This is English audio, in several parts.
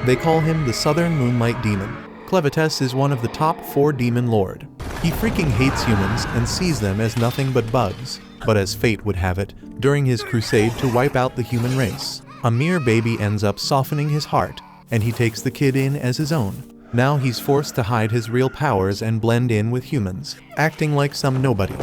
They call him the Southern Moonlight Demon. Clevites is one of the top 4 demon lord. He freaking hates humans and sees them as nothing but bugs. But as fate would have it, during his crusade to wipe out the human race, a mere baby ends up softening his heart, and he takes the kid in as his own. Now he's forced to hide his real powers and blend in with humans, acting like some nobody.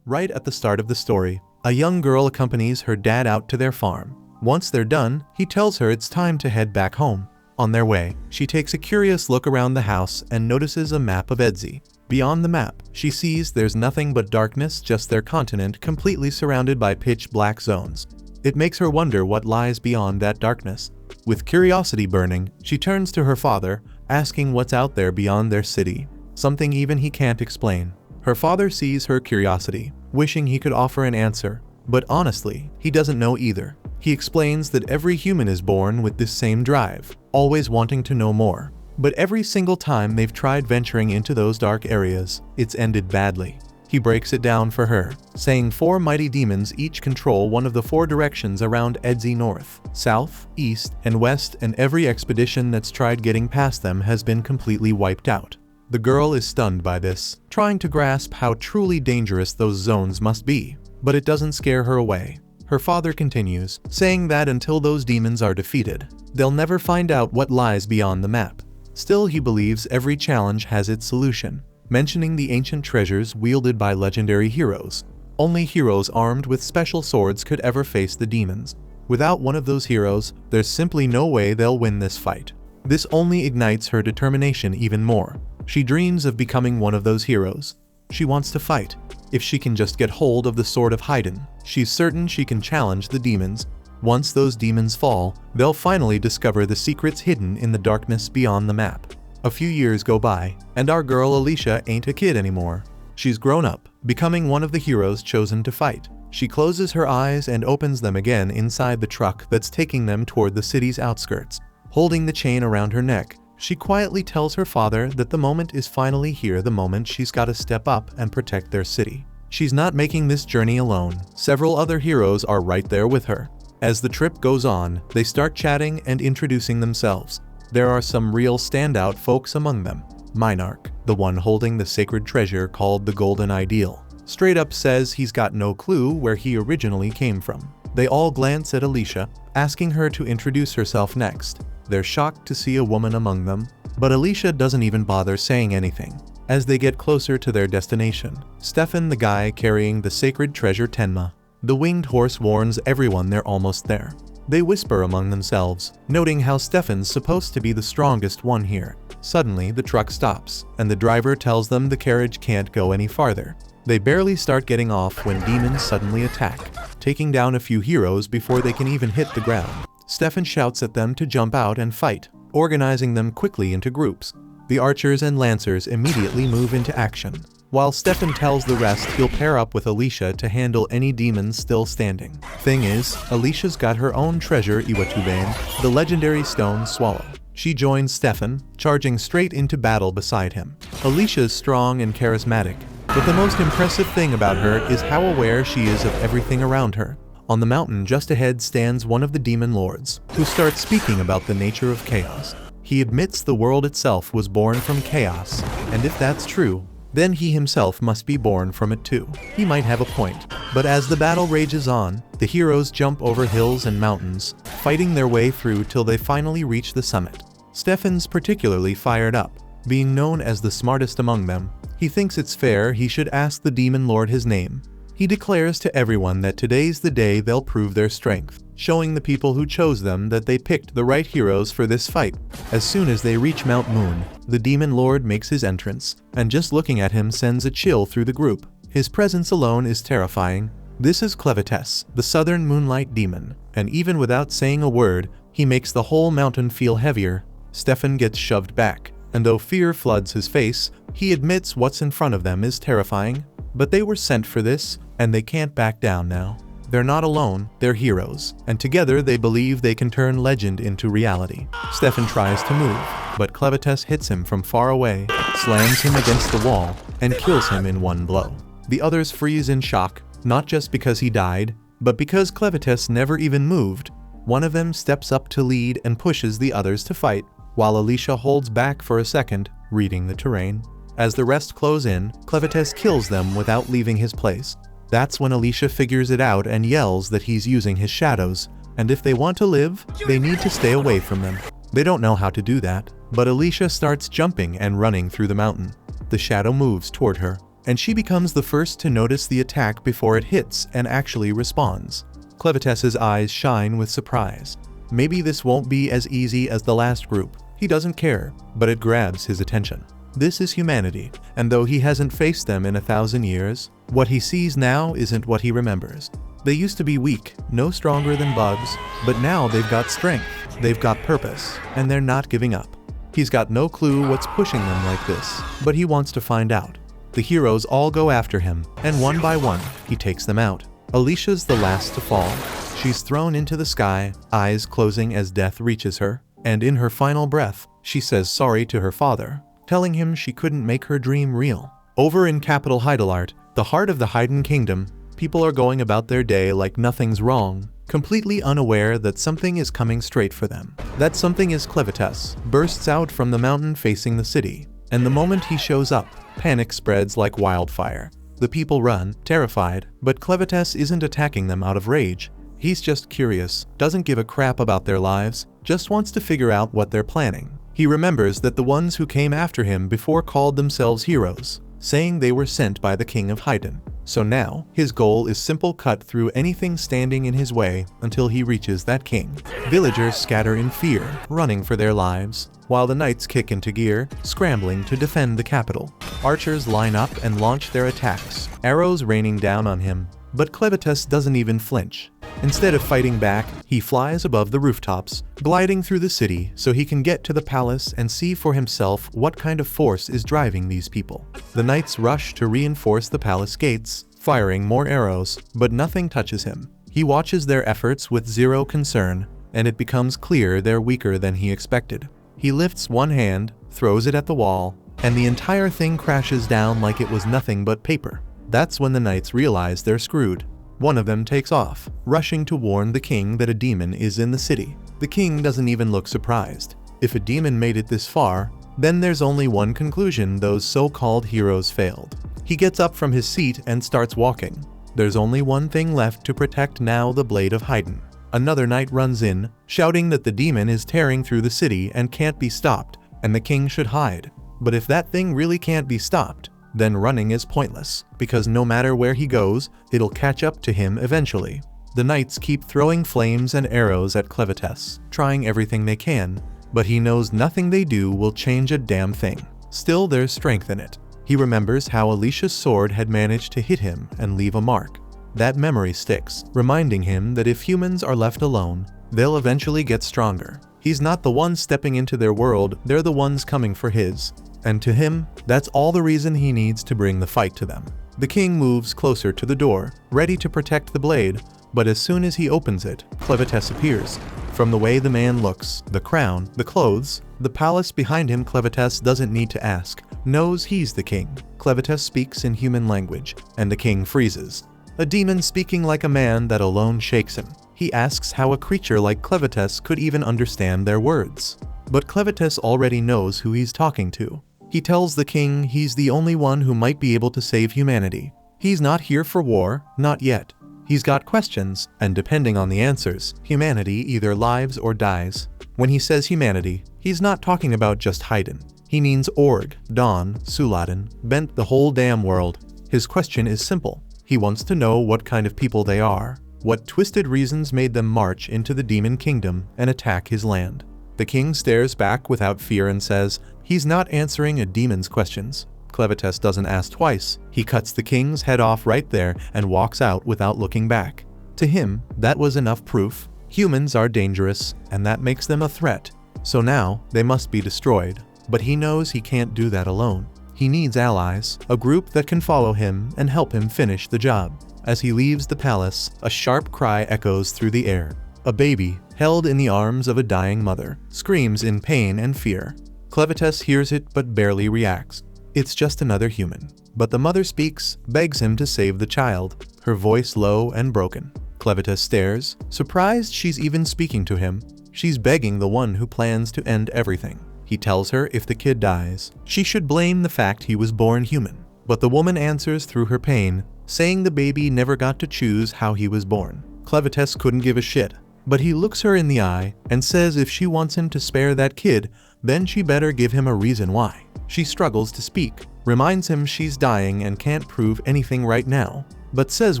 Right at the start of the story, a young girl accompanies her dad out to their farm. Once they're done, he tells her it's time to head back home. On their way, she takes a curious look around the house and notices a map of Edzi. Beyond the map, she sees there's nothing but darkness, just their continent completely surrounded by pitch black zones. It makes her wonder what lies beyond that darkness. With curiosity burning, she turns to her father, asking what's out there beyond their city, something even he can't explain. Her father sees her curiosity, wishing he could offer an answer, but honestly, he doesn't know either. He explains that every human is born with this same drive, always wanting to know more. But every single time they've tried venturing into those dark areas, it's ended badly. He breaks it down for her, saying 4 mighty demons each control one of the 4 directions around Edzi: north, south, east, and west, and every expedition that's tried getting past them has been completely wiped out. The girl is stunned by this, trying to grasp how truly dangerous those zones must be, but it doesn't scare her away. Her father continues, saying that until those demons are defeated, they'll never find out what lies beyond the map. Still, he believes every challenge has its solution, mentioning the ancient treasures wielded by legendary heroes. Only heroes armed with special swords could ever face the demons. Without one of those heroes, there's simply no way they'll win this fight. This only ignites her determination even more. She dreams of becoming one of those heroes. She wants to fight. If she can just get hold of the Sword of Haydn, she's certain she can challenge the demons. Once those demons fall, they'll finally discover the secrets hidden in the darkness beyond the map. A few years go by, and our girl Alicia ain't a kid anymore. She's grown up, becoming one of the heroes chosen to fight. She closes her eyes and opens them again inside the truck that's taking them toward the city's outskirts. Holding the chain around her neck, she quietly tells her father that the moment is finally here, the moment she's got to step up and protect their city. She's not making this journey alone. Several other heroes are right there with her. As the trip goes on, they start chatting and introducing themselves. There are some real standout folks among them. Minarch, the one holding the sacred treasure called the Golden Ideal, straight up says he's got no clue where he originally came from. They all glance at Alicia, asking her to introduce herself next. They're shocked to see a woman among them, but Alicia doesn't even bother saying anything. As they get closer to their destination, Stefan, the guy carrying the sacred treasure Tenma, the winged horse, warns everyone they're almost there. They whisper among themselves, noting how Stefan's supposed to be the strongest one here. Suddenly, the truck stops, and the driver tells them the carriage can't go any farther. They barely start getting off when demons suddenly attack, taking down a few heroes before they can even hit the ground. Stefan shouts at them to jump out and fight, organizing them quickly into groups. The archers and lancers immediately move into action, while Stefan tells the rest he'll pair up with Alicia to handle any demons still standing. Thing is, Alicia's got her own treasure, Iwatubane, the legendary stone swallow. She joins Stefan, charging straight into battle beside him. Alicia's strong and charismatic, but the most impressive thing about her is how aware she is of everything around her. On the mountain just ahead stands one of the demon lords, who starts speaking about the nature of chaos. He admits the world itself was born from chaos, and if that's true, then he himself must be born from it too. He might have a point, but as the battle rages on, the heroes jump over hills and mountains, fighting their way through till they finally reach the summit. Stefan's particularly fired up. Being known as the smartest among them, he thinks it's fair he should ask the demon lord his name. He declares to everyone that today's the day they'll prove their strength, showing the people who chose them that they picked the right heroes for this fight. As soon as they reach Mount Moon, the demon lord makes his entrance, and just looking at him sends a chill through the group. His presence alone is terrifying. This is Clevites, the Southern Moonlight Demon, and even without saying a word, he makes the whole mountain feel heavier. Stefan gets shoved back, and though fear floods his face, he admits what's in front of them is terrifying. But they were sent for this, and they can't back down now. They're not alone, they're heroes, and together they believe they can turn legend into reality. Stefan tries to move, but Clevites hits him from far away, slams him against the wall, and kills him in one blow. The others freeze in shock, not just because he died, but because Clevites never even moved. One of them steps up to lead and pushes the others to fight, while Alicia holds back for a second, reading the terrain. As the rest close in, Clevites kills them without leaving his place. That's when Alicia figures it out and yells that he's using his shadows, and if they want to live, they need to stay away from them. They don't know how to do that, but Alicia starts jumping and running through the mountain. The shadow moves toward her, and she becomes the first to notice the attack before it hits and actually responds. Clevites's eyes shine with surprise. Maybe this won't be as easy as the last group. He doesn't care, but it grabs his attention. This is humanity, and though he hasn't faced them in 1,000 years, what he sees now isn't what he remembers. They used to be weak, no stronger than bugs, but now they've got strength, they've got purpose, and they're not giving up. He's got no clue what's pushing them like this, but he wants to find out. The heroes all go after him, and one by one, he takes them out. Alicia's the last to fall. She's thrown into the sky, eyes closing as death reaches her, and in her final breath, she says sorry to her father, telling him she couldn't make her dream real. Over in capital Heidelart, the heart of the Heiden Kingdom, people are going about their day like nothing's wrong, completely unaware that something is coming straight for them. That something is Clevites, bursts out from the mountain facing the city, and the moment he shows up, panic spreads like wildfire. The people run, terrified, but Clevites isn't attacking them out of rage. He's just curious, doesn't give a crap about their lives, just wants to figure out what they're planning. He remembers that the ones who came after him before called themselves heroes, saying they were sent by the king of Heiden. So now, his goal is simple: cut through anything standing in his way until he reaches that king. Villagers scatter in fear, running for their lives, while the knights kick into gear, scrambling to defend the capital. Archers line up and launch their attacks, arrows raining down on him, but Clevites doesn't even flinch. Instead of fighting back, he flies above the rooftops, gliding through the city so he can get to the palace and see for himself what kind of force is driving these people. The knights rush to reinforce the palace gates, firing more arrows, but nothing touches him. He watches their efforts with zero concern, and it becomes clear they're weaker than he expected. He lifts one hand, throws it at the wall, and the entire thing crashes down like it was nothing but paper. That's when the knights realize they're screwed. One of them takes off, rushing to warn the king that a demon is in the city. The king doesn't even look surprised. If a demon made it this far, then there's only one conclusion: those so-called heroes failed. He gets up from his seat and starts walking. There's only one thing left to protect now: the Blade of Heiden. Another knight runs in, shouting that the demon is tearing through the city and can't be stopped, and the king should hide. But if that thing really can't be stopped, then running is pointless, because no matter where he goes, it'll catch up to him eventually. The knights keep throwing flames and arrows at Clevites, trying everything they can, but he knows nothing they do will change a damn thing. Still, there's strength in it. He remembers how Alicia's sword had managed to hit him and leave a mark. That memory sticks, reminding him that if humans are left alone, they'll eventually get stronger. He's not the one stepping into their world, they're the ones coming for his. And to him, that's all the reason he needs to bring the fight to them. The king moves closer to the door, ready to protect the blade, but as soon as he opens it, Clevites appears. From the way the man looks, the crown, the clothes, the palace behind him, Clevites doesn't need to ask, knows he's the king. Clevites speaks in human language, and the king freezes. A demon speaking like a man that alone shakes him. He asks how a creature like Clevites could even understand their words. But Clevites already knows who he's talking to. He tells the king he's the only one who might be able to save humanity. He's not here for war, not yet. He's got questions, and depending on the answers, humanity either lives or dies. When he says humanity, he's not talking about just Heiden. He means Org, Don, Suladen, Bent, the whole damn world. His question is simple. He wants to know what kind of people they are, what twisted reasons made them march into the demon kingdom and attack his land. The king stares back without fear and says, he's not answering a demon's questions. Clevites doesn't ask twice. He cuts the king's head off right there and walks out without looking back. To him, that was enough proof. Humans are dangerous, and that makes them a threat. So now, they must be destroyed. But he knows he can't do that alone. He needs allies, a group that can follow him and help him finish the job. As he leaves the palace, a sharp cry echoes through the air. A baby, held in the arms of a dying mother, screams in pain and fear. Clevites hears it but barely reacts. It's just another human. But the mother speaks, begs him to save the child, her voice low and broken. Clevitas stares, surprised she's even speaking to him. She's begging the one who plans to end everything. He tells her if the kid dies, she should blame the fact he was born human. But the woman answers through her pain, saying the baby never got to choose how he was born. Clevitas couldn't give a shit, but he looks her in the eye and says if she wants him to spare that kid, then she better give him a reason why. She struggles to speak, reminds him she's dying and can't prove anything right now, but says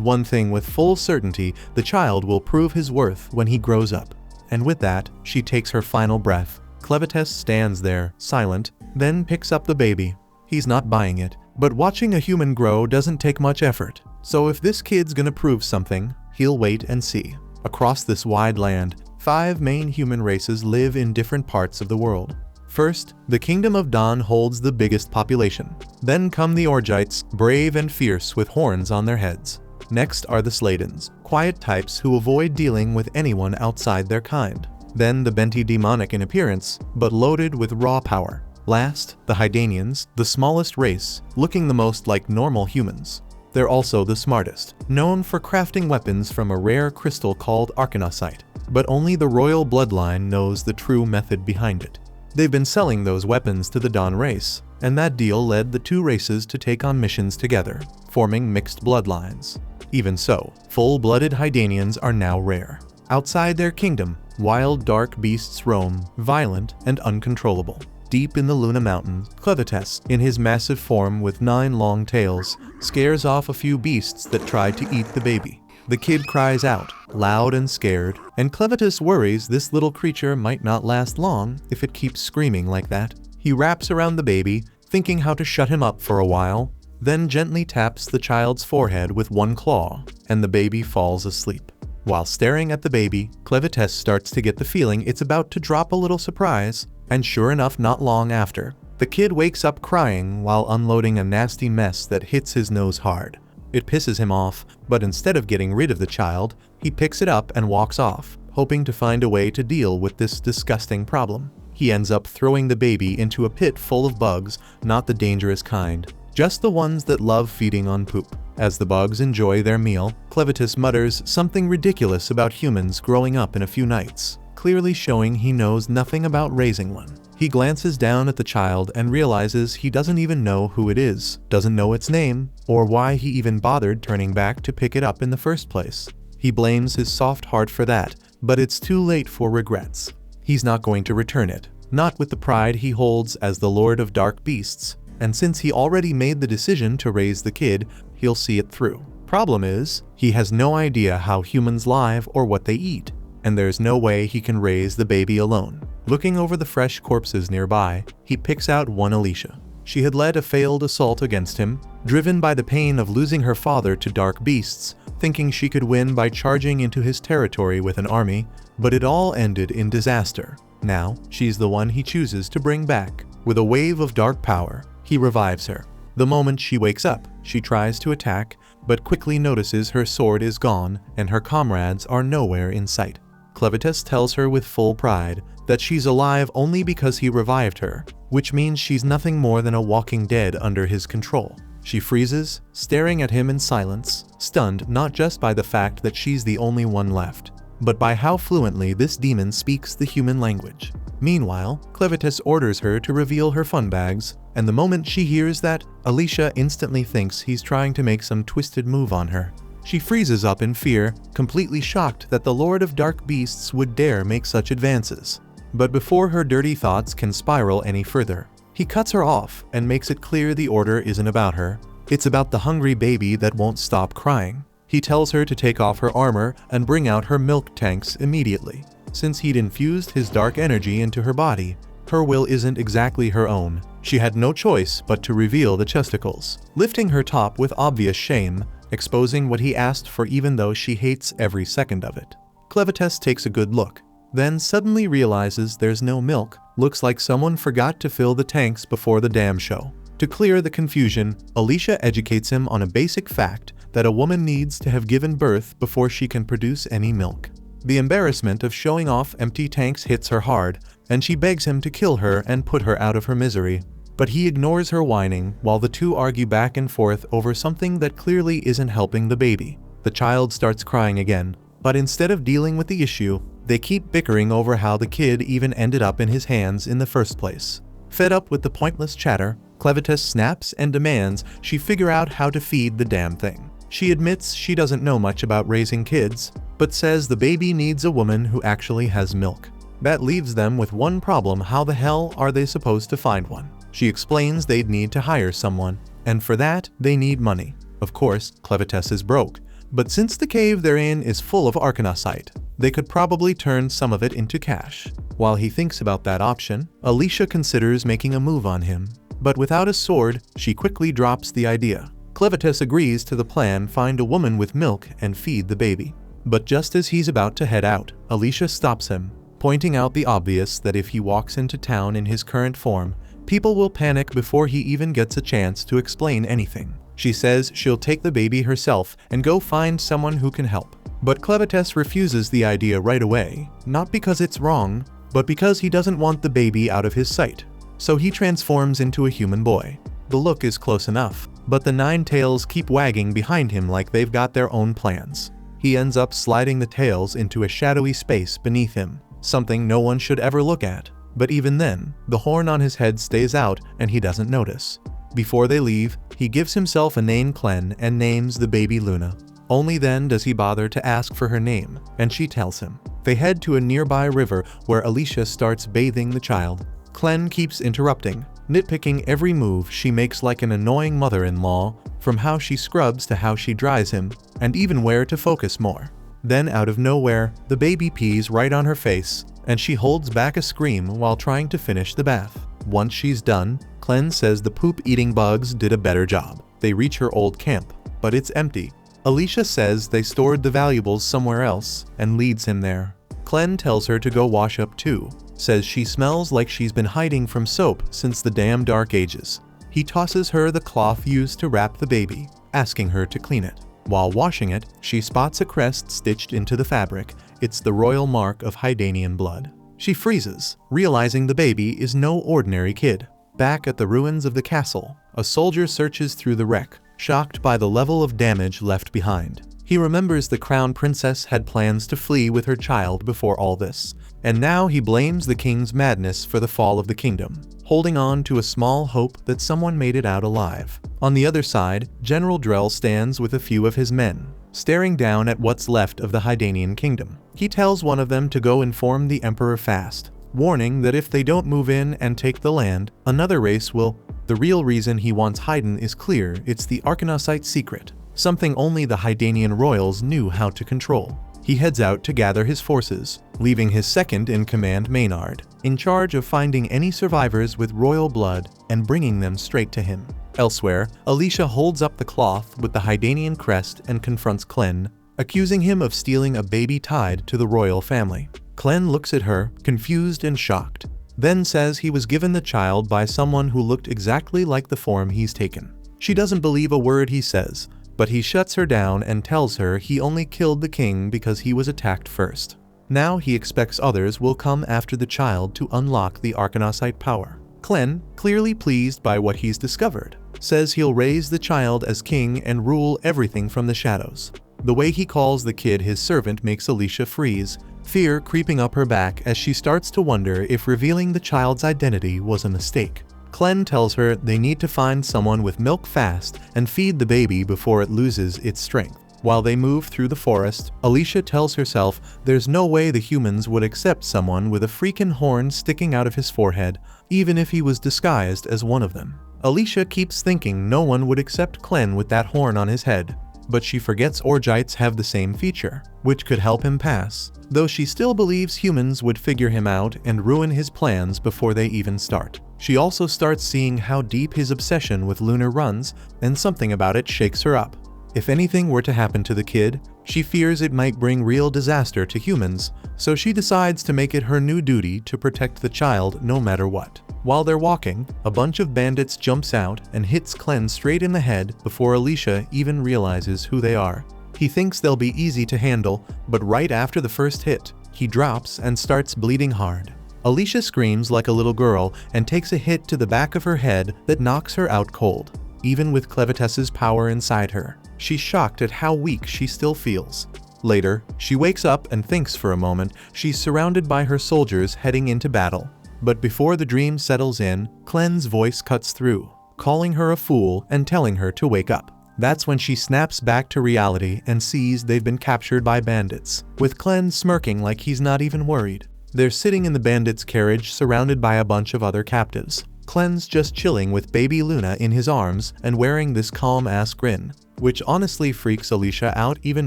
one thing with full certainty: the child will prove his worth when he grows up. And with that, she takes her final breath. Clevitas stands there, silent, then picks up the baby. He's not buying it, but watching a human grow doesn't take much effort. So if this kid's gonna prove something, he'll wait and see. Across this wide land, 5 main human races live in different parts of the world. First, the Kingdom of Dawn holds the biggest population. Then come the Orgites, brave and fierce with horns on their heads. Next are the Sladens, quiet types who avoid dealing with anyone outside their kind. Then the Benti, demonic in appearance, but loaded with raw power. Last, the Hydanians, the smallest race, looking the most like normal humans. They're also the smartest, known for crafting weapons from a rare crystal called arcanosite. But only the royal bloodline knows the true method behind it. They've been selling those weapons to the Dawn race, and that deal led the 2 races to take on missions together, forming mixed bloodlines. Even so, full-blooded Hydanians are now rare. Outside their kingdom, wild dark beasts roam, violent and uncontrollable. Deep in the Luna Mountains, Clevitas, in his massive form with 9 long tails, scares off a few beasts that try to eat the baby. The kid cries out, loud and scared, and Clevitas worries this little creature might not last long if it keeps screaming like that. He wraps around the baby, thinking how to shut him up for a while, then gently taps the child's forehead with one claw, and the baby falls asleep. While staring at the baby, Clevitas starts to get the feeling it's about to drop a little surprise, and sure enough, not long after, the kid wakes up crying while unloading a nasty mess that hits his nose hard. It pisses him off, but instead of getting rid of the child, he picks it up and walks off, hoping to find a way to deal with this disgusting problem. He ends up throwing the baby into a pit full of bugs, not the dangerous kind, just the ones that love feeding on poop. As the bugs enjoy their meal, Clevitas mutters something ridiculous about humans growing up in a few nights, clearly showing he knows nothing about raising one. He glances down at the child and realizes he doesn't even know who it is, doesn't know its name, or why he even bothered turning back to pick it up in the first place. He blames his soft heart for that, but it's too late for regrets. He's not going to return it, not with the pride he holds as the Lord of Dark Beasts, and since he already made the decision to raise the kid, he'll see it through. Problem is, he has no idea how humans live or what they eat, and there's no way he can raise the baby alone. Looking over the fresh corpses nearby, he picks out one Alicia. She had led a failed assault against him, driven by the pain of losing her father to dark beasts, thinking she could win by charging into his territory with an army, but it all ended in disaster. Now, she's the one he chooses to bring back. With a wave of dark power, he revives her. The moment she wakes up, she tries to attack, but quickly notices her sword is gone and her comrades are nowhere in sight. Clevitas tells her with full pride that she's alive only because he revived her, which means she's nothing more than a walking dead under his control. She freezes, staring at him in silence, stunned not just by the fact that she's the only one left, but by how fluently this demon speaks the human language. Meanwhile, Clevitas orders her to reveal her fun bags, and the moment she hears that, Alicia instantly thinks he's trying to make some twisted move on her. She freezes up in fear, completely shocked that the Lord of Dark Beasts would dare make such advances. But before her dirty thoughts can spiral any further, he cuts her off and makes it clear the order isn't about her. It's about the hungry baby that won't stop crying. He tells her to take off her armor and bring out her milk tanks immediately. Since he'd infused his dark energy into her body, her will isn't exactly her own. She had no choice but to reveal the chesticles, lifting her top with obvious shame, exposing what he asked for even though she hates every second of it. Clevitas takes a good look, then suddenly realizes there's no milk. Looks like someone forgot to fill the tanks before the damn show. To clear the confusion, Alicia educates him on a basic fact that a woman needs to have given birth before she can produce any milk. The embarrassment of showing off empty tanks hits her hard, and she begs him to kill her and put her out of her misery. But he ignores her whining while the two argue back and forth over something that clearly isn't helping the baby. The child starts crying again, But instead of dealing with the issue, they keep bickering over how the kid even ended up in his hands in the first place. Fed up with the pointless chatter, Clevitis snaps and demands she figure out how to feed the damn thing. She admits she doesn't know much about raising kids, but says the baby needs a woman who actually has milk. That leaves them with one problem: how the hell are they supposed to find one? She explains they'd need to hire someone, and for that, they need money. Of course, Clevitis is broke, but since the cave they're in is full of arcanocite, they could probably turn some of it into cash. While he thinks about that option, Alicia considers making a move on him, but without a sword, she quickly drops the idea. Clevitis agrees to the plan: find a woman with milk and feed the baby. But just as he's about to head out, Alicia stops him, pointing out the obvious that if he walks into town in his current form, people will panic before he even gets a chance to explain anything. She says she'll take the baby herself and go find someone who can help. But Clevitis refuses the idea right away, not because it's wrong, but because he doesn't want the baby out of his sight. So he transforms into a human boy. The look is close enough, but the nine tails keep wagging behind him like they've got their own plans. He ends up sliding the tails into a shadowy space beneath him, something no one should ever look at. But even then, the horn on his head stays out and he doesn't notice. Before they leave, he gives himself a name Clen and names the baby Luna. Only then does he bother to ask for her name, and she tells him. They head to a nearby river where Alicia starts bathing the child. Clen keeps interrupting, nitpicking every move she makes like an annoying mother-in-law, from how she scrubs to how she dries him, and even where to focus more. Then out of nowhere, the baby pees right on her face, and she holds back a scream while trying to finish the bath. Once she's done, Clen says the poop-eating bugs did a better job. They reach her old camp, but it's empty. Alicia says they stored the valuables somewhere else and leads him there. Clen tells her to go wash up too, says she smells like she's been hiding from soap since the damn dark ages. He tosses her the cloth used to wrap the baby, asking her to clean it. While washing it, she spots a crest stitched into the fabric. It's the royal mark of Hydanian blood. She freezes, realizing the baby is no ordinary kid. Back at the ruins of the castle, a soldier searches through the wreck, shocked by the level of damage left behind. He remembers the crown princess had plans to flee with her child before all this, and now he blames the king's madness for the fall of the kingdom, holding on to a small hope that someone made it out alive. On the other side, General Drell stands with a few of his men, staring down at what's left of the Hydanian kingdom. He tells one of them to go inform the emperor fast, warning that if they don't move in and take the land, another race will. The real reason he wants Haydn is clear: it's the Arcanocite secret, something only the Hydanian royals knew how to control. He heads out to gather his forces, leaving his second-in-command Maynard in charge of finding any survivors with royal blood and bringing them straight to him. Elsewhere, Alicia holds up the cloth with the Hydanian crest and confronts Clen, accusing him of stealing a baby tied to the royal family. Clen looks at her, confused and shocked, then says he was given the child by someone who looked exactly like the form he's taken. She doesn't believe a word he says, but he shuts her down and tells her he only killed the king because he was attacked first. Now he expects others will come after the child to unlock the Arcanocite power. Clen, clearly pleased by what he's discovered, says he'll raise the child as king and rule everything from the shadows. The way he calls the kid his servant makes Alicia freeze, fear creeping up her back as she starts to wonder if revealing the child's identity was a mistake. Clen tells her they need to find someone with milk fast and feed the baby before it loses its strength. While they move through the forest, Alicia tells herself there's no way the humans would accept someone with a freaking horn sticking out of his forehead, even if he was disguised as one of them. Alicia keeps thinking no one would accept Clen with that horn on his head, but she forgets Orgites have the same feature, which could help him pass, though she still believes humans would figure him out and ruin his plans before they even start. She also starts seeing how deep his obsession with Lunar runs, and something about it shakes her up. If anything were to happen to the kid, she fears it might bring real disaster to humans, so she decides to make it her new duty to protect the child no matter what. While they're walking, a bunch of bandits jumps out and hits Clen straight in the head before Alicia even realizes who they are. He thinks they'll be easy to handle, but right after the first hit, he drops and starts bleeding hard. Alicia screams like a little girl and takes a hit to the back of her head that knocks her out cold. Even with Clevitis's power inside her, she's shocked at how weak she still feels. Later, she wakes up and thinks for a moment she's surrounded by her soldiers heading into battle. But before the dream settles in, Clen's voice cuts through, calling her a fool and telling her to wake up. That's when she snaps back to reality and sees they've been captured by bandits, with Clen smirking like he's not even worried. They're sitting in the bandits' carriage surrounded by a bunch of other captives. Clen's just chilling with baby Luna in his arms and wearing this calm-ass grin, which honestly freaks Alicia out even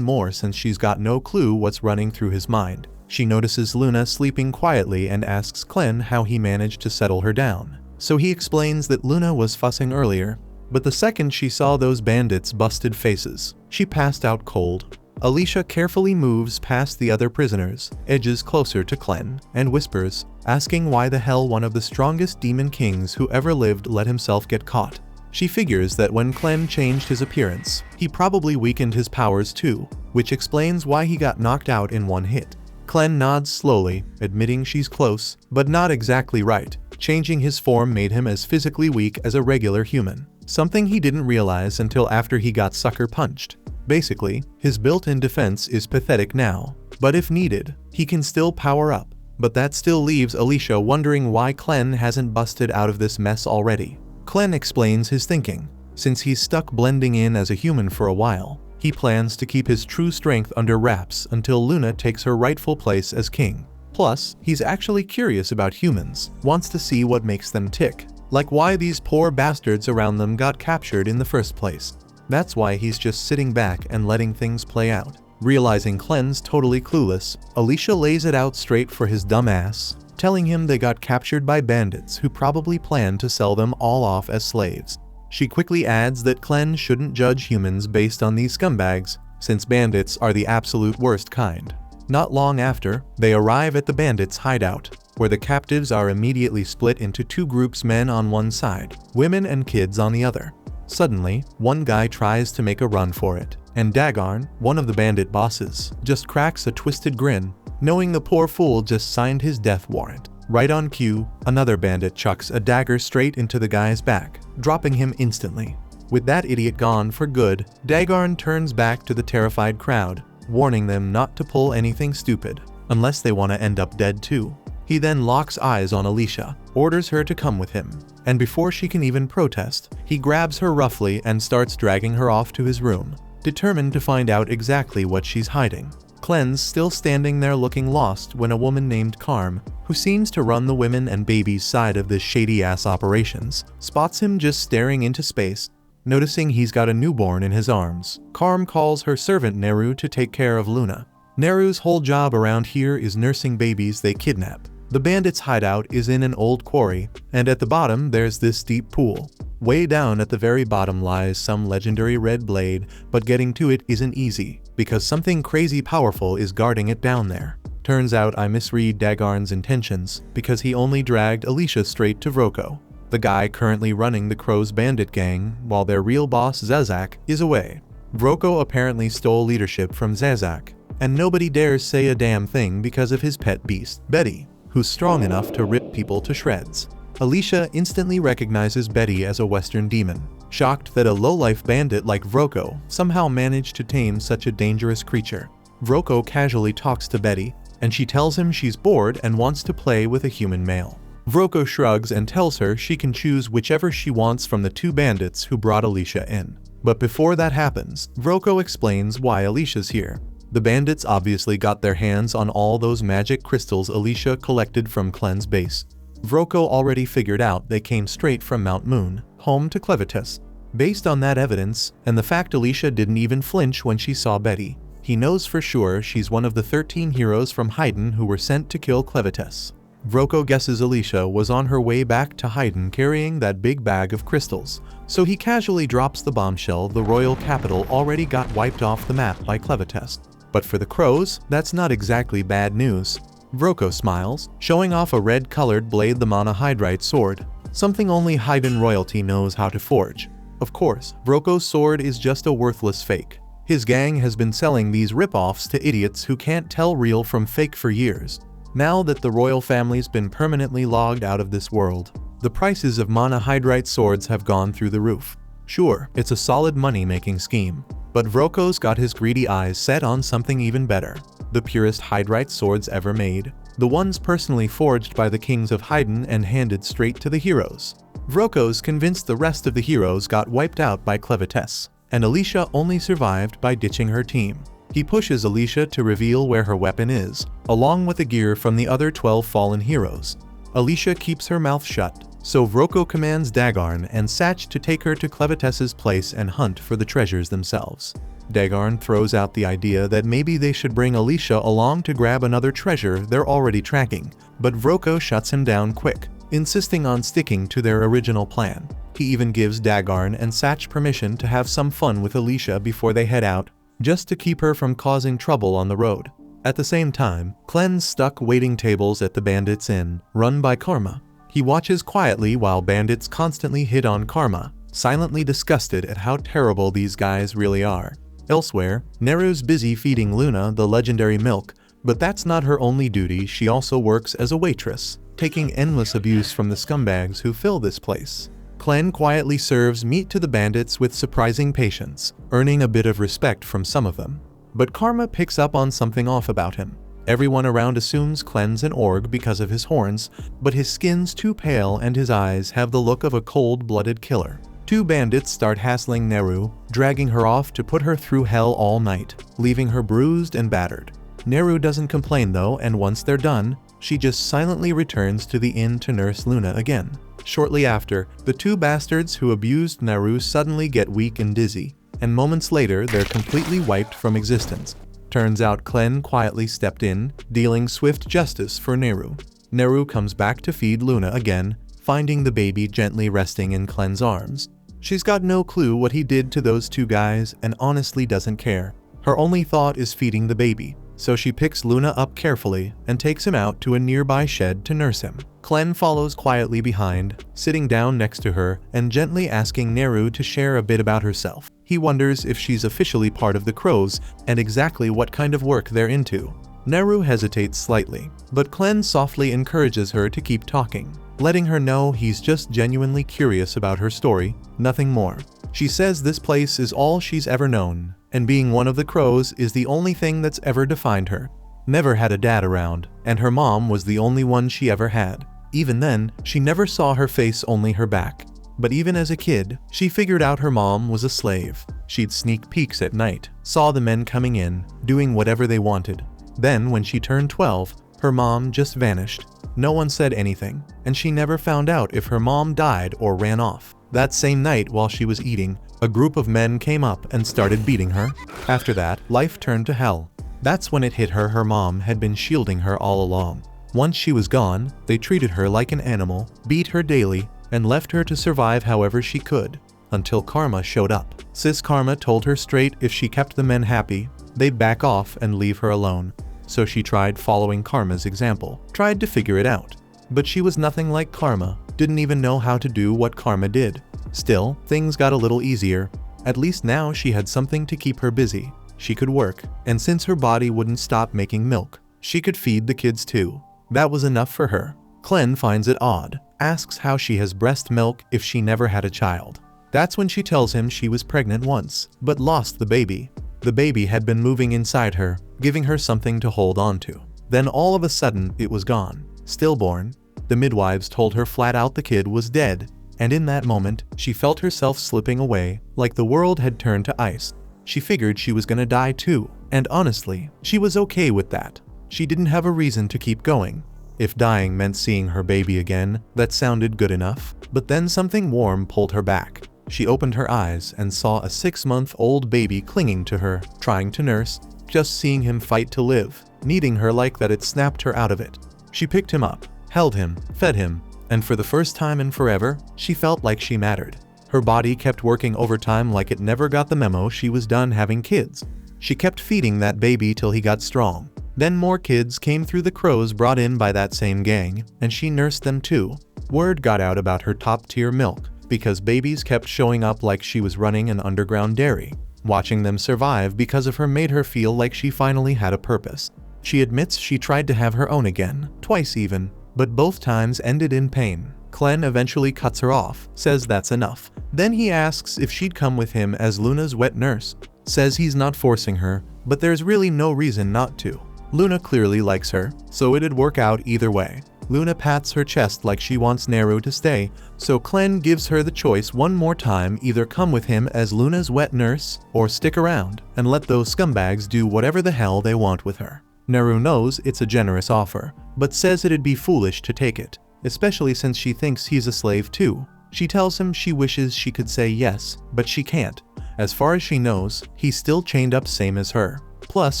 more since she's got no clue what's running through his mind. She notices Luna sleeping quietly and asks Clen how he managed to settle her down. So he explains that Luna was fussing earlier, but the second she saw those bandits' busted faces, she passed out cold. Alicia carefully moves past the other prisoners, edges closer to Clen, and whispers, asking why the hell one of the strongest demon kings who ever lived let himself get caught. She figures that when Clen changed his appearance, he probably weakened his powers too, which explains why he got knocked out in one hit. Clen nods slowly, admitting she's close, but not exactly right. Changing his form made him as physically weak as a regular human, something he didn't realize until after he got sucker punched. Basically, his built-in defense is pathetic now, but if needed, he can still power up. But that still leaves Alicia wondering why Clen hasn't busted out of this mess already. Clen explains his thinking. Since he's stuck blending in as a human for a while, he plans to keep his true strength under wraps until Luna takes her rightful place as king. Plus, he's actually curious about humans, wants to see what makes them tick, like why these poor bastards around them got captured in the first place. That's why he's just sitting back and letting things play out. Realizing Clen's totally clueless, Alicia lays it out straight for his dumb ass, telling him they got captured by bandits who probably planned to sell them all off as slaves. She quickly adds that Clen shouldn't judge humans based on these scumbags, since bandits are the absolute worst kind. Not long after, they arrive at the bandits' hideout, where the captives are immediately split into two groups, men on one side, women and kids on the other. Suddenly, one guy tries to make a run for it, and Dagarn, one of the bandit bosses, just cracks a twisted grin, knowing the poor fool just signed his death warrant. Right on cue, another bandit chucks a dagger straight into the guy's back, dropping him instantly. With that idiot gone for good, Dagarn turns back to the terrified crowd, warning them not to pull anything stupid, unless they want to end up dead too. He then locks eyes on Alicia, orders her to come with him, and before she can even protest, he grabs her roughly and starts dragging her off to his room, determined to find out exactly what she's hiding. Clen's still standing there looking lost when a woman named Carm, who seems to run the women and babies side of this shady-ass operations, spots him just staring into space. Noticing he's got a newborn in his arms, Carm calls her servant Neru to take care of Luna. Neru's whole job around here is nursing babies they kidnap. The bandits' hideout is in an old quarry, and at the bottom there's this deep pool. Way down at the very bottom lies some legendary red blade, but getting to it isn't easy, because something crazy powerful is guarding it down there. Turns out I misread Dagarn's intentions, because he only dragged Alicia straight to Vroko, the guy currently running the Crow's bandit gang, while their real boss Zazak is away. Vroko apparently stole leadership from Zazak, and nobody dares say a damn thing because of his pet beast, Betty, who's strong enough to rip people to shreds. Alicia instantly recognizes Betty as a Western demon, shocked that a lowlife bandit like Vroko somehow managed to tame such a dangerous creature. Vroko casually talks to Betty, and she tells him she's bored and wants to play with a human male. Vroko shrugs and tells her she can choose whichever she wants from the two bandits who brought Alicia in. But before that happens, Vroko explains why Alicia's here. The bandits obviously got their hands on all those magic crystals Alicia collected from Clen's base. Vroko already figured out they came straight from Mount Moon, home to Clevitas. Based on that evidence, and the fact Alicia didn't even flinch when she saw Betty, he knows for sure she's one of the 13 heroes from Haydn who were sent to kill Clevitas. Vroko guesses Alicia was on her way back to Haydn carrying that big bag of crystals, so he casually drops the bombshell the royal capital already got wiped off the map by Clevitas. But for the Crows, that's not exactly bad news. Vroko smiles, showing off a red-colored blade, the monohydrite sword, something only Haydn royalty knows how to forge. Of course, Vroko's sword is just a worthless fake. His gang has been selling these rip-offs to idiots who can't tell real from fake for years. Now that the royal family's been permanently logged out of this world, the prices of monohydrite swords have gone through the roof. Sure, it's a solid money-making scheme, But Vroko's got his greedy eyes set on something even better. The purest hydrite swords ever made. The ones personally forged by the kings of Haydn and handed straight to the heroes. Vroko's convinced the rest of the heroes got wiped out by Clevetess, and Alicia only survived by ditching her team. He pushes Alicia to reveal where her weapon is, along with the gear from the other 12 fallen heroes. Alicia keeps her mouth shut, so Vroko commands Dagarn and Satch to take her to Clevetess's place and hunt for the treasures themselves. Dagarn throws out the idea that maybe they should bring Alicia along to grab another treasure they're already tracking, but Vroko shuts him down quick, insisting on sticking to their original plan. He even gives Dagarn and Satch permission to have some fun with Alicia before they head out, just to keep her from causing trouble on the road. At the same time, Clen's stuck waiting tables at the Bandits Inn, run by Karma. He watches quietly while bandits constantly hit on Karma, silently disgusted at how terrible these guys really are. Elsewhere, Neru's busy feeding Luna the legendary milk, but that's not her only duty. She also works as a waitress, taking endless abuse from the scumbags who fill this place. Clen quietly serves meat to the bandits with surprising patience, earning a bit of respect from some of them. But Karma picks up on something off about him. Everyone around assumes Clen's an orc because of his horns, but his skin's too pale and his eyes have the look of a cold-blooded killer. Two bandits start hassling Neru, dragging her off to put her through hell all night, leaving her bruised and battered. Neru doesn't complain though, and once they're done, she just silently returns to the inn to nurse Luna again. Shortly after, the two bastards who abused Neru suddenly get weak and dizzy, and moments later they're completely wiped from existence. Turns out Clen quietly stepped in, dealing swift justice for Neru. Neru comes back to feed Luna again, finding the baby gently resting in Clen's arms. She's got no clue what he did to those two guys and honestly doesn't care. Her only thought is feeding the baby, so she picks Luna up carefully and takes him out to a nearby shed to nurse him. Clen follows quietly behind, sitting down next to her and gently asking Neru to share a bit about herself. He wonders if she's officially part of the Crows and exactly what kind of work they're into. Neru hesitates slightly, but Clen softly encourages her to keep talking, letting her know he's just genuinely curious about her story, nothing more. She says this place is all she's ever known, and being one of the Crows is the only thing that's ever defined her. Never had a dad around, and her mom was the only one she ever had. Even then, she never saw her face, only her back. But even as a kid, she figured out her mom was a slave. She'd sneak peeks at night, saw the men coming in, doing whatever they wanted. Then, when she turned 12, her mom just vanished. No one said anything, and she never found out if her mom died or ran off. That same night, while she was eating, a group of men came up and started beating her. After that, life turned to hell. That's when it hit her mom had been shielding her all along. Once she was gone, they treated her like an animal, beat her daily, and left her to survive however she could, until Karma showed up. Sis Karma told her straight if she kept the men happy, they'd back off and leave her alone. So she tried following Karma's example, tried to figure it out. But she was nothing like Karma, didn't even know how to do what Karma did. Still, things got a little easier. At least now she had something to keep her busy. She could work, and since her body wouldn't stop making milk, she could feed the kids too. That was enough for her. Clen finds it odd, asks how she has breast milk if she never had a child. That's when she tells him she was pregnant once, but lost the baby. The baby had been moving inside her, giving her something to hold on to. Then all of a sudden, it was gone. Stillborn. The midwives told her flat out the kid was dead, and in that moment, she felt herself slipping away, like the world had turned to ice. She figured she was gonna die too, and honestly, she was okay with that. She didn't have a reason to keep going. If dying meant seeing her baby again, that sounded good enough. But then something warm pulled her back. She opened her eyes and saw a 6-month-old baby clinging to her, trying to nurse. Just seeing him fight to live, needing her like that, it snapped her out of it. She picked him up, held him, fed him, and for the first time in forever, she felt like she mattered. Her body kept working overtime like it never got the memo she was done having kids. She kept feeding that baby till he got strong. Then more kids came through the Crows brought in by that same gang, and she nursed them too. Word got out about her top-tier milk, because babies kept showing up like she was running an underground dairy. Watching them survive because of her made her feel like she finally had a purpose. She admits she tried to have her own again, twice even, but both times ended in pain. Clen eventually cuts her off, says that's enough. Then he asks if she'd come with him as Luna's wet nurse. says he's not forcing her, but there's really no reason not to. Luna clearly likes her, so it'd work out either way. Luna pats her chest like she wants Neru to stay, so Clen gives her the choice one more time: either come with him as Luna's wet nurse, or stick around and let those scumbags do whatever the hell they want with her. Neru knows it's a generous offer, but says it'd be foolish to take it, especially since she thinks he's a slave too. She tells him she wishes she could say yes, but she can't. As far as she knows, he's still chained up same as her. Plus,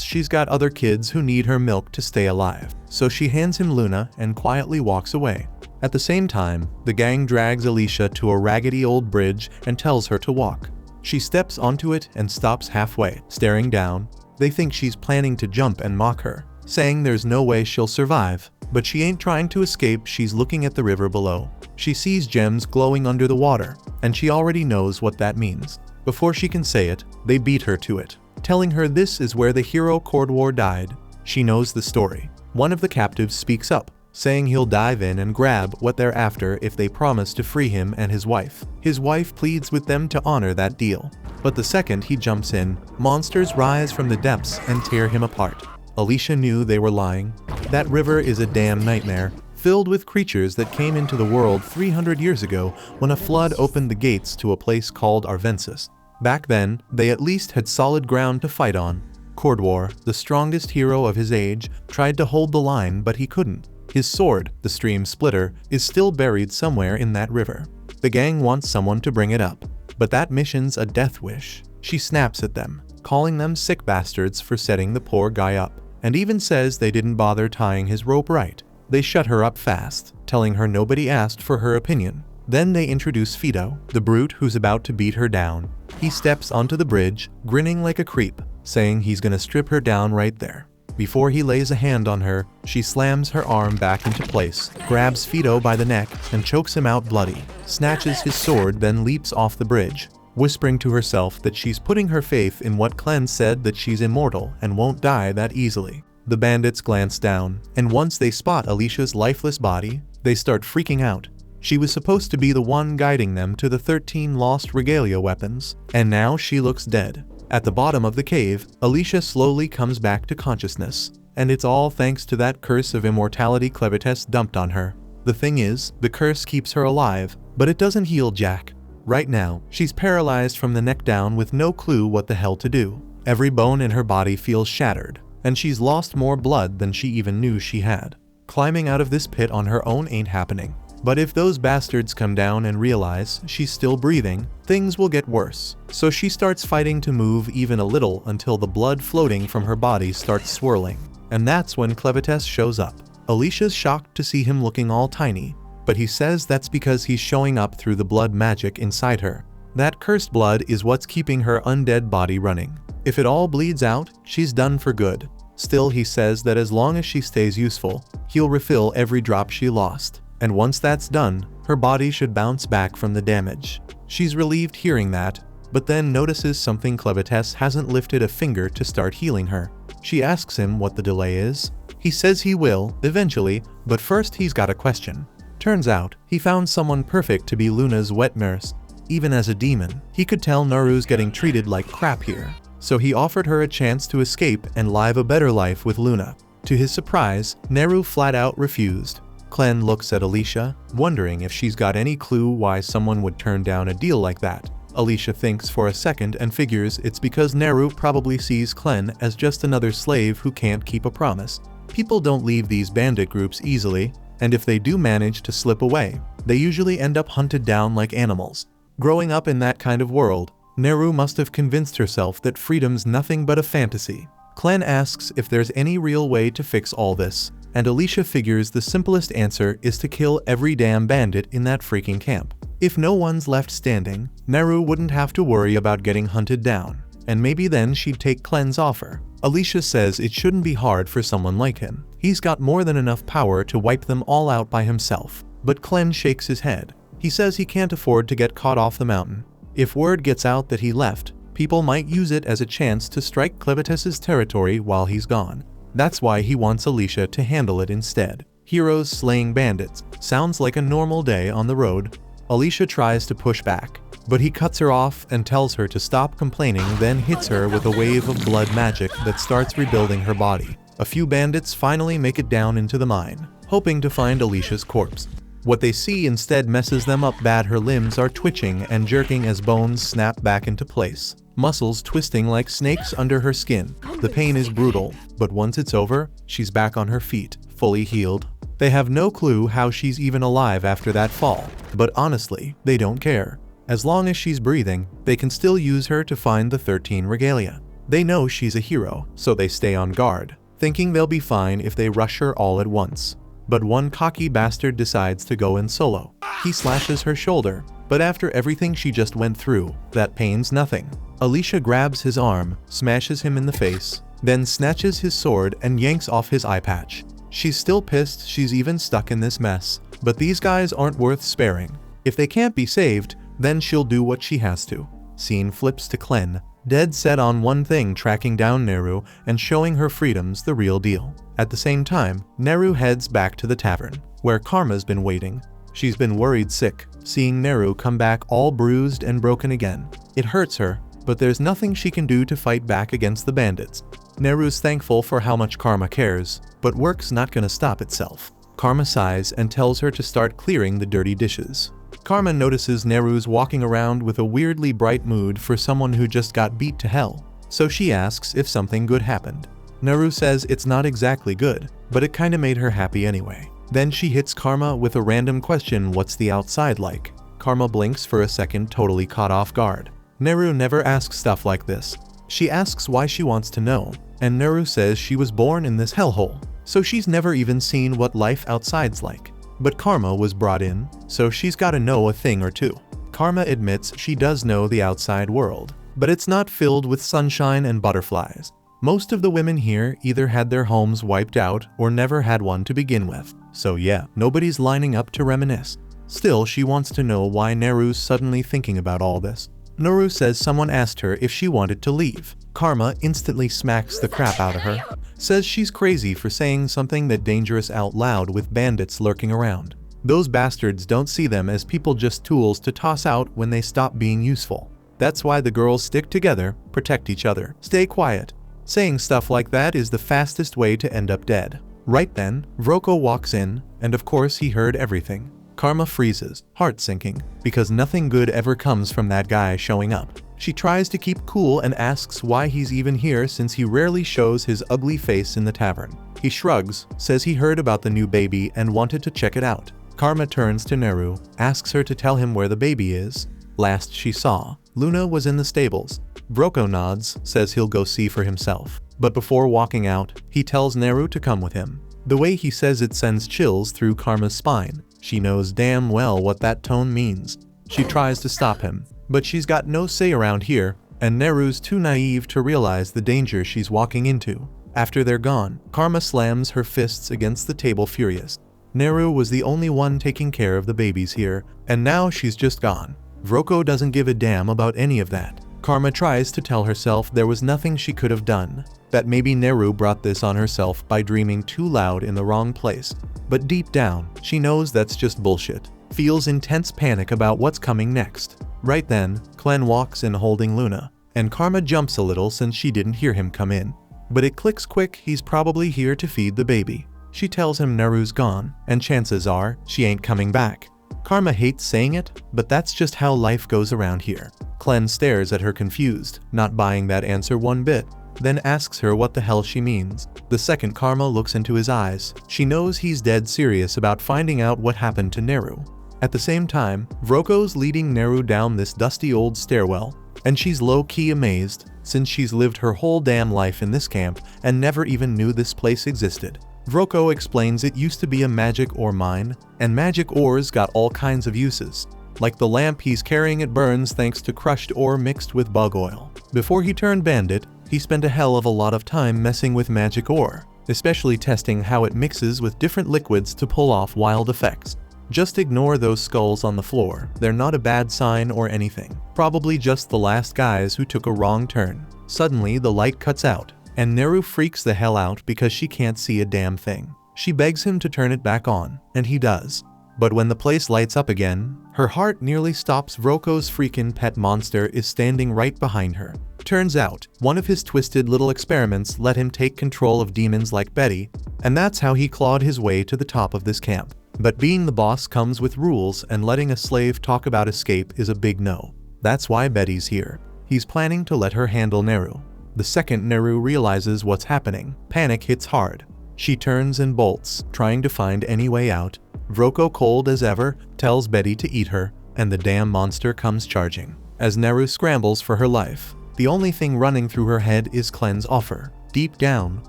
she's got other kids who need her milk to stay alive. So she hands him Luna and quietly walks away. At the same time, the gang drags Alicia to a raggedy old bridge and tells her to walk. She steps onto it and stops halfway, staring down. They think she's planning to jump and mock her, saying there's no way she'll survive. But she ain't trying to escape, she's looking at the river below. She sees gems glowing under the water, and she already knows what that means. Before she can say it, they beat her to it, telling her this is where the hero Cordwar died. She knows the story. One of the captives speaks up, saying he'll dive in and grab what they're after if they promise to free him and his wife. His wife pleads with them to honor that deal. But the second he jumps in, monsters rise from the depths and tear him apart. Alicia knew they were lying. That river is a damn nightmare, filled with creatures that came into the world 300 years ago when a flood opened the gates to a place called Arvensis. Back then, they at least had solid ground to fight on. Cordwar, the strongest hero of his age, tried to hold the line, but he couldn't. His sword, the Stream Splitter, is still buried somewhere in that river. The gang wants someone to bring it up, but that mission's a death wish. She snaps at them, calling them sick bastards for setting the poor guy up, and even says they didn't bother tying his rope right. They shut her up fast, telling her nobody asked for her opinion. Then they introduce Fido, the brute who's about to beat her down. He steps onto the bridge, grinning like a creep, saying he's gonna strip her down right there. Before he lays a hand on her, she slams her arm back into place, grabs Fido by the neck, and chokes him out bloody, snatches his sword, then leaps off the bridge, whispering to herself that she's putting her faith in what Clen said, that she's immortal and won't die that easily. The bandits glance down, and once they spot Alicia's lifeless body, they start freaking out. She was supposed to be the one guiding them to the 13 lost regalia weapons, and now she looks dead. At the bottom of the cave, Alicia slowly comes back to consciousness, and it's all thanks to that curse of immortality Clevites dumped on her. The thing is, the curse keeps her alive, but it doesn't heal Jack. Right now, she's paralyzed from the neck down with no clue what the hell to do. Every bone in her body feels shattered, and she's lost more blood than she even knew she had. Climbing out of this pit on her own ain't happening. But if those bastards come down and realize she's still breathing, things will get worse. So she starts fighting to move even a little until the blood floating from her body starts swirling. And that's when Clevites shows up. Alicia's shocked to see him looking all tiny, but he says that's because he's showing up through the blood magic inside her. That cursed blood is what's keeping her undead body running. If it all bleeds out, she's done for good. Still, he says that as long as she stays useful, he'll refill every drop she lost. And once that's done, her body should bounce back from the damage. She's relieved hearing that, but then notices something. Clevites hasn't lifted a finger to start healing her. She asks him what the delay is. He says he will, eventually, but first he's got a question. Turns out, he found someone perfect to be Luna's wet nurse. Even as a demon, he could tell Naru's getting treated like crap here. So he offered her a chance to escape and live a better life with Luna. To his surprise, Naru flat out refused. Clen looks at Alicia, wondering if she's got any clue why someone would turn down a deal like that. Alicia thinks for a second and figures it's because Naru probably sees Clen as just another slave who can't keep a promise. People don't leave these bandit groups easily, and if they do manage to slip away, they usually end up hunted down like animals. Growing up in that kind of world, Naru must have convinced herself that freedom's nothing but a fantasy. Clen asks if there's any real way to fix all this, and Alicia figures the simplest answer is to kill every damn bandit in that freaking camp. If no one's left standing, Naru wouldn't have to worry about getting hunted down, and maybe then she'd take Clen's offer. Alicia says it shouldn't be hard for someone like him. He's got more than enough power to wipe them all out by himself. But Clen shakes his head. He says he can't afford to get caught off the mountain. If word gets out that he left, people might use it as a chance to strike Clevites' territory while he's gone. That's why he wants Alicia to handle it instead. Heroes slaying bandits. Sounds like a normal day on the road. Alicia tries to push back, but he cuts her off and tells her to stop complaining, then hits her with a wave of blood magic that starts rebuilding her body. A few bandits finally make it down into the mine, hoping to find Alicia's corpse. What they see instead messes them up bad. Her limbs are twitching and jerking as bones snap back into place, muscles twisting like snakes under her skin. The pain is brutal, but once it's over, she's back on her feet, fully healed. They have no clue how she's even alive after that fall, but honestly, they don't care. As long as she's breathing, they can still use her to find the 13 regalia. They know she's a hero, so they stay on guard, thinking they'll be fine if they rush her all at once. But one cocky bastard decides to go in solo. He slashes her shoulder, but after everything she just went through, that pain's nothing. Alicia grabs his arm, smashes him in the face, then snatches his sword and yanks off his eye patch. She's still pissed she's even stuck in this mess, but these guys aren't worth sparing. If they can't be saved, then she'll do what she has to. Scene flips to Clen, dead set on one thing, tracking down Neru and showing her freedom's the real deal. At the same time, Neru heads back to the tavern, where Karma's been waiting. She's been worried sick, seeing Neru come back all bruised and broken again. It hurts her, but there's nothing she can do to fight back against the bandits. Neru's thankful for how much Karma cares, but work's not gonna stop itself. Karma sighs and tells her to start clearing the dirty dishes. Karma notices Neru's walking around with a weirdly bright mood for someone who just got beat to hell, so she asks if something good happened. Neru says it's not exactly good, but it kinda made her happy anyway. Then she hits Karma with a random question, what's the outside like? Karma blinks for a second, totally caught off guard. Neru never asks stuff like this. She asks why she wants to know, and Neru says she was born in this hellhole, so she's never even seen what life outside's like. But Karma was brought in, so she's gotta know a thing or two. Karma admits she does know the outside world, but it's not filled with sunshine and butterflies. Most of the women here either had their homes wiped out or never had one to begin with, so yeah, nobody's lining up to reminisce. Still, she wants to know why Neru's suddenly thinking about all this. Neru says someone asked her if she wanted to leave. Karma instantly smacks the crap out of her, says she's crazy for saying something that dangerous out loud with bandits lurking around. Those bastards don't see them as people, just tools to toss out when they stop being useful. That's why the girls stick together, protect each other, stay quiet. Saying stuff like that is the fastest way to end up dead. Right then, Vroko walks in, and of course he heard everything. Karma freezes, heart sinking, because nothing good ever comes from that guy showing up. She tries to keep cool and asks why he's even here since he rarely shows his ugly face in the tavern. He shrugs, says he heard about the new baby and wanted to check it out. Karma turns to Neru, asks her to tell him where the baby is. Last she saw, Luna was in the stables. Vroko nods, says he'll go see for himself. But before walking out, he tells Neru to come with him. The way he says it sends chills through Karma's spine. She knows damn well what that tone means. She tries to stop him, but she's got no say around here, and Neru's too naive to realize the danger she's walking into. After they're gone, Karma slams her fists against the table, furious. Neru was the only one taking care of the babies here, and now she's just gone. Vroko doesn't give a damn about any of that. Karma tries to tell herself there was nothing she could have done, that maybe Neru brought this on herself by dreaming too loud in the wrong place. But deep down, she knows that's just bullshit. Feels intense panic about what's coming next. Right then, Clen walks in holding Luna, and Karma jumps a little since she didn't hear him come in. But it clicks quick, he's probably here to feed the baby. She tells him Neru's gone, and chances are, she ain't coming back. Karma hates saying it, but that's just how life goes around here. Clen stares at her confused, not buying that answer one bit, then asks her what the hell she means. The second Karma looks into his eyes, she knows he's dead serious about finding out what happened to Neru. At the same time, Vroko's leading Neru down this dusty old stairwell, and she's low-key amazed, since she's lived her whole damn life in this camp and never even knew this place existed. Vroko explains it used to be a magic ore mine, and magic ores got all kinds of uses. Like the lamp he's carrying, it burns thanks to crushed ore mixed with bug oil. Before he turned bandit, he spent a hell of a lot of time messing with magic ore, especially testing how it mixes with different liquids to pull off wild effects. Just ignore those skulls on the floor, they're not a bad sign or anything. Probably just the last guys who took a wrong turn. Suddenly the light cuts out, and Neru freaks the hell out because she can't see a damn thing. She begs him to turn it back on, and he does. But when the place lights up again, her heart nearly stops. Vroko's freaking pet monster is standing right behind her. Turns out, one of his twisted little experiments let him take control of demons like Betty, and that's how he clawed his way to the top of this camp. But being the boss comes with rules, and letting a slave talk about escape is a big no. That's why Betty's here. He's planning to let her handle Neru. The second Neru realizes what's happening, panic hits hard. She turns and bolts, trying to find any way out. Vroko, cold as ever, tells Betty to eat her, and the damn monster comes charging. As Neru scrambles for her life, the only thing running through her head is Clen's offer. Deep down,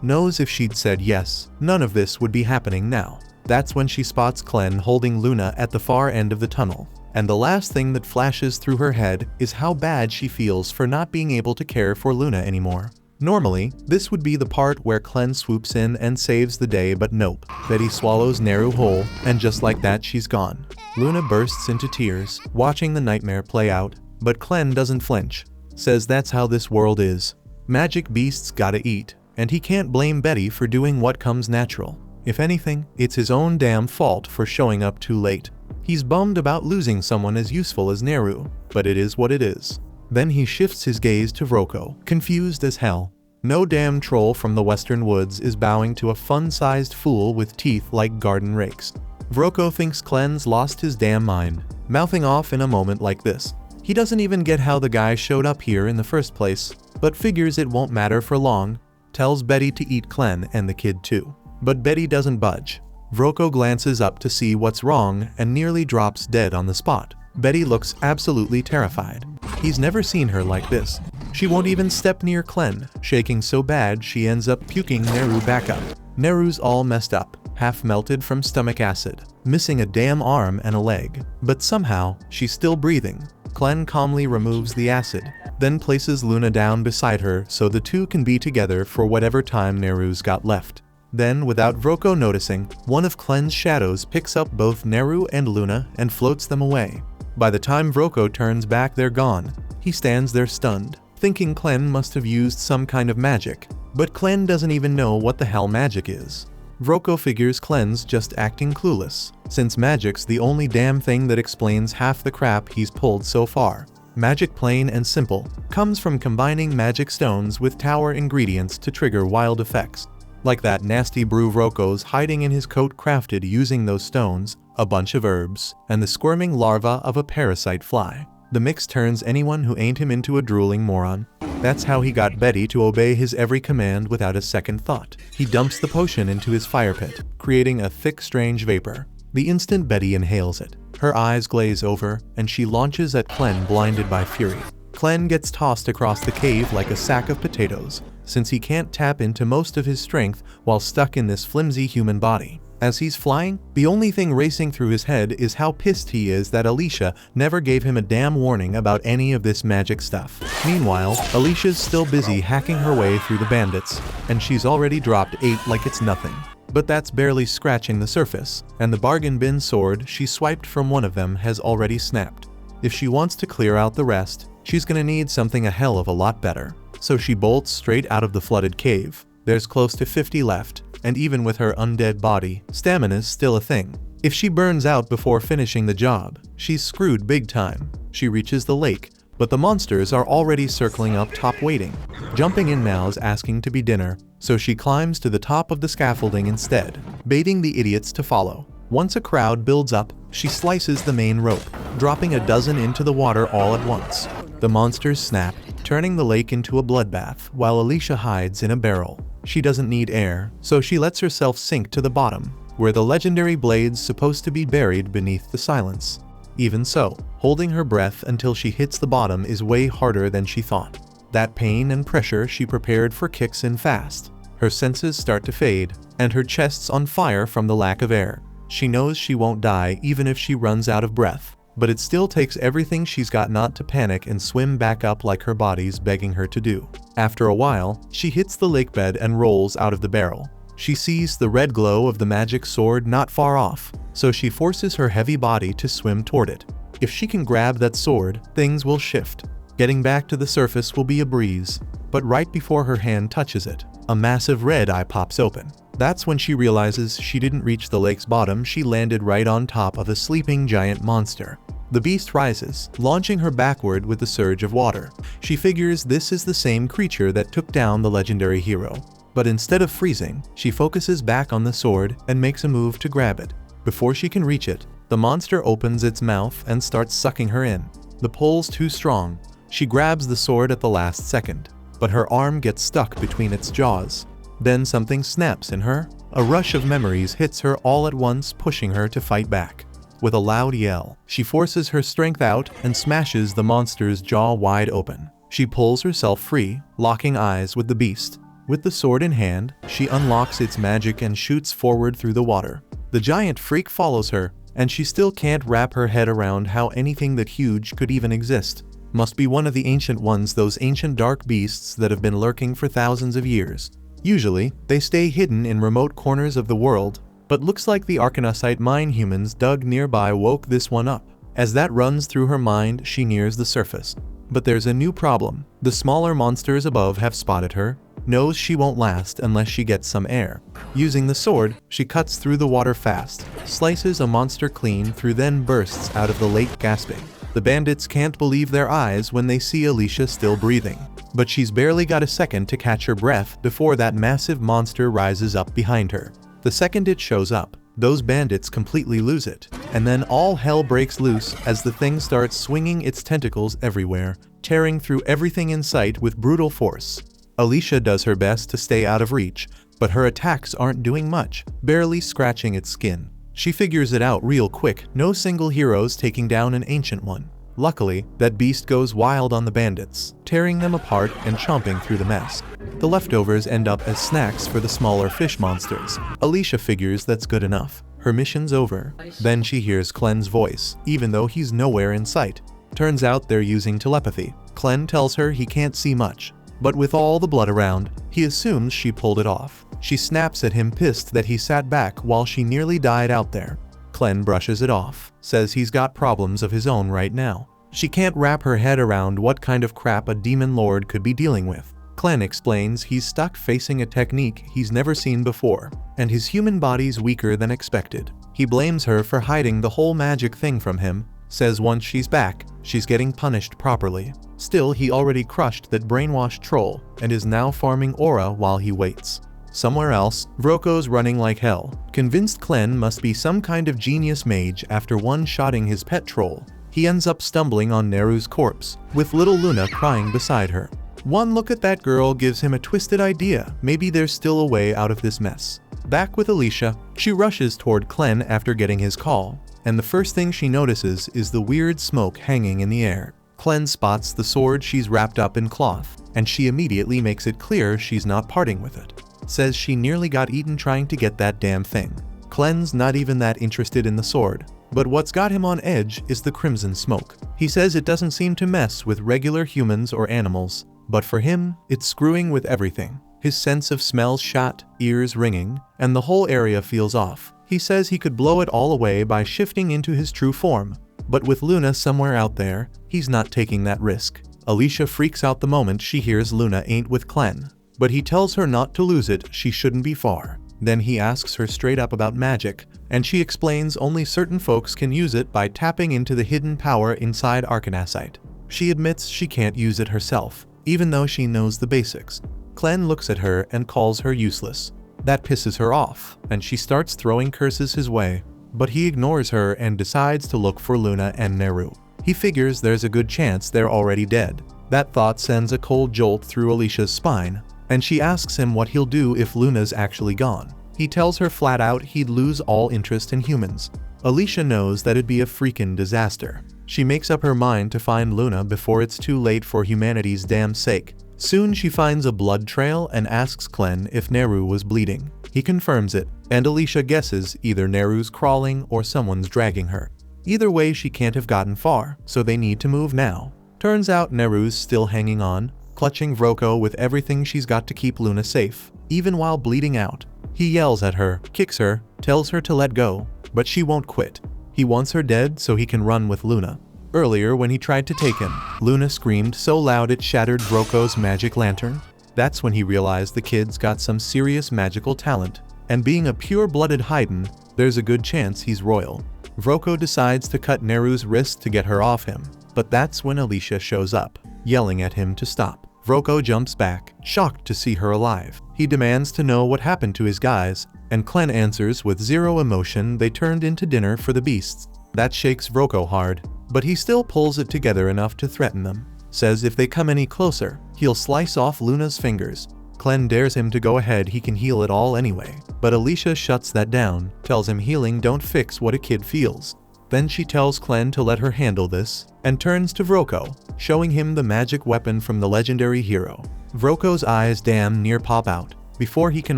knows if she'd said yes, none of this would be happening now. That's when she spots Clen holding Luna at the far end of the tunnel. And the last thing that flashes through her head is how bad she feels for not being able to care for Luna anymore. Normally, this would be the part where Clen swoops in and saves the day, but nope. Betty swallows Neru whole, and just like that she's gone. Luna bursts into tears, watching the nightmare play out, but Clen doesn't flinch. Says that's how this world is. Magic beasts gotta eat, and he can't blame Betty for doing what comes natural. If anything, it's his own damn fault for showing up too late. He's bummed about losing someone as useful as Neru, but it is what it is. Then he shifts his gaze to Vroko, confused as hell. No damn troll from the western woods is bowing to a fun-sized fool with teeth like garden rakes. Vroko thinks Clen's lost his damn mind, mouthing off in a moment like this. He doesn't even get how the guy showed up here in the first place, but figures it won't matter for long. Tells Betty to eat Clen and the kid too. But Betty doesn't budge. Vroko glances up to see what's wrong and nearly drops dead on the spot. Betty looks absolutely terrified. He's never seen her like this. She won't even step near Clen, shaking so bad she ends up puking Neru back up. Neru's all messed up, half melted from stomach acid, missing a damn arm and a leg. But somehow, she's still breathing. Clen calmly removes the acid, then places Luna down beside her so the two can be together for whatever time Neru's got left. Then, without Vroko noticing, one of Clen's shadows picks up both Neru and Luna and floats them away. By the time Vroko turns back, they're gone. He stands there stunned, thinking Clen must have used some kind of magic. But Clen doesn't even know what the hell magic is. Vroko figures Clen's just acting clueless, since magic's the only damn thing that explains half the crap he's pulled so far. Magic, plain and simple, comes from combining magic stones with tower ingredients to trigger wild effects. Like that nasty brew Vroko's hiding in his coat crafted using those stones, a bunch of herbs, and the squirming larva of a parasite fly. The mix turns anyone who ain't him into a drooling moron. That's how he got Betty to obey his every command without a second thought. He dumps the potion into his fire pit, creating a thick, strange vapor. The instant Betty inhales it, her eyes glaze over, and she launches at Clen, blinded by fury. Clen gets tossed across the cave like a sack of potatoes, since he can't tap into most of his strength while stuck in this flimsy human body. As he's flying, the only thing racing through his head is how pissed he is that Alicia never gave him a damn warning about any of this magic stuff. Meanwhile, Alicia's still busy hacking her way through the bandits, and she's already dropped 8 like it's nothing. But that's barely scratching the surface, and the bargain bin sword she swiped from one of them has already snapped. If she wants to clear out the rest, she's gonna need something a hell of a lot better. So she bolts straight out of the flooded cave. There's close to 50 left, and even with her undead body, stamina's still a thing. If she burns out before finishing the job, she's screwed big time. She reaches the lake, but the monsters are already circling up top waiting. Jumping in now's asking to be dinner, so she climbs to the top of the scaffolding instead, baiting the idiots to follow. Once a crowd builds up, she slices the main rope, dropping a dozen into the water all at once. The monsters snap, turning the lake into a bloodbath while Alicia hides in a barrel. She doesn't need air, so she lets herself sink to the bottom, where the legendary blade's supposed to be buried beneath the silence. Even so, holding her breath until she hits the bottom is way harder than she thought. That pain and pressure she prepared for kicks in fast. Her senses start to fade, and her chest's on fire from the lack of air. She knows she won't die even if she runs out of breath, but it still takes everything she's got not to panic and swim back up like her body's begging her to do. After a while, she hits the lake bed and rolls out of the barrel. She sees the red glow of the magic sword not far off, so she forces her heavy body to swim toward it. If she can grab that sword, things will shift. Getting back to the surface will be a breeze, but right before her hand touches it, a massive red eye pops open. That's when she realizes she didn't reach the lake's bottom, she landed right on top of a sleeping giant monster. The beast rises, launching her backward with a surge of water. She figures this is the same creature that took down the legendary hero. But instead of freezing, she focuses back on the sword and makes a move to grab it. Before she can reach it, the monster opens its mouth and starts sucking her in. The pull's too strong. She grabs the sword at the last second, but her arm gets stuck between its jaws. Then something snaps in her. A rush of memories hits her all at once, pushing her to fight back. With a loud yell, she forces her strength out and smashes the monster's jaw wide open. She pulls herself free, locking eyes with the beast. With the sword in hand, she unlocks its magic and shoots forward through the water. The giant freak follows her, and she still can't wrap her head around how anything that huge could even exist. Must be one of the ancient ones, those ancient dark beasts that have been lurking for thousands of years. Usually, they stay hidden in remote corners of the world, but looks like the arcanocite mine humans dug nearby woke this one up. As that runs through her mind, she nears the surface. But there's a new problem. The smaller monsters above have spotted her, knows she won't last unless she gets some air. Using the sword, she cuts through the water fast, slices a monster clean through, then bursts out of the lake gasping. The bandits can't believe their eyes when they see Alicia still breathing. But she's barely got a second to catch her breath before that massive monster rises up behind her. The second it shows up, those bandits completely lose it, and then all hell breaks loose as the thing starts swinging its tentacles everywhere, tearing through everything in sight with brutal force. Alicia does her best to stay out of reach, but her attacks aren't doing much, barely scratching its skin. She figures it out real quick, no single hero's taking down an ancient one. Luckily, that beast goes wild on the bandits, tearing them apart and chomping through the mess. The leftovers end up as snacks for the smaller fish monsters. Alicia figures that's good enough. Her mission's over. Then she hears Clen's voice, even though he's nowhere in sight. Turns out they're using telepathy. Clen tells her he can't see much, but with all the blood around, he assumes she pulled it off. She snaps at him, pissed that he sat back while she nearly died out there. Clen brushes it off, says he's got problems of his own right now. She can't wrap her head around what kind of crap a demon lord could be dealing with. Clen explains he's stuck facing a technique he's never seen before, and his human body's weaker than expected. He blames her for hiding the whole magic thing from him, says once she's back, she's getting punished properly. Still, he already crushed that brainwashed troll, and is now farming aura while he waits. Somewhere else, Vroko's running like hell, convinced Clen must be some kind of genius mage after one-shotting his pet troll. He ends up stumbling on Neru's corpse, with little Luna crying beside her. One look at that girl gives him a twisted idea. Maybe there's still a way out of this mess. Back with Alicia, she rushes toward Clen after getting his call, and the first thing she notices is the weird smoke hanging in the air. Clen spots the sword she's wrapped up in cloth, and she immediately makes it clear she's not parting with it. Says she nearly got eaten trying to get that damn thing. Clen's not even that interested in the sword, but what's got him on edge is the crimson smoke. He says it doesn't seem to mess with regular humans or animals, but for him, it's screwing with everything. His sense of smell's shot, ears ringing, and the whole area feels off. He says he could blow it all away by shifting into his true form, but with Luna somewhere out there, he's not taking that risk. Alicia freaks out the moment she hears Luna ain't with Clen, but he tells her not to lose it, she shouldn't be far. Then he asks her straight up about magic, and she explains only certain folks can use it by tapping into the hidden power inside arcanocite. She admits she can't use it herself, even though she knows the basics. Clen looks at her and calls her useless. That pisses her off, and she starts throwing curses his way, but he ignores her and decides to look for Luna and Neru. He figures there's a good chance they're already dead. That thought sends a cold jolt through Alicia's spine, and she asks him what he'll do if Luna's actually gone. He tells her flat out he'd lose all interest in humans. Alicia knows that it'd be a freaking disaster. She makes up her mind to find Luna before it's too late for humanity's damn sake. Soon she finds a blood trail and asks Clen if Neru was bleeding. He confirms it, and Alicia guesses either Neru's crawling or someone's dragging her. Either way, she can't have gotten far, so they need to move now. Turns out Neru's still hanging on, clutching Vroko with everything she's got to keep Luna safe, even while bleeding out. He yells at her, kicks her, tells her to let go, but she won't quit. He wants her dead so he can run with Luna. Earlier, when he tried to take him, Luna screamed so loud it shattered Vroko's magic lantern. That's when he realized the kid's got some serious magical talent. and being a pure-blooded Haydn, there's a good chance he's royal. Vroko decides to cut Neru's wrist to get her off him, but that's when Alicia shows up, yelling at him to stop. Vroko jumps back, shocked to see her alive. He demands to know what happened to his guys, and Klen answers with zero emotion they turned into dinner for the beasts. That shakes Vroko hard, but he still pulls it together enough to threaten them. Says if they come any closer, he'll slice off Luna's fingers. Klen dares him to go ahead, he can heal it all anyway. But Alicia shuts that down, tells him healing don't fix what a kid feels. Then she tells Klen to let her handle this, and turns to Vroko, showing him the magic weapon from the legendary hero. Vroko's eyes damn near pop out. Before he can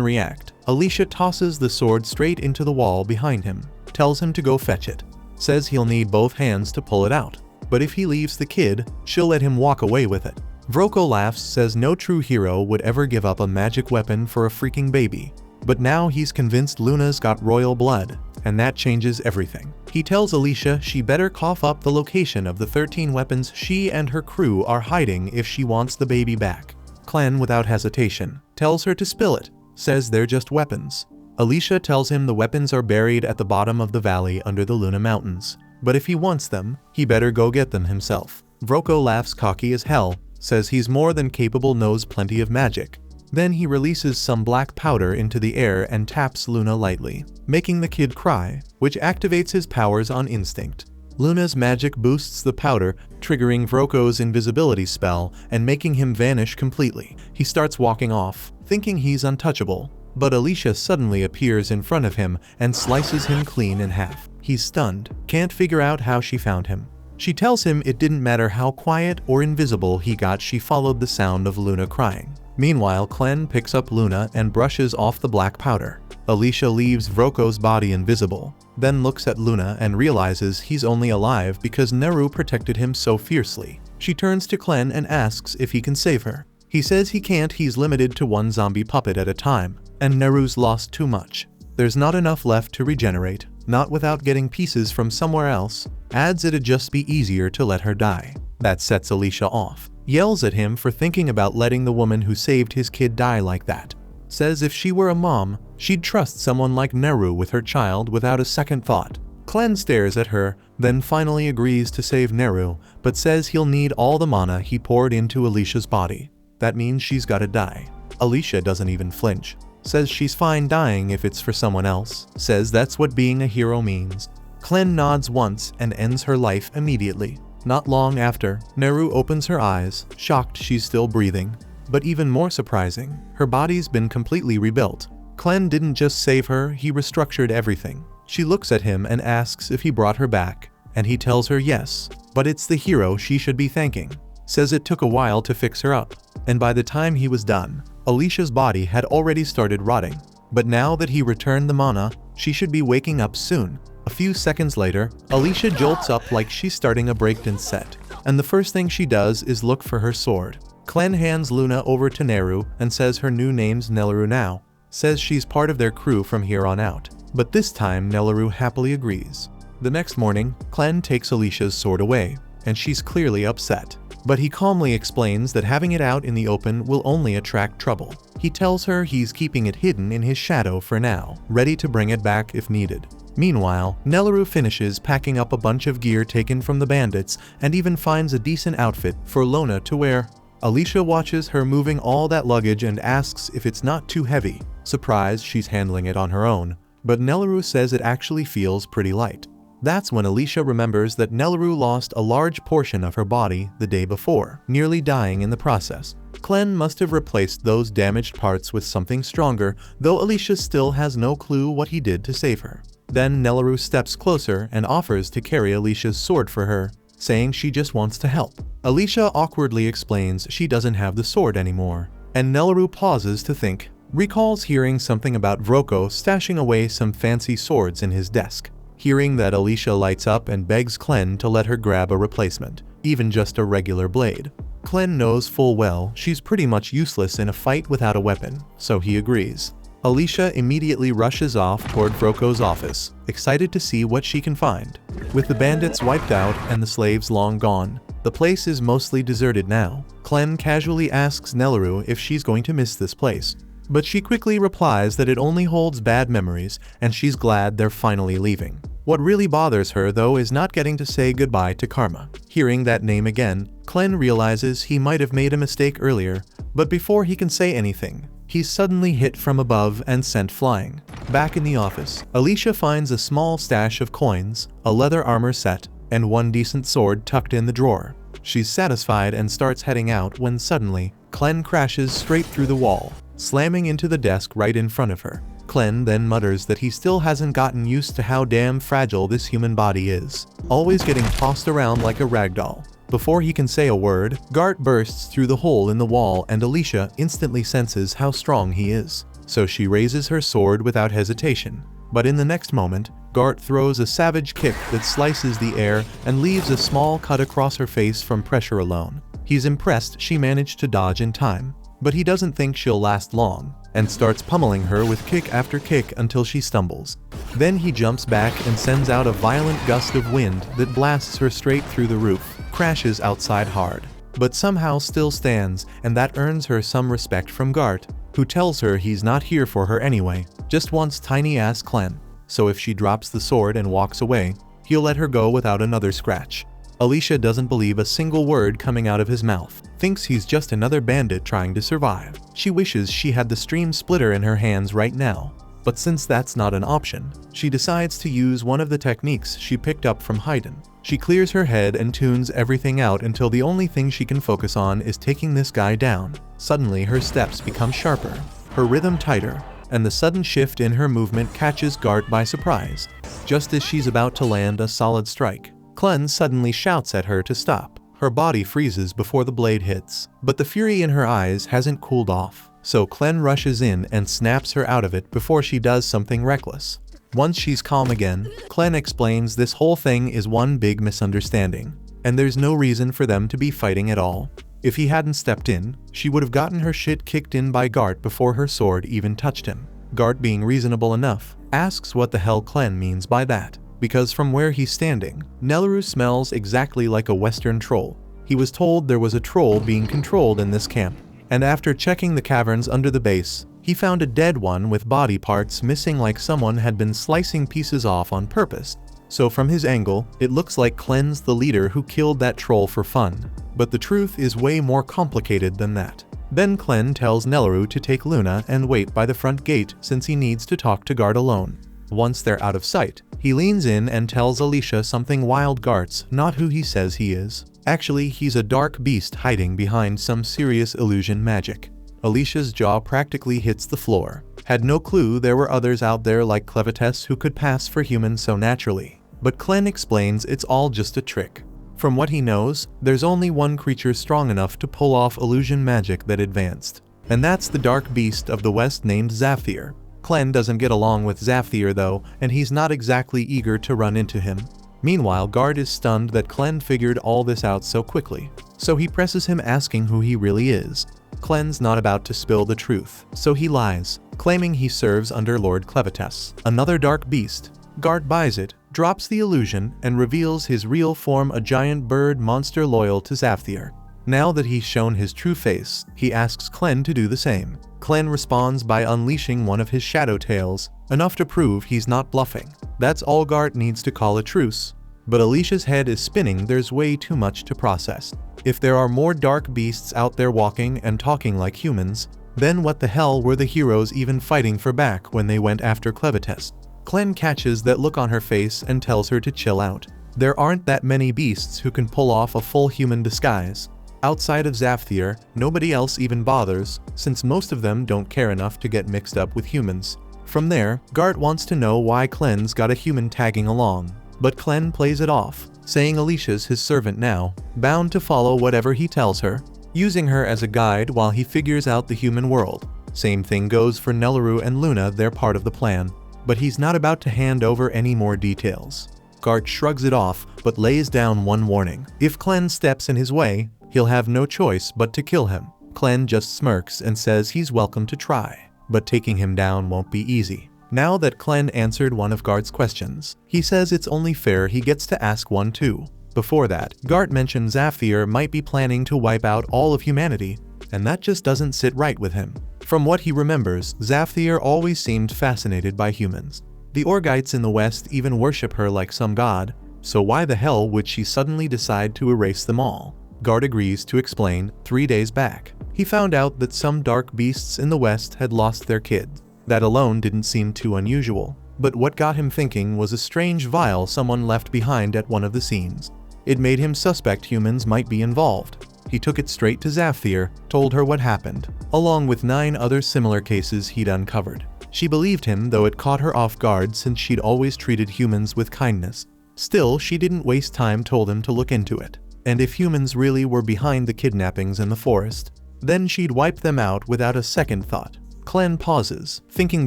react, Alicia tosses the sword straight into the wall behind him, tells him to go fetch it. Says he'll need both hands to pull it out, but if he leaves the kid, she'll let him walk away with it. Vroko laughs, says no true hero would ever give up a magic weapon for a freaking baby. But now he's convinced Luna's got royal blood, and that changes everything. He tells Alicia she better cough up the location of the 13 weapons she and her crew are hiding if she wants the baby back. Klen, without hesitation, tells her to spill it, says they're just weapons. Alicia tells him the weapons are buried at the bottom of the valley under the Luna Mountains, but if he wants them, he better go get them himself. Vroko laughs, cocky as hell, says he's more than capable, knows plenty of magic. Then he releases some black powder into the air and taps Luna lightly, making the kid cry, which activates his powers on instinct. Luna's magic boosts the powder, triggering Vroko's invisibility spell and making him vanish completely. He starts walking off, thinking he's untouchable, but Alicia suddenly appears in front of him and slices him clean in half. He's stunned, can't figure out how she found him. She tells him it didn't matter how quiet or invisible he got, she followed the sound of Luna crying. Meanwhile, Klen picks up Luna and brushes off the black powder. Alicia leaves Vroko's body invisible, then looks at Luna and realizes he's only alive because Neru protected him so fiercely. She turns to Klen and asks if he can save her. He says he can't, he's limited to one zombie puppet at a time, and Neru's lost too much. There's not enough left to regenerate, not without getting pieces from somewhere else. Adds it'd just be easier to let her die. That sets Alicia off. Yells at him for thinking about letting the woman who saved his kid die like that. Says if she were a mom, she'd trust someone like Neru with her child without a second thought. Klen stares at her, then finally agrees to save Neru, but says he'll need all the mana he poured into Alicia's body. That means she's gotta die. Alicia doesn't even flinch. Says she's fine dying if it's for someone else. Says that's what being a hero means. Klen nods once and ends her life immediately. Not long after, Neru opens her eyes, shocked she's still breathing. But even more surprising, her body's been completely rebuilt. Klen didn't just save her, he restructured everything. She looks at him and asks if he brought her back, and he tells her yes, but it's the hero she should be thanking. Says it took a while to fix her up, and by the time he was done, Alicia's body had already started rotting. But now that he returned the mana, she should be waking up soon. A few seconds later, Alicia jolts up like she's starting a breakdance set, and the first thing she does is look for her sword. Klen hands Luna over to Neru and says her new name's Nelaru now. Says she's part of their crew from here on out. But this time Nelaru happily agrees. The next morning, Klen takes Alicia's sword away, and she's clearly upset. But he calmly explains that having it out in the open will only attract trouble. He tells her he's keeping it hidden in his shadow for now, ready to bring it back if needed. Meanwhile, Nelaru finishes packing up a bunch of gear taken from the bandits and even finds a decent outfit for Luna to wear. Alicia watches her moving all that luggage and asks if it's not too heavy. Surprised she's handling it on her own, but Nelaru says it actually feels pretty light. That's when Alicia remembers that Nelaru lost a large portion of her body the day before, nearly dying in the process. Klen must have replaced those damaged parts with something stronger, though Alicia still has no clue what he did to save her. Then Nelaru steps closer and offers to carry Alicia's sword for her, saying she just wants to help. Alicia awkwardly explains she doesn't have the sword anymore, and Nelaru pauses to think, recalls hearing something about Vroko stashing away some fancy swords in his desk. Hearing that, Alicia lights up and begs Klen to let her grab a replacement, even just a regular blade. Klen knows full well she's pretty much useless in a fight without a weapon, so he agrees. Alicia immediately rushes off toward Vroko's office, excited to see what she can find. With the bandits wiped out and the slaves long gone, the place is mostly deserted now. Klen casually asks Nelaru if she's going to miss this place, but she quickly replies that it only holds bad memories and she's glad they're finally leaving. What really bothers her though is not getting to say goodbye to Karma. Hearing that name again, Clem realizes he might have made a mistake earlier, but before he can say anything, he's suddenly hit from above and sent flying. Back in the office, Alicia finds a small stash of coins, a leather armor set, and one decent sword tucked in the drawer. She's satisfied and starts heading out when suddenly, Clem crashes straight through the wall, slamming into the desk right in front of her. Clem then mutters that he still hasn't gotten used to how damn fragile this human body is, always getting tossed around like a ragdoll. Before he can say a word, Gart bursts through the hole in the wall and Alicia instantly senses how strong he is, so she raises her sword without hesitation. But in the next moment, Gart throws a savage kick that slices the air and leaves a small cut across her face from pressure alone. He's impressed she managed to dodge in time, but he doesn't think she'll last long, and starts pummeling her with kick after kick until she stumbles. Then he jumps back and sends out a violent gust of wind that blasts her straight through the roof, crashes outside hard, but somehow still stands, and that earns her some respect from Gart, who tells her he's not here for her anyway, just wants tiny-ass Clem, so if she drops the sword and walks away, he'll let her go without another scratch. Alicia doesn't believe a single word coming out of his mouth, thinks he's just another bandit trying to survive. She wishes she had the stream splitter in her hands right now, but since that's not an option, she decides to use one of the techniques she picked up from Haydn. She clears her head and tunes everything out until the only thing she can focus on is taking this guy down. Suddenly her steps become sharper, her rhythm tighter, and the sudden shift in her movement catches Gart by surprise. Just as she's about to land a solid strike, Clem suddenly shouts at her to stop. Her body freezes before the blade hits, but the fury in her eyes hasn't cooled off, so Clem rushes in and snaps her out of it before she does something reckless. Once she's calm again, Clem explains this whole thing is one big misunderstanding, and there's no reason for them to be fighting at all. If he hadn't stepped in, she would have gotten her shit kicked in by Gart before her sword even touched him. Gart, being reasonable enough, asks what the hell Clem means by that, because from where he's standing, Nelleru smells exactly like a Western troll. He was told there was a troll being controlled in this camp, and after checking the caverns under the base, he found a dead one with body parts missing like someone had been slicing pieces off on purpose. So from his angle, it looks like Clem's the leader who killed that troll for fun. But the truth is way more complicated than that. Then Clem tells Nelleru to take Luna and wait by the front gate since he needs to talk to Gart alone. Once they're out of sight, he leans in and tells Alicia something wild. Gart's not who he says he is. Actually, he's a dark beast hiding behind some serious illusion magic. Alicia's jaw practically hits the floor. Had no clue there were others out there like Clevetess who could pass for human so naturally. But Clem explains it's all just a trick. From what he knows, there's only one creature strong enough to pull off illusion magic that advanced, and that's the dark beast of the west named Zafthir. Clem doesn't get along with Zafthir though, and he's not exactly eager to run into him. Meanwhile, Gart is stunned that Clem figured all this out so quickly, so he presses him asking who he really is. Clem's not about to spill the truth, so he lies, claiming he serves under Lord Clevetess, another dark beast. Gart buys it, drops the illusion, and reveals his real form, a giant bird monster loyal to Zafthir. Now that he's shown his true face, he asks Clem to do the same. Clem responds by unleashing one of his shadow tails, enough to prove he's not bluffing. That's all Gart needs to call a truce. But Alicia's head is spinning, there's way too much to process. If there are more dark beasts out there walking and talking like humans, then what the hell were the heroes even fighting for back when they went after Clevetess? Clem catches that look on her face and tells her to chill out. There aren't that many beasts who can pull off a full human disguise. Outside of Zafthir, nobody else even bothers, since most of them don't care enough to get mixed up with humans. From there, Gart wants to know why Clem's got a human tagging along, but Clem plays it off, saying Alicia's his servant now, bound to follow whatever he tells her, using her as a guide while he figures out the human world. Same thing goes for Nelleru and Luna, they're part of the plan, but he's not about to hand over any more details. Gart shrugs it off, but lays down one warning. If Clem steps in his way, he'll have no choice but to kill him. Clem just smirks and says he's welcome to try, but taking him down won't be easy. Now that Clem answered one of Gart's questions, he says it's only fair he gets to ask one too. Before that, Gart mentioned Zafthir might be planning to wipe out all of humanity, and that just doesn't sit right with him. From what he remembers, Zafthir always seemed fascinated by humans. The Orgites in the West even worship her like some god, so why the hell would she suddenly decide to erase them all? Guard agrees to explain. 3 days back, he found out that some dark beasts in the West had lost their kids. That alone didn't seem too unusual, but what got him thinking was a strange vial someone left behind at one of the scenes. It made him suspect humans might be involved. He took it straight to Zafthir, told her what happened, along with 9 other similar cases he'd uncovered. She believed him, though it caught her off guard since she'd always treated humans with kindness. Still, she didn't waste time, told him to look into it. And if humans really were behind the kidnappings in the forest, then she'd wipe them out without a second thought. Clem pauses, thinking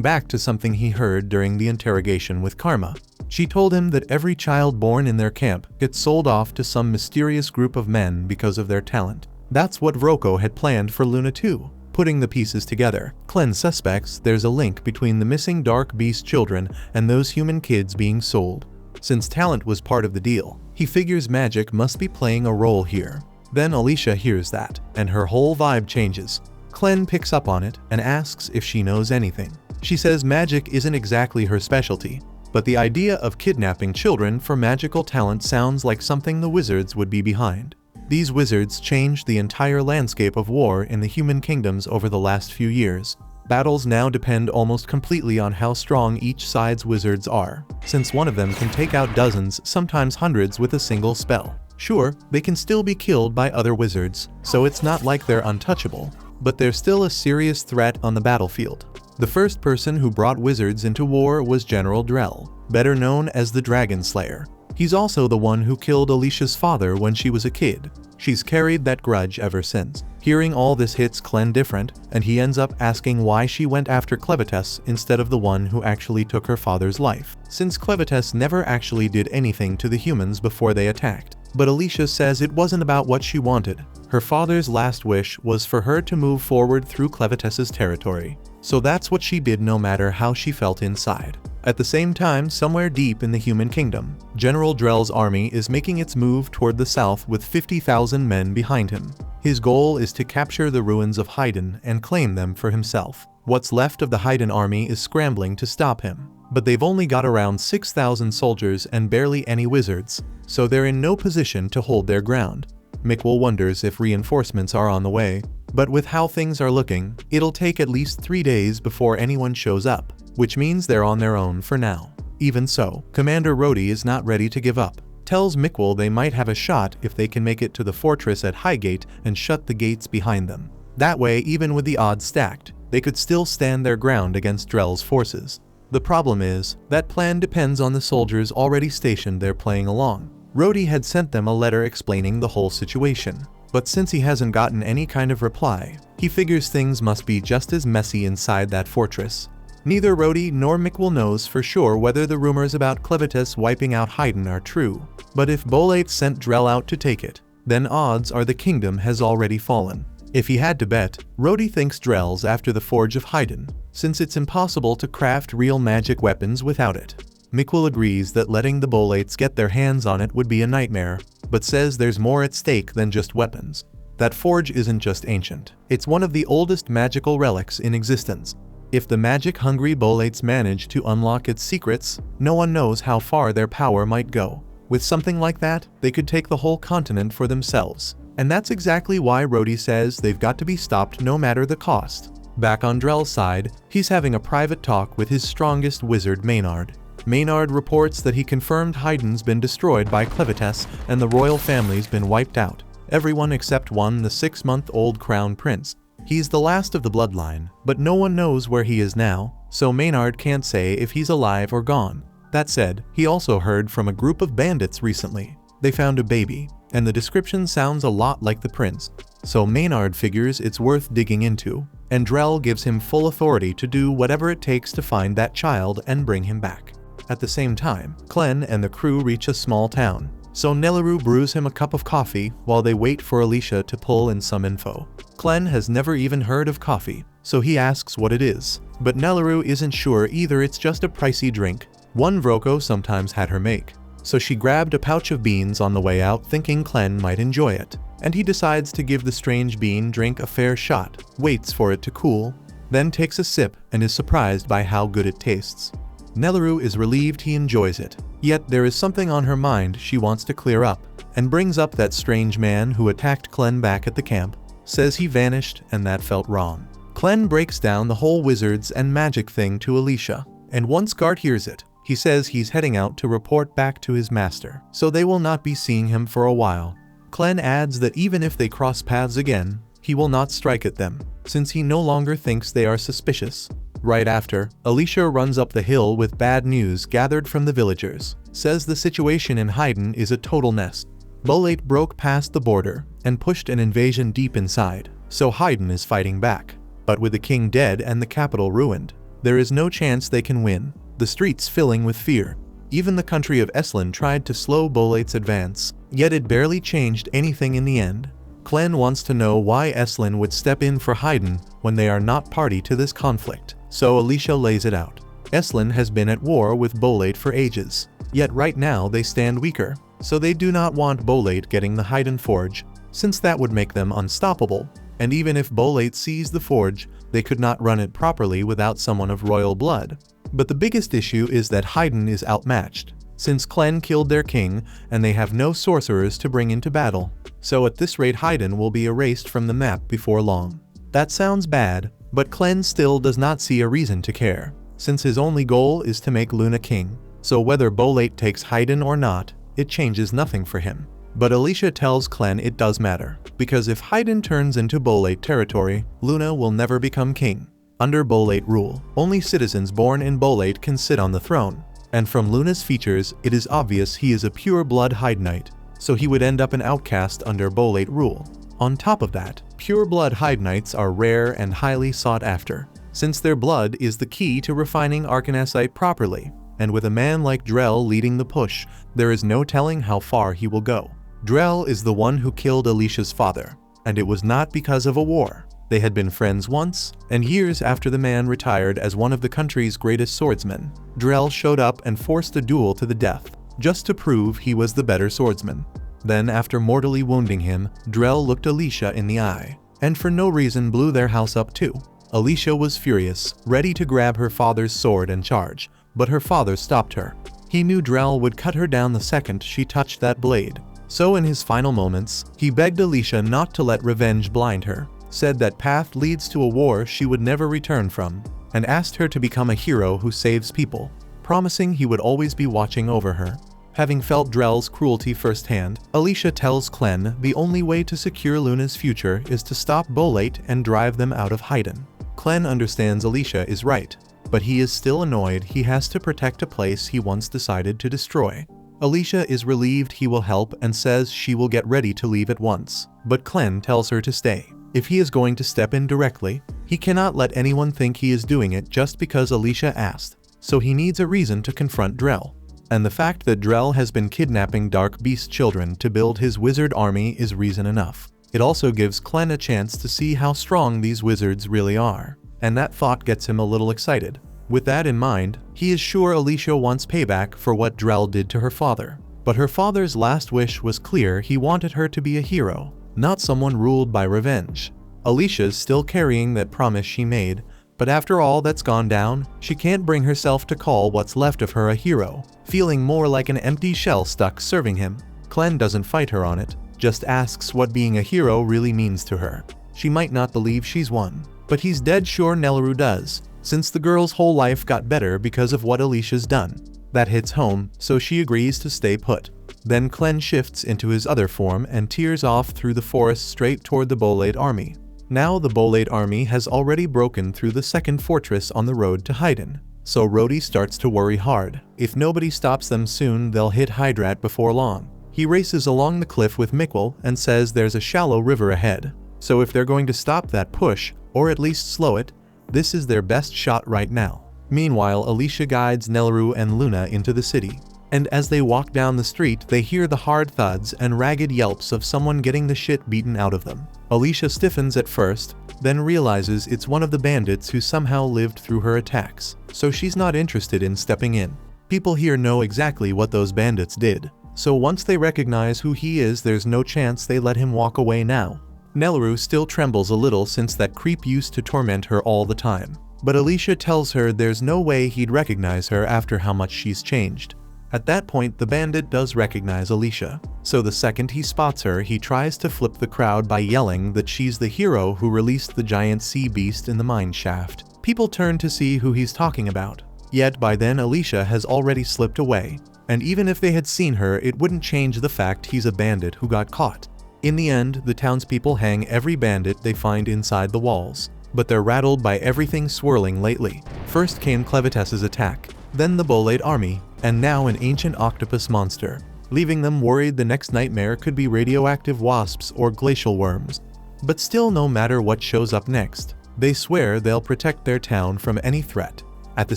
back to something he heard during the interrogation with Karma. She told him that every child born in their camp gets sold off to some mysterious group of men because of their talent. That's what Vroko had planned for Luna too. Putting the pieces together, Clem suspects there's a link between the missing Dark Beast children and those human kids being sold. Since talent was part of the deal, he figures magic must be playing a role here. Then Alicia hears that, and her whole vibe changes. Clem picks up on it and asks if she knows anything. She says magic isn't exactly her specialty, but the idea of kidnapping children for magical talent sounds like something the wizards would be behind. These wizards changed the entire landscape of war in the human kingdoms over the last few years. Battles now depend almost completely on how strong each side's wizards are, since one of them can take out dozens, sometimes hundreds with a single spell. Sure, they can still be killed by other wizards, so it's not like they're untouchable, but they're still a serious threat on the battlefield. The first person who brought wizards into war was General Drell, better known as the Dragon Slayer. He's also the one who killed Alicia's father when she was a kid. She's carried that grudge ever since. Hearing all this hits Clem different, and he ends up asking why she went after Clevitas instead of the one who actually took her father's life, since Clevitas never actually did anything to the humans before they attacked. But Alicia says it wasn't about what she wanted. Her father's last wish was for her to move forward through Clevitas's territory. So that's what she did, no matter how she felt inside. At the same time, somewhere deep in the human kingdom, General Drell's army is making its move toward the south with 50,000 men behind him. His goal is to capture the ruins of Haydn and claim them for himself. What's left of the Haydn army is scrambling to stop him, but they've only got around 6,000 soldiers and barely any wizards, so they're in no position to hold their ground. Mikkel wonders if reinforcements are on the way, but with how things are looking, it'll take at least 3 days before anyone shows up, which means they're on their own for now. Even so, Commander Rhodey is not ready to give up. Tells Mikkel they might have a shot if they can make it to the fortress at Highgate and shut the gates behind them. That way, even with the odds stacked, they could still stand their ground against Drell's forces. The problem is, that plan depends on the soldiers already stationed there playing along. Rhodey had sent them a letter explaining the whole situation, but since he hasn't gotten any kind of reply, he figures things must be just as messy inside that fortress. Neither Rhodey nor Mikkel knows for sure whether the rumors about Clevitas wiping out Haydn are true, but if Bolate sent Drell out to take it, then odds are the kingdom has already fallen. If he had to bet, Rhodey thinks Drell's after the Forge of Haydn, since it's impossible to craft real magic weapons without it. Mikkel agrees that letting the Bolates get their hands on it would be a nightmare, but says there's more at stake than just weapons. That forge isn't just ancient, it's one of the oldest magical relics in existence. If the magic-hungry Bolates manage to unlock its secrets, no one knows how far their power might go. With something like that, they could take the whole continent for themselves. And that's exactly why Rhodey says they've got to be stopped no matter the cost. Back on Drell's side, he's having a private talk with his strongest wizard, Maynard. Maynard reports that he confirmed Haydn's been destroyed by Clevitas and the royal family's been wiped out. Everyone except one, the 6-month-old crown prince. He's the last of the bloodline, but no one knows where he is now, so Maynard can't say if he's alive or gone. That said, he also heard from a group of bandits recently. They found a baby, and the description sounds a lot like the prince, so Maynard figures it's worth digging into, and Drell gives him full authority to do whatever it takes to find that child and bring him back. At the same time, Clem and the crew reach a small town, so Nelaru brews him a cup of coffee while they wait for Alicia to pull in some info. Clem has never even heard of coffee, so he asks what it is, but Nelaru isn't sure either. It's just a pricey drink, one Vroko sometimes had her make. so she grabbed a pouch of beans on the way out thinking Clen might enjoy it. And he decides to give the strange bean drink a fair shot, waits for it to cool, then takes a sip and is surprised by how good it tastes. Nelleru is relieved he enjoys it, yet there is something on her mind she wants to clear up, and brings up that strange man who attacked Clen back at the camp, says he vanished and that felt wrong. Clen breaks down the whole wizards and magic thing to Alicia, and once Gart hears it, he says he's heading out to report back to his master, so they will not be seeing him for a while. Clen adds that even if they cross paths again, he will not strike at them, since he no longer thinks they are suspicious. Right after, Alicia runs up the hill with bad news gathered from the villagers, says the situation in Haydn is a total mess. Bolate broke past the border and pushed an invasion deep inside, so Haydn is fighting back. But with the king dead and the capital ruined, there is no chance they can win, the streets filling with fear. Even the country of Eslan tried to slow Bolate's advance, yet it barely changed anything in the end. Clen wants to know why Eslan would step in for Haydn when they are not party to this conflict, so Alicia lays it out. Eslan has been at war with Bolate for ages, yet right now they stand weaker, so they do not want Bolate getting the Haydn forge, since that would make them unstoppable, and even if Bolate seized the forge, they could not run it properly without someone of royal blood. But the biggest issue is that Haydn is outmatched, since Clen killed their king and they have no sorcerers to bring into battle. So at this rate Haydn will be erased from the map before long. That sounds bad, but Clen still does not see a reason to care, since his only goal is to make Luna king. So whether Bolate takes Haydn or not, it changes nothing for him. But Alicia tells Clen it does matter, because if Haydn turns into Bolate territory, Luna will never become king. Under Bolate rule, only citizens born in Bolate can sit on the throne, and from Luna's features it is obvious he is a pure-blood Haydnite, so he would end up an outcast under Bolate rule. On top of that, pure-blood Haydnites are rare and highly sought after, since their blood is the key to refining Arcanesite properly, and with a man like Drell leading the push, there is no telling how far he will go. Drell is the one who killed Alicia's father, and it was not because of a war. They had been friends once, and years after the man retired as one of the country's greatest swordsmen, Drell showed up and forced a duel to the death, just to prove he was the better swordsman. Then after mortally wounding him, Drell looked Alicia in the eye, and for no reason blew their house up too. Alicia was furious, ready to grab her father's sword and charge, but her father stopped her. He knew Drell would cut her down the second she touched that blade. So in his final moments, he begged Alicia not to let revenge blind her, said that path leads to a war she would never return from, and asked her to become a hero who saves people, promising he would always be watching over her. Having felt Drell's cruelty firsthand, Alicia tells Clen the only way to secure Luna's future is to stop Bolate and drive them out of Haydn. Clen understands Alicia is right, but he is still annoyed he has to protect a place he once decided to destroy. Alicia is relieved he will help and says she will get ready to leave at once, but Clen tells her to stay. If he is going to step in directly, he cannot let anyone think he is doing it just because Alicia asked, so he needs a reason to confront Drell. And the fact that Drell has been kidnapping Dark Beast children to build his wizard army is reason enough. It also gives Clen a chance to see how strong these wizards really are, and that thought gets him a little excited. With that in mind, he is sure Alicia wants payback for what Drell did to her father. But her father's last wish was clear: he wanted her to be a hero, not someone ruled by revenge. Alicia's still carrying that promise she made, but after all that's gone down, she can't bring herself to call what's left of her a hero, feeling more like an empty shell stuck serving him. Clen doesn't fight her on it, just asks what being a hero really means to her. She might not believe she's one, but he's dead sure Nelleru does, since the girl's whole life got better because of what Alicia's done. That hits home, so she agrees to stay put. Then Clen shifts into his other form and tears off through the forest straight toward the Bolate army. Now the Bolate army has already broken through the second fortress on the road to Haydn, so Rhodey starts to worry hard. If nobody stops them soon, they'll hit Hydrat before long. He races along the cliff with Mikkel and says there's a shallow river ahead, so if they're going to stop that push, or at least slow it, this is their best shot right now. Meanwhile, Alicia guides Nelleru and Luna into the city, and as they walk down the street they hear the hard thuds and ragged yelps of someone getting the shit beaten out of them. Alicia stiffens at first, then realizes it's one of the bandits who somehow lived through her attacks, so she's not interested in stepping in. People here know exactly what those bandits did, so once they recognize who he is, there's no chance they let him walk away now. Nelaru still trembles a little since that creep used to torment her all the time, but Alicia tells her there's no way he'd recognize her after how much she's changed. At that point, the bandit does recognize Alicia, so the second he spots her, he tries to flip the crowd by yelling that she's the hero who released the giant sea beast in the mine shaft. People turn to see who he's talking about, yet by then Alicia has already slipped away, and even if they had seen her, it wouldn't change the fact he's a bandit who got caught. In the end, the townspeople hang every bandit they find inside the walls, but they're rattled by everything swirling lately. First came Clevetess's attack, then the Bolade army, and now an ancient octopus monster, leaving them worried the next nightmare could be radioactive wasps or glacial worms. But still, no matter what shows up next, they swear they'll protect their town from any threat. At the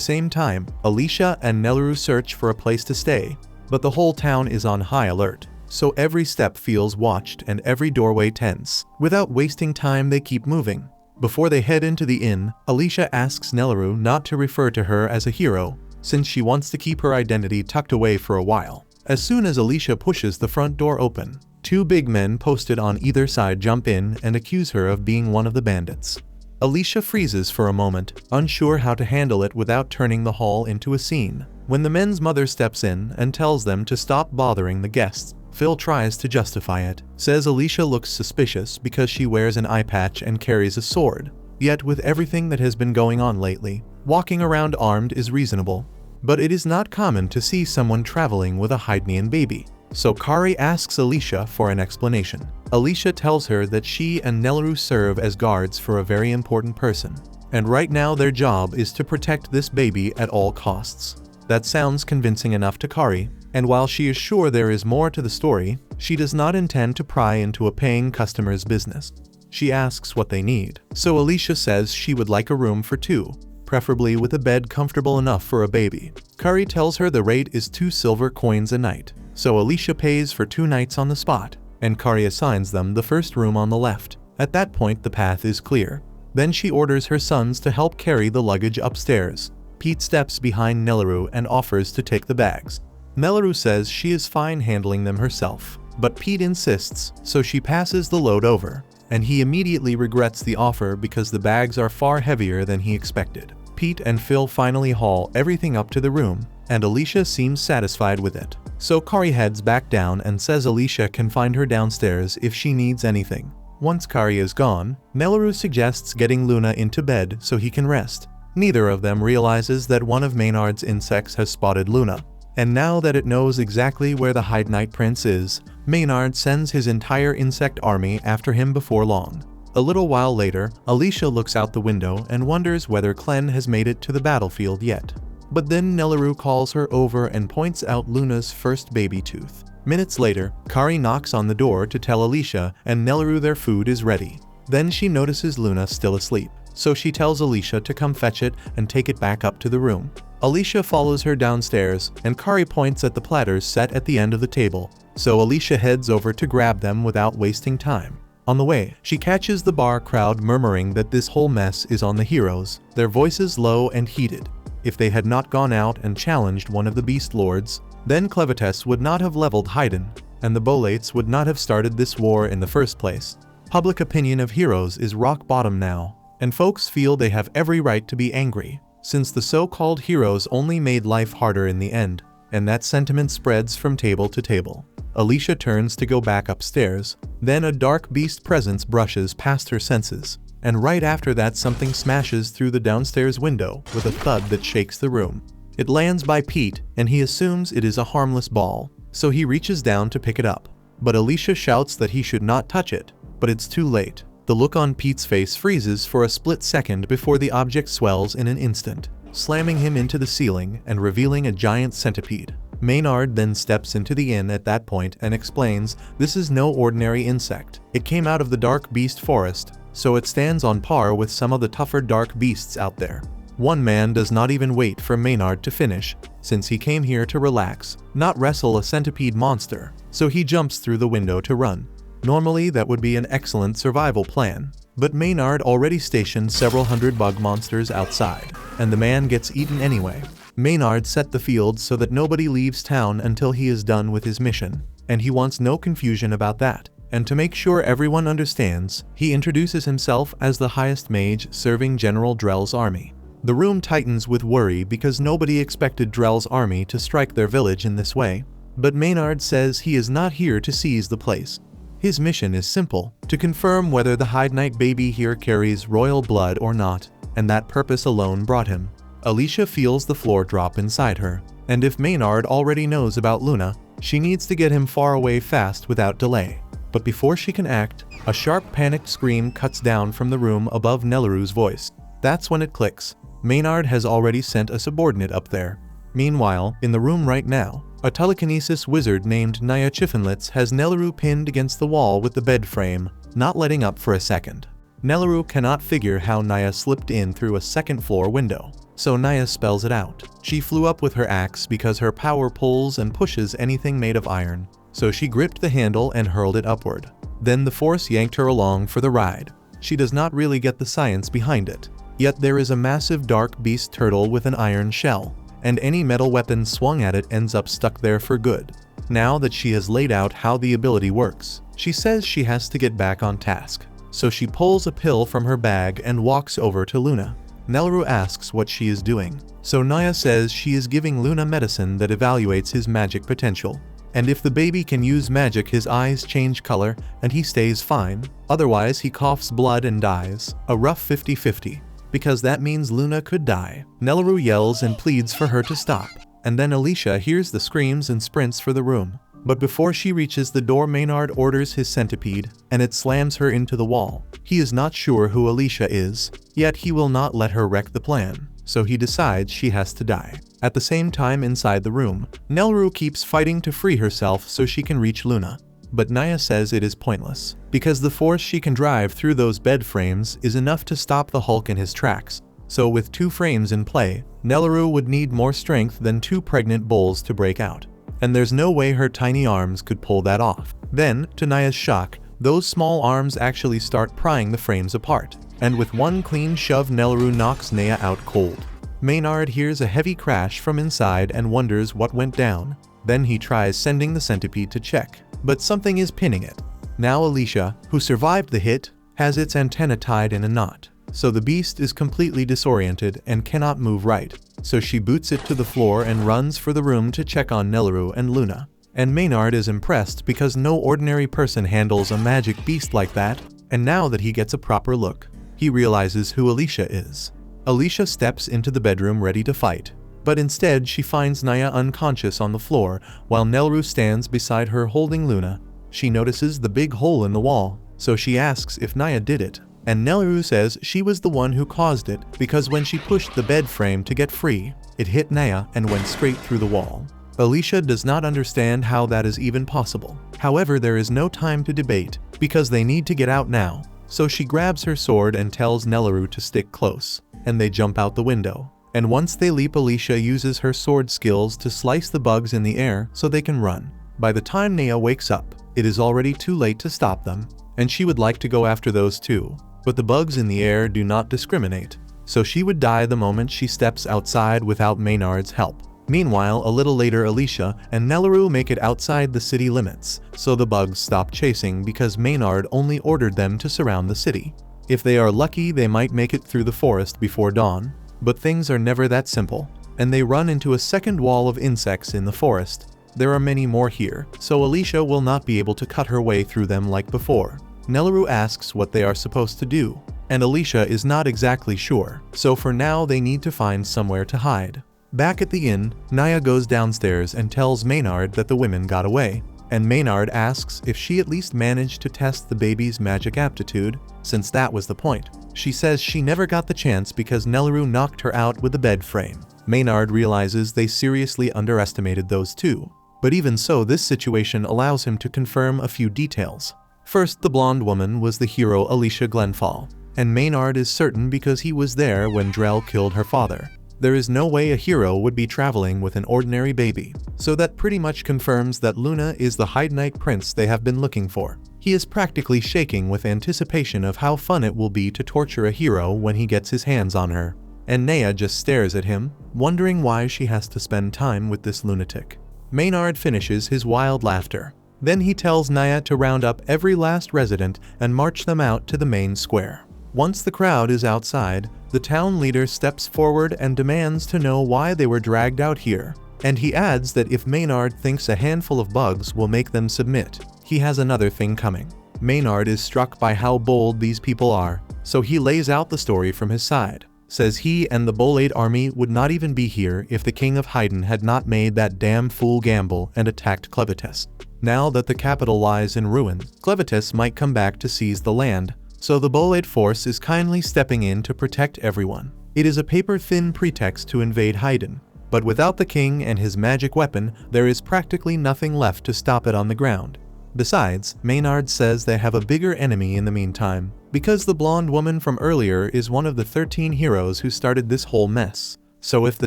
same time, Alicia and Nelaru search for a place to stay, but the whole town is on high alert, so every step feels watched and every doorway tense. Without wasting time, they keep moving. Before they head into the inn, Alicia asks Nelaru not to refer to her as a hero, since she wants to keep her identity tucked away for a while. As soon as Alicia pushes the front door open, two big men posted on either side jump in and accuse her of being one of the bandits. Alicia freezes for a moment, unsure how to handle it without turning the hall into a scene. When the men's mother steps in and tells them to stop bothering the guests, Phil tries to justify it, says Alicia looks suspicious because she wears an eye patch and carries a sword. Yet with everything that has been going on lately, walking around armed is reasonable. But it is not common to see someone traveling with a Haydnian baby, so Kari asks Alicia for an explanation. Alicia tells her that she and Nelaru serve as guards for a very important person, and right now their job is to protect this baby at all costs. That sounds convincing enough to Kari, and while she is sure there is more to the story, she does not intend to pry into a paying customer's business. She asks what they need, so Alicia says she would like a room for two, preferably with a bed comfortable enough for a baby. Kari tells her the rate is 2 silver coins a night, so Alicia pays for 2 nights on the spot, and Kari assigns them the first room on the left. At that point, the path is clear. Then she orders her sons to help carry the luggage upstairs. Pete steps behind Nelaru and offers to take the bags. Nelaru says she is fine handling them herself, but Pete insists, so she passes the load over, and he immediately regrets the offer because the bags are far heavier than he expected. Pete and Phil finally haul everything up to the room, and Alicia seems satisfied with it. So Kari heads back down and says Alicia can find her downstairs if she needs anything. Once Kari is gone, Nelaru suggests getting Luna into bed so he can rest. Neither of them realizes that one of Maynard's insects has spotted Luna, and now that it knows exactly where the Haydnite Prince is, Maynard sends his entire insect army after him before long. A little while later, Alicia looks out the window and wonders whether Clem has made it to the battlefield yet. But then Nelaru calls her over and points out Luna's first baby tooth. Minutes later, Kari knocks on the door to tell Alicia and Nelaru their food is ready. Then she notices Luna still asleep, so she tells Alicia to come fetch it and take it back up to the room. Alicia follows her downstairs, and Kari points at the platters set at the end of the table, so Alicia heads over to grab them without wasting time. On the way, she catches the bar crowd murmuring that this whole mess is on the heroes, their voices low and heated. If they had not gone out and challenged one of the Beast Lords, then Clevetess would not have leveled Haydn, and the Bolates would not have started this war in the first place. Public opinion of heroes is rock bottom now, and folks feel they have every right to be angry, since the so-called heroes only made life harder in the end, and that sentiment spreads from table to table. Alicia turns to go back upstairs, then a dark beast presence brushes past her senses, and right after that something smashes through the downstairs window with a thud that shakes the room. It lands by Pete, and he assumes it is a harmless ball, so he reaches down to pick it up. But Alicia shouts that he should not touch it, but it's too late. The look on Pete's face freezes for a split second before the object swells in an instant, slamming him into the ceiling and revealing a giant centipede. Maynard then steps into the inn at that point and explains this is no ordinary insect. It came out of the dark beast forest, so it stands on par with some of the tougher dark beasts out there. One man does not even wait for Maynard to finish, since he came here to relax, not wrestle a centipede monster, so he jumps through the window to run. Normally that would be an excellent survival plan, but Maynard already stationed several hundred bug monsters outside, and the man gets eaten anyway. Maynard set the field so that nobody leaves town until he is done with his mission, and he wants no confusion about that. And to make sure everyone understands, he introduces himself as the highest mage serving General Drell's army. The room tightens with worry because nobody expected Drell's army to strike their village in this way. But Maynard says he is not here to seize the place. His mission is simple, to confirm whether the Hyde Knight baby here carries royal blood or not, and that purpose alone brought him. Alicia feels the floor drop inside her, and if Maynard already knows about Luna, she needs to get him far away fast without delay. But before she can act, a sharp panicked scream cuts down from the room above Nelleru's voice. That's when it clicks. Maynard has already sent a subordinate up there. Meanwhile, in the room right now, a telekinesis wizard named Naya Chiffinlitz has Nelleru pinned against the wall with the bed frame, not letting up for a second. Nelleru cannot figure how Naya slipped in through a second-floor window, so Naya spells it out. She flew up with her axe because her power pulls and pushes anything made of iron, so she gripped the handle and hurled it upward. Then the force yanked her along for the ride. She does not really get the science behind it. Yet there is a massive dark beast turtle with an iron shell, and any metal weapon swung at it ends up stuck there for good. Now that she has laid out how the ability works, she says she has to get back on task. So she pulls a pill from her bag and walks over to Luna. Nelleru asks what she is doing, so Naya says she is giving Luna medicine that evaluates his magic potential. And if the baby can use magic, his eyes change color and he stays fine, otherwise he coughs blood and dies. A rough 50-50. Because that means Luna could die. Nelleru yells and pleads for her to stop, and then Alicia hears the screams and sprints for the room. But before she reaches the door, Maynard orders his centipede, and it slams her into the wall. He is not sure who Alicia is, yet he will not let her wreck the plan, so he decides she has to die. At the same time inside the room, Nelleru keeps fighting to free herself so she can reach Luna. But Naya says it is pointless, because the force she can drive through those bed frames is enough to stop the Hulk in his tracks. So with 2 frames in play, Nelleru would need more strength than 2 pregnant bulls to break out. And there's no way her tiny arms could pull that off. Then, to Naya's shock, those small arms actually start prying the frames apart. And with one clean shove, Nelleru knocks Naya out cold. Maynard hears a heavy crash from inside and wonders what went down. Then he tries sending the centipede to check, but something is pinning it. Now Alicia, who survived the hit, has its antenna tied in a knot, so the beast is completely disoriented and cannot move right. So she boots it to the floor and runs for the room to check on Nelleru and Luna. And Maynard is impressed because no ordinary person handles a magic beast like that, and now that he gets a proper look, he realizes who Alicia is. Alicia steps into the bedroom ready to fight, but instead she finds Naya unconscious on the floor while Nelleru stands beside her holding Luna. She notices the big hole in the wall, so she asks if Naya did it, and Nelleru says she was the one who caused it because when she pushed the bed frame to get free, it hit Naya and went straight through the wall. Alicia does not understand how that is even possible. However, there is no time to debate because they need to get out now, so she grabs her sword and tells Nelleru to stick close, and they jump out the window. And once they leap, Alicia uses her sword skills to slice the bugs in the air so they can run. By the time Naya wakes up, it is already too late to stop them, and she would like to go after those too. But the bugs in the air do not discriminate, so she would die the moment she steps outside without Maynard's help. Meanwhile, a little later, Alicia and Nelleru make it outside the city limits, so the bugs stop chasing because Maynard only ordered them to surround the city. If they are lucky, they might make it through the forest before dawn. But things are never that simple, and they run into a second wall of insects in the forest. There are many more here, so Alicia will not be able to cut her way through them like before. Nelleru asks what they are supposed to do, and Alicia is not exactly sure, so for now they need to find somewhere to hide. Back at the inn, Naya goes downstairs and tells Maynard that the women got away, and Maynard asks if she at least managed to test the baby's magic aptitude, since that was the point. She says she never got the chance because Nelleru knocked her out with the bed frame. Maynard realizes they seriously underestimated those two, but even so, this situation allows him to confirm a few details. First, the blonde woman was the hero Alicia Glenfall, and Maynard is certain because he was there when Drell killed her father. There is no way a hero would be traveling with an ordinary baby, so that pretty much confirms that Luna is the Hyde Knight prince they have been looking for. He is practically shaking with anticipation of how fun it will be to torture a hero when he gets his hands on her. and Nea just stares at him, wondering why she has to spend time with this lunatic. Maynard finishes his wild laughter. Then he tells Nea to round up every last resident and march them out to the main square. Once the crowd is outside, the town leader steps forward and demands to know why they were dragged out here. And he adds that if Maynard thinks a handful of bugs will make them submit, he has another thing coming. Maynard is struck by how bold these people are, so he lays out the story from his side. Says he and the Bolade army would not even be here if the king of Haydn had not made that damn fool gamble and attacked Clevites. Now that the capital lies in ruin, Clevites might come back to seize the land, so the Bolade force is kindly stepping in to protect everyone. It is a paper-thin pretext to invade Haydn, but without the king and his magic weapon, there is practically nothing left to stop it on the ground. Besides, Maynard says they have a bigger enemy in the meantime, because the blonde woman from earlier is one of the 13 heroes who started this whole mess. So if the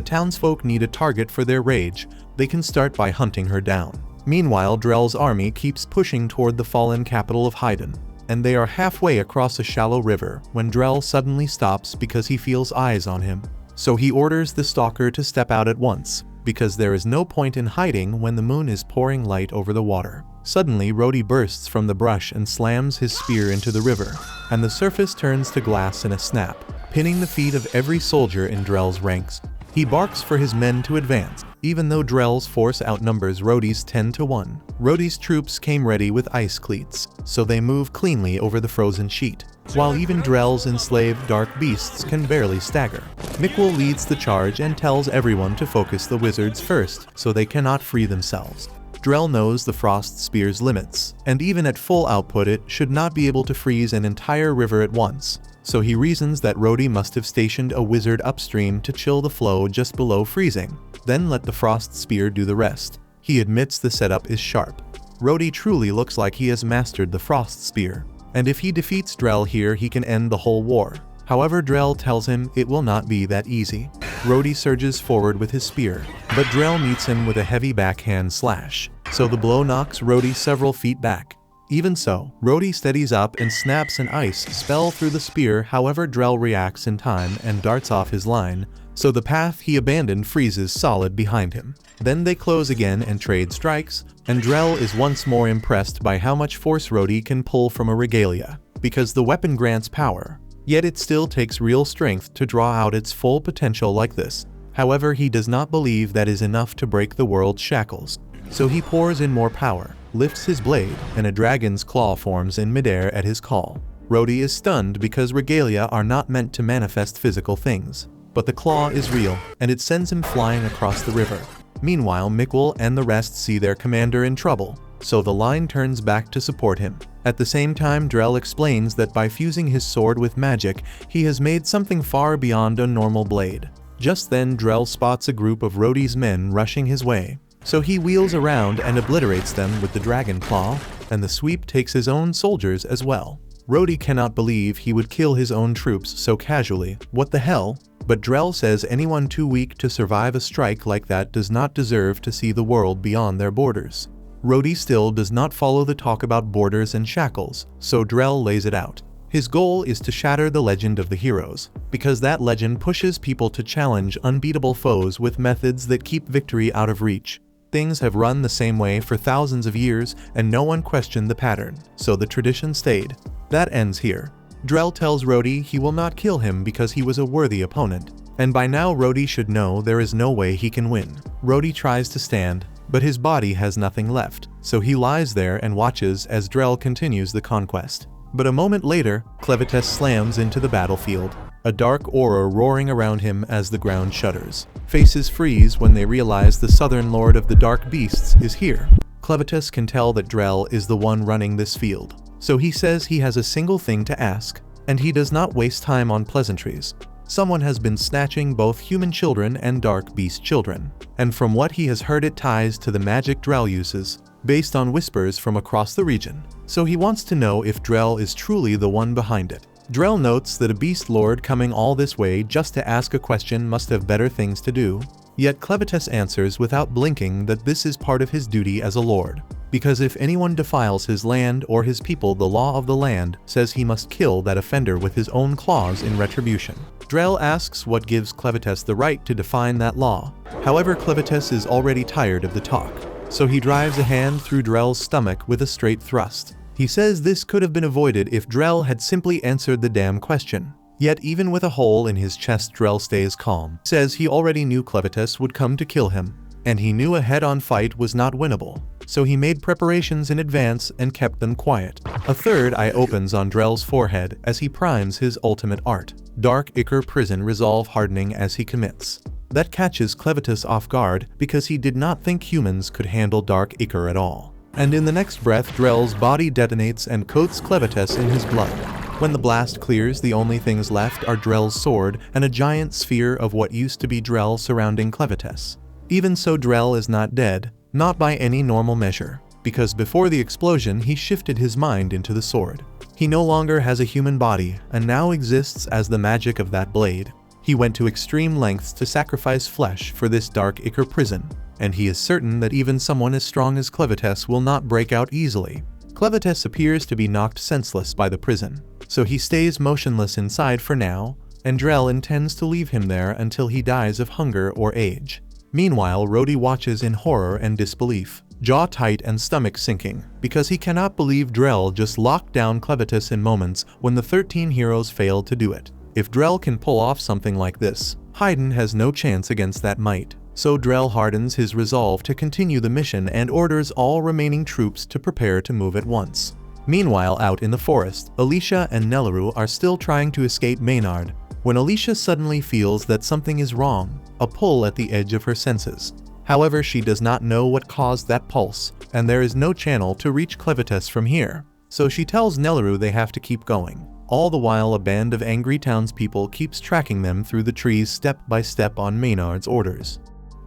townsfolk need a target for their rage, they can start by hunting her down. Meanwhile, Drell's army keeps pushing toward the fallen capital of Haydn, and they are halfway across a shallow river when Drell suddenly stops because he feels eyes on him. So he orders the stalker to step out at once, because there is no point in hiding when the moon is pouring light over the water. Suddenly, Rhodey bursts from the brush and slams his spear into the river, and the surface turns to glass in a snap, pinning the feet of every soldier in Drell's ranks. He barks for his men to advance, even though Drell's force outnumbers Rhodey's 10-1. Rhodey's troops came ready with ice cleats, so they move cleanly over the frozen sheet, while even Drell's enslaved dark beasts can barely stagger. Mikkel leads the charge and tells everyone to focus the wizards first, so they cannot free themselves. Drell knows the frost spear's limits, and even at full output it should not be able to freeze an entire river at once, so he reasons that Rhodey must have stationed a wizard upstream to chill the flow just below freezing, then let the frost spear do the rest. He admits the setup is sharp. Rhodey truly looks like he has mastered the frost spear, and if he defeats Drell here he can end the whole war. However, Drell tells him it will not be that easy. Rhodey surges forward with his spear, but Drell meets him with a heavy backhand slash, so the blow knocks Rhodey several feet back. Even so, Rhodey steadies up and snaps an ice spell through the spear. However, Drell reacts in time and darts off his line, so the path he abandoned freezes solid behind him. Then they close again and trade strikes, and Drell is once more impressed by how much force Rhodey can pull from a regalia, because the weapon grants power. Yet it still takes real strength to draw out its full potential like this. However, he does not believe that is enough to break the world's shackles. So he pours in more power, lifts his blade, and a dragon's claw forms in midair at his call. Rhodey is stunned because regalia are not meant to manifest physical things, but the claw is real, and it sends him flying across the river. Meanwhile, Mikkel and the rest see their commander in trouble, so the line turns back to support him. At the same time, Drell explains that by fusing his sword with magic, he has made something far beyond a normal blade. Just then, Drell spots a group of Rhodey's men rushing his way, so he wheels around and obliterates them with the dragon claw, and the sweep takes his own soldiers as well. Rhodey cannot believe he would kill his own troops so casually. What the hell? But Drell says anyone too weak to survive a strike like that does not deserve to see the world beyond their borders. Rhodey still does not follow the talk about borders and shackles, so Drell lays it out. His goal is to shatter the legend of the heroes, because that legend pushes people to challenge unbeatable foes with methods that keep victory out of reach. Things have run the same way for thousands of years, and no one questioned the pattern, so the tradition stayed. That ends here. Drell tells Rhodey he will not kill him because he was a worthy opponent, and by now Rhodey should know there is no way he can win. Rhodey tries to stand, but his body has nothing left, so he lies there and watches as Drell continues the conquest. But a moment later, Clevites slams into the battlefield, a dark aura roaring around him as the ground shudders. Faces freeze when they realize the southern lord of the dark beasts is here. Clevites can tell that Drell is the one running this field, so he says he has a single thing to ask, and he does not waste time on pleasantries. Someone has been snatching both human children and dark beast children, and from what he has heard it ties to the magic Drell uses, based on whispers from across the region. So he wants to know if Drell is truly the one behind it. Drell notes that a beast lord coming all this way just to ask a question must have better things to do, yet Clevites answers without blinking that this is part of his duty as a lord, because if anyone defiles his land or his people, the law of the land says he must kill that offender with his own claws in retribution. Drell asks what gives Clevites the right to define that law. However, Clevites is already tired of the talk, so he drives a hand through Drell's stomach with a straight thrust. He says this could have been avoided if Drell had simply answered the damn question. Yet even with a hole in his chest, Drell stays calm. Says he already knew Clevites would come to kill him, and he knew a head-on fight was not winnable, so he made preparations in advance and kept them quiet. A third eye opens on Drell's forehead as he primes his ultimate art. Dark Ichor prison resolve hardening as he commits. That catches Clevites off guard because he did not think humans could handle Dark Ichor at all. And in the next breath, Drell's body detonates and coats Clevites in his blood. When the blast clears, the only things left are Drell's sword and a giant sphere of what used to be Drell surrounding Clevites. Even so, Drell is not dead, not by any normal measure, because before the explosion he shifted his mind into the sword. He no longer has a human body and now exists as the magic of that blade. He went to extreme lengths to sacrifice flesh for this Dark Ichor prison, and he is certain that even someone as strong as Clevites will not break out easily. Clevites appears to be knocked senseless by the prison, so he stays motionless inside for now, and Drell intends to leave him there until he dies of hunger or age. Meanwhile, Rhodey watches in horror and disbelief, jaw tight and stomach sinking, because he cannot believe Drell just locked down Clevites in moments when the 13 heroes failed to do it. If Drell can pull off something like this, Haydn has no chance against that might. So Drell hardens his resolve to continue the mission and orders all remaining troops to prepare to move at once. Meanwhile, out in the forest, Alicia and Nelleru are still trying to escape Maynard, when Alicia suddenly feels that something is wrong, a pull at the edge of her senses. However, she does not know what caused that pulse, and there is no channel to reach Clevites from here, so she tells Nelleru they have to keep going. All the while, a band of angry townspeople keeps tracking them through the trees step by step on Maynard's orders.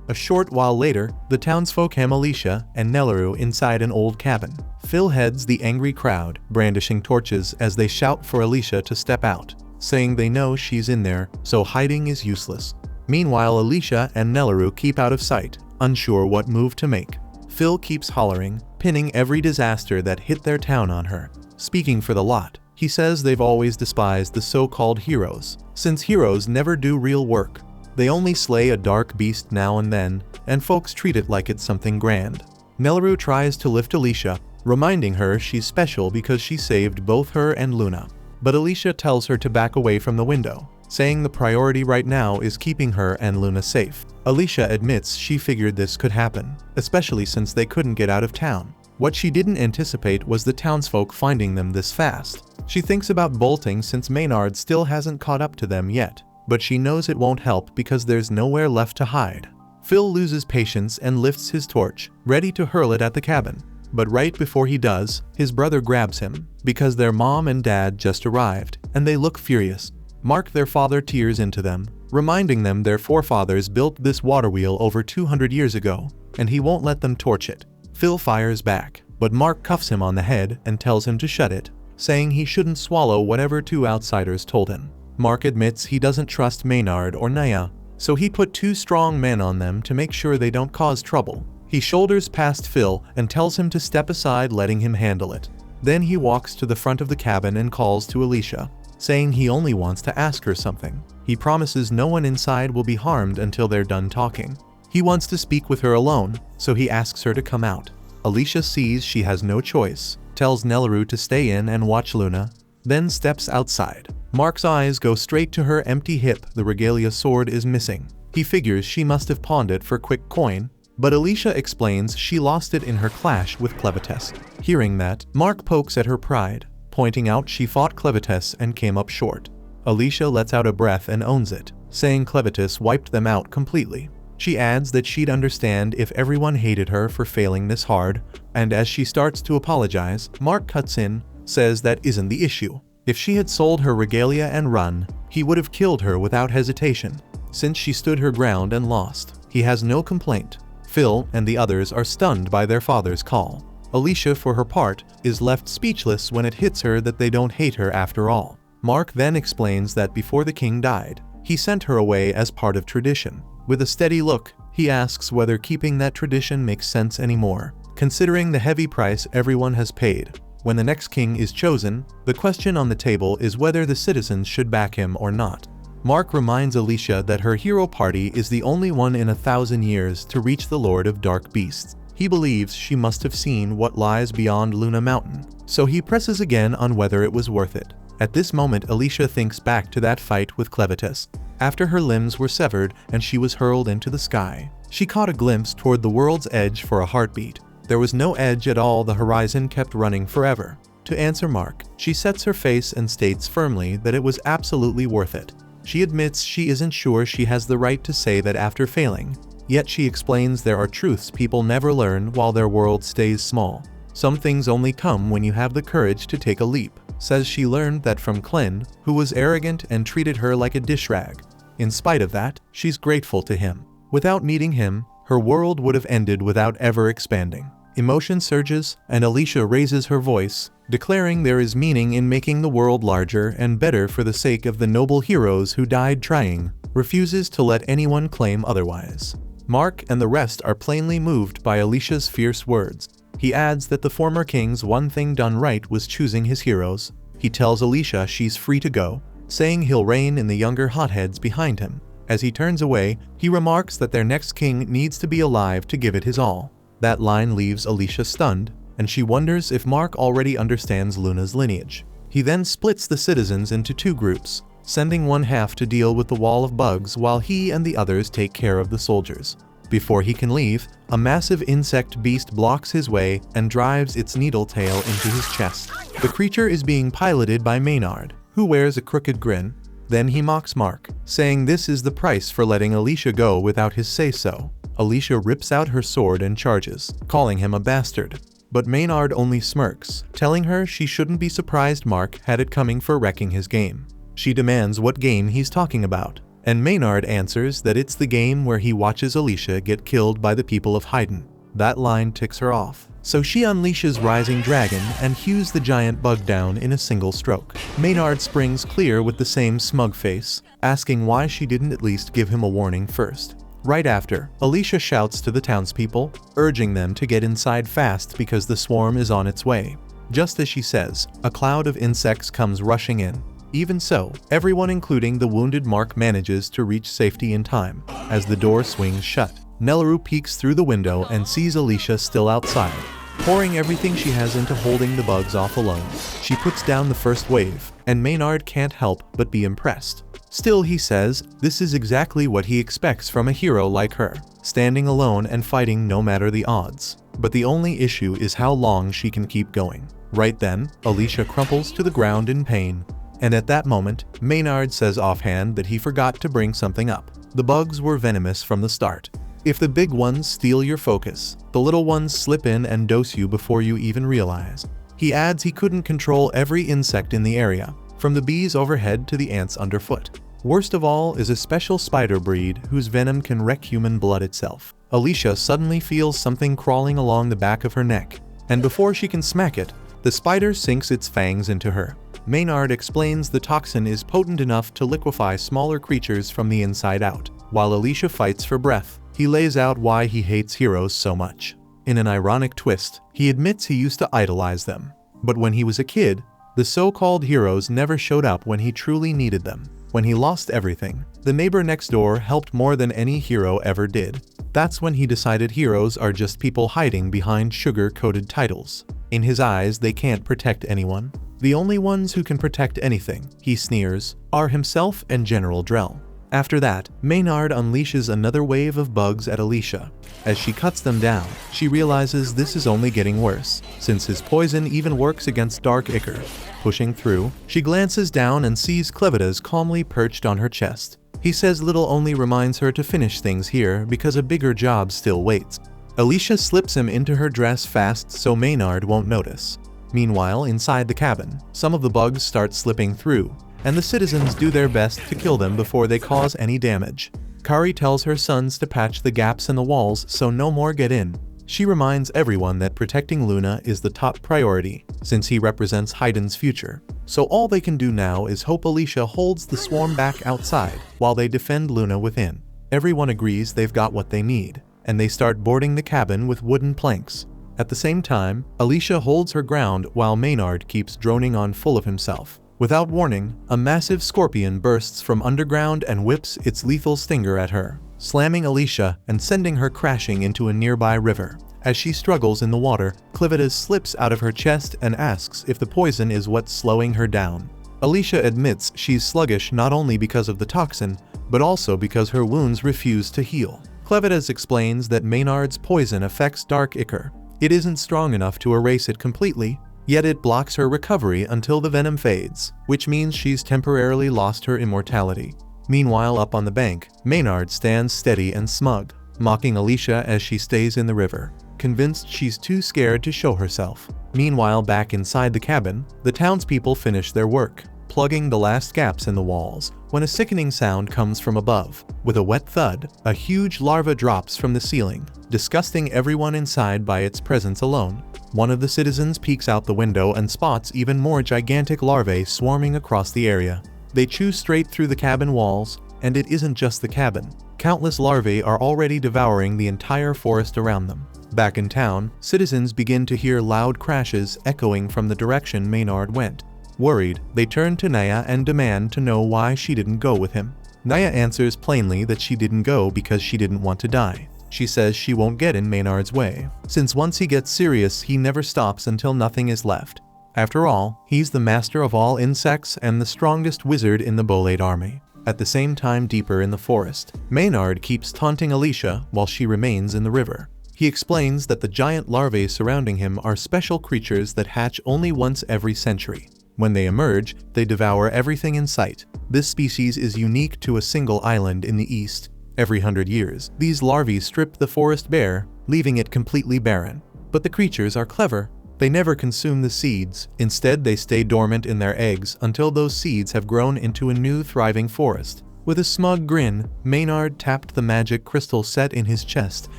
A short while later, the townsfolk hem Alicia and Nelleru inside an old cabin. Phil heads the angry crowd, brandishing torches as they shout for Alicia to step out, saying they know she's in there, so hiding is useless. Meanwhile, Alicia and Nelleru keep out of sight, unsure what move to make. Phil keeps hollering, pinning every disaster that hit their town on her. Speaking for the lot, he says they've always despised the so-called heroes, since heroes never do real work. They only slay a dark beast now and then, and folks treat it like it's something grand. Nelleru tries to lift Alicia, reminding her she's special because she saved both her and Luna. But Alicia tells her to back away from the window, saying the priority right now is keeping her and Luna safe. Alicia admits she figured this could happen, especially since they couldn't get out of town. What she didn't anticipate was the townsfolk finding them this fast. She thinks about bolting since Maynard still hasn't caught up to them yet, but she knows it won't help because there's nowhere left to hide. Phil loses patience and lifts his torch, ready to hurl it at the cabin. But right before he does, his brother grabs him, because their mom and dad just arrived, and they look furious. Mark, their father, tears into them, reminding them their forefathers built this water wheel over 200 years ago, and he won't let them torch it. Phil fires back, but Mark cuffs him on the head and tells him to shut it, saying he shouldn't swallow whatever two outsiders told him. Mark admits he doesn't trust Maynard or Naya, so he put 2 strong men on them to make sure they don't cause trouble. He shoulders past Phil and tells him to step aside, letting him handle it. Then he walks to the front of the cabin and calls to Alicia, saying he only wants to ask her something. He promises no one inside will be harmed until they're done talking. He wants to speak with her alone, so he asks her to come out. Alicia sees she has no choice, tells Nelleru to stay in and watch Luna, then steps outside. Mark's eyes go straight to her empty hip. The regalia sword is missing. He figures she must have pawned it for quick coin, but Alicia explains she lost it in her clash with Clevites. Hearing that, Mark pokes at her pride, pointing out she fought Clevites and came up short. Alicia lets out a breath and owns it, saying Clevites wiped them out completely. She adds that she'd understand if everyone hated her for failing this hard, and as she starts to apologize, Mark cuts in, says that isn't the issue. If she had sold her regalia and run, he would have killed her without hesitation, since she stood her ground and lost. He has no complaint. Phil and the others are stunned by their father's call. Alicia, for her part, is left speechless when it hits her that they don't hate her after all. Mark then explains that before the king died, he sent her away as part of tradition. With a steady look, he asks whether keeping that tradition makes sense anymore, considering the heavy price everyone has paid. When the next king is chosen, the question on the table is whether the citizens should back him or not. Mark reminds Alicia that her hero party is the only one in 1,000 years to reach the Lord of Dark Beasts. He believes she must have seen what lies beyond Luna Mountain, so he presses again on whether it was worth it. At this moment, Alicia thinks back to that fight with Clevitus. After her limbs were severed and she was hurled into the sky, she caught a glimpse toward the world's edge for a heartbeat. There was no edge at all, the horizon kept running forever. To answer Mark, she sets her face and states firmly that it was absolutely worth it. She admits she isn't sure she has the right to say that after failing, yet she explains there are truths people never learn while their world stays small. Some things only come when you have the courage to take a leap. Says she learned that from Clem, who was arrogant and treated her like a dish rag. In spite of that, she's grateful to him. Without meeting him, her world would have ended without ever expanding. Emotion surges, and Alicia raises her voice, declaring there is meaning in making the world larger and better for the sake of the noble heroes who died trying, refuses to let anyone claim otherwise. Mark and the rest are plainly moved by Alicia's fierce words. He adds that the former king's one thing done right was choosing his heroes. He tells Alicia she's free to go, saying he'll rein in the younger hotheads behind him. As he turns away, he remarks that their next king needs to be alive to give it his all. That line leaves Alicia stunned, and she wonders if Mark already understands Luna's lineage. He then splits the citizens into two groups, sending one half to deal with the wall of bugs while he and the others take care of the soldiers. Before he can leave, a massive insect beast blocks his way and drives its needle tail into his chest. The creature is being piloted by Maynard, who wears a crooked grin. Then he mocks Mark, saying this is the price for letting Alicia go without his say-so. Alicia rips out her sword and charges, calling him a bastard. But Maynard only smirks, telling her she shouldn't be surprised Mark had it coming for wrecking his game. She demands what game he's talking about, and Maynard answers that it's the game where he watches Alicia get killed by the people of Haydn. That line ticks her off, so she unleashes Rising Dragon and hews the giant bug down in a single stroke. Maynard springs clear with the same smug face, asking why she didn't at least give him a warning first. Right after, Alicia shouts to the townspeople, urging them to get inside fast because the swarm is on its way. Just as she says, a cloud of insects comes rushing in. Even so, everyone including the wounded Mark manages to reach safety in time. As the door swings shut, Nelleru peeks through the window and sees Alicia still outside. Pouring everything she has into holding the bugs off alone, she puts down the first wave, and Maynard can't help but be impressed. Still, he says, this is exactly what he expects from a hero like her, standing alone and fighting no matter the odds. But the only issue is how long she can keep going. Right then, Alicia crumples to the ground in pain. And at that moment, Maynard says offhand that he forgot to bring something up. The bugs were venomous from the start. If the big ones steal your focus, the little ones slip in and dose you before you even realize. He adds he couldn't control every insect in the area, from the bees overhead to the ants underfoot. Worst of all is a special spider breed whose venom can wreck human blood itself. Alicia suddenly feels something crawling along the back of her neck, and before she can smack it, the spider sinks its fangs into her. Maynard explains the toxin is potent enough to liquefy smaller creatures from the inside out. While Alicia fights for breath, he lays out why he hates heroes so much. In an ironic twist, he admits he used to idolize them. But when he was a kid, the so-called heroes never showed up when he truly needed them. When he lost everything, the neighbor next door helped more than any hero ever did. That's when he decided heroes are just people hiding behind sugar-coated titles. In his eyes, they can't protect anyone. The only ones who can protect anything, he sneers, are himself and General Drell. After that, Maynard unleashes another wave of bugs at Alicia. As she cuts them down, she realizes this is only getting worse, since his poison even works against Dark Ichor. Pushing through, she glances down and sees Clevitas calmly perched on her chest. He says little only reminds her to finish things here because a bigger job still waits. Alicia slips him into her dress fast so Maynard won't notice. Meanwhile, inside the cabin, some of the bugs start slipping through, and the citizens do their best to kill them before they cause any damage. Kari tells her sons to patch the gaps in the walls so no more get in. She reminds everyone that protecting Luna is the top priority, since he represents Haydn's future. So all they can do now is hope Alicia holds the swarm back outside, while they defend Luna within. Everyone agrees they've got what they need, and they start boarding the cabin with wooden planks. At the same time, Alicia holds her ground while Maynard keeps droning on full of himself. Without warning, a massive scorpion bursts from underground and whips its lethal stinger at her, slamming Alicia and sending her crashing into a nearby river. As she struggles in the water, Clivitas slips out of her chest and asks if the poison is what's slowing her down. Alicia admits she's sluggish not only because of the toxin, but also because her wounds refuse to heal. Clivitas explains that Maynard's poison affects dark ichor. It isn't strong enough to erase it completely, yet it blocks her recovery until the venom fades, which means she's temporarily lost her immortality. Meanwhile, up on the bank, Maynard stands steady and smug, mocking Alicia as she stays in the river, convinced she's too scared to show herself. Meanwhile, back inside the cabin, the townspeople finish their work, plugging the last gaps in the walls, when a sickening sound comes from above. With a wet thud, a huge larva drops from the ceiling, disgusting everyone inside by its presence alone. One of the citizens peeks out the window and spots even more gigantic larvae swarming across the area. They chew straight through the cabin walls, and it isn't just the cabin. Countless larvae are already devouring the entire forest around them. Back in town, citizens begin to hear loud crashes echoing from the direction Maynard went. Worried, they turn to Naya and demand to know why she didn't go with him. Naya answers plainly that she didn't go because she didn't want to die. She says she won't get in Maynard's way, since once he gets serious he never stops until nothing is left. After all, he's the master of all insects and the strongest wizard in the Bolade army. At the same time, deeper in the forest, Maynard keeps taunting Alicia while she remains in the river. He explains that the giant larvae surrounding him are special creatures that hatch only once every century. When they emerge, they devour everything in sight. This species is unique to a single island in the east. Every 100 years, these larvae strip the forest bare, leaving it completely barren. But the creatures are clever. They never consume the seeds. Instead, they stay dormant in their eggs until those seeds have grown into a new thriving forest. With a smug grin, Maynard tapped the magic crystal set in his chest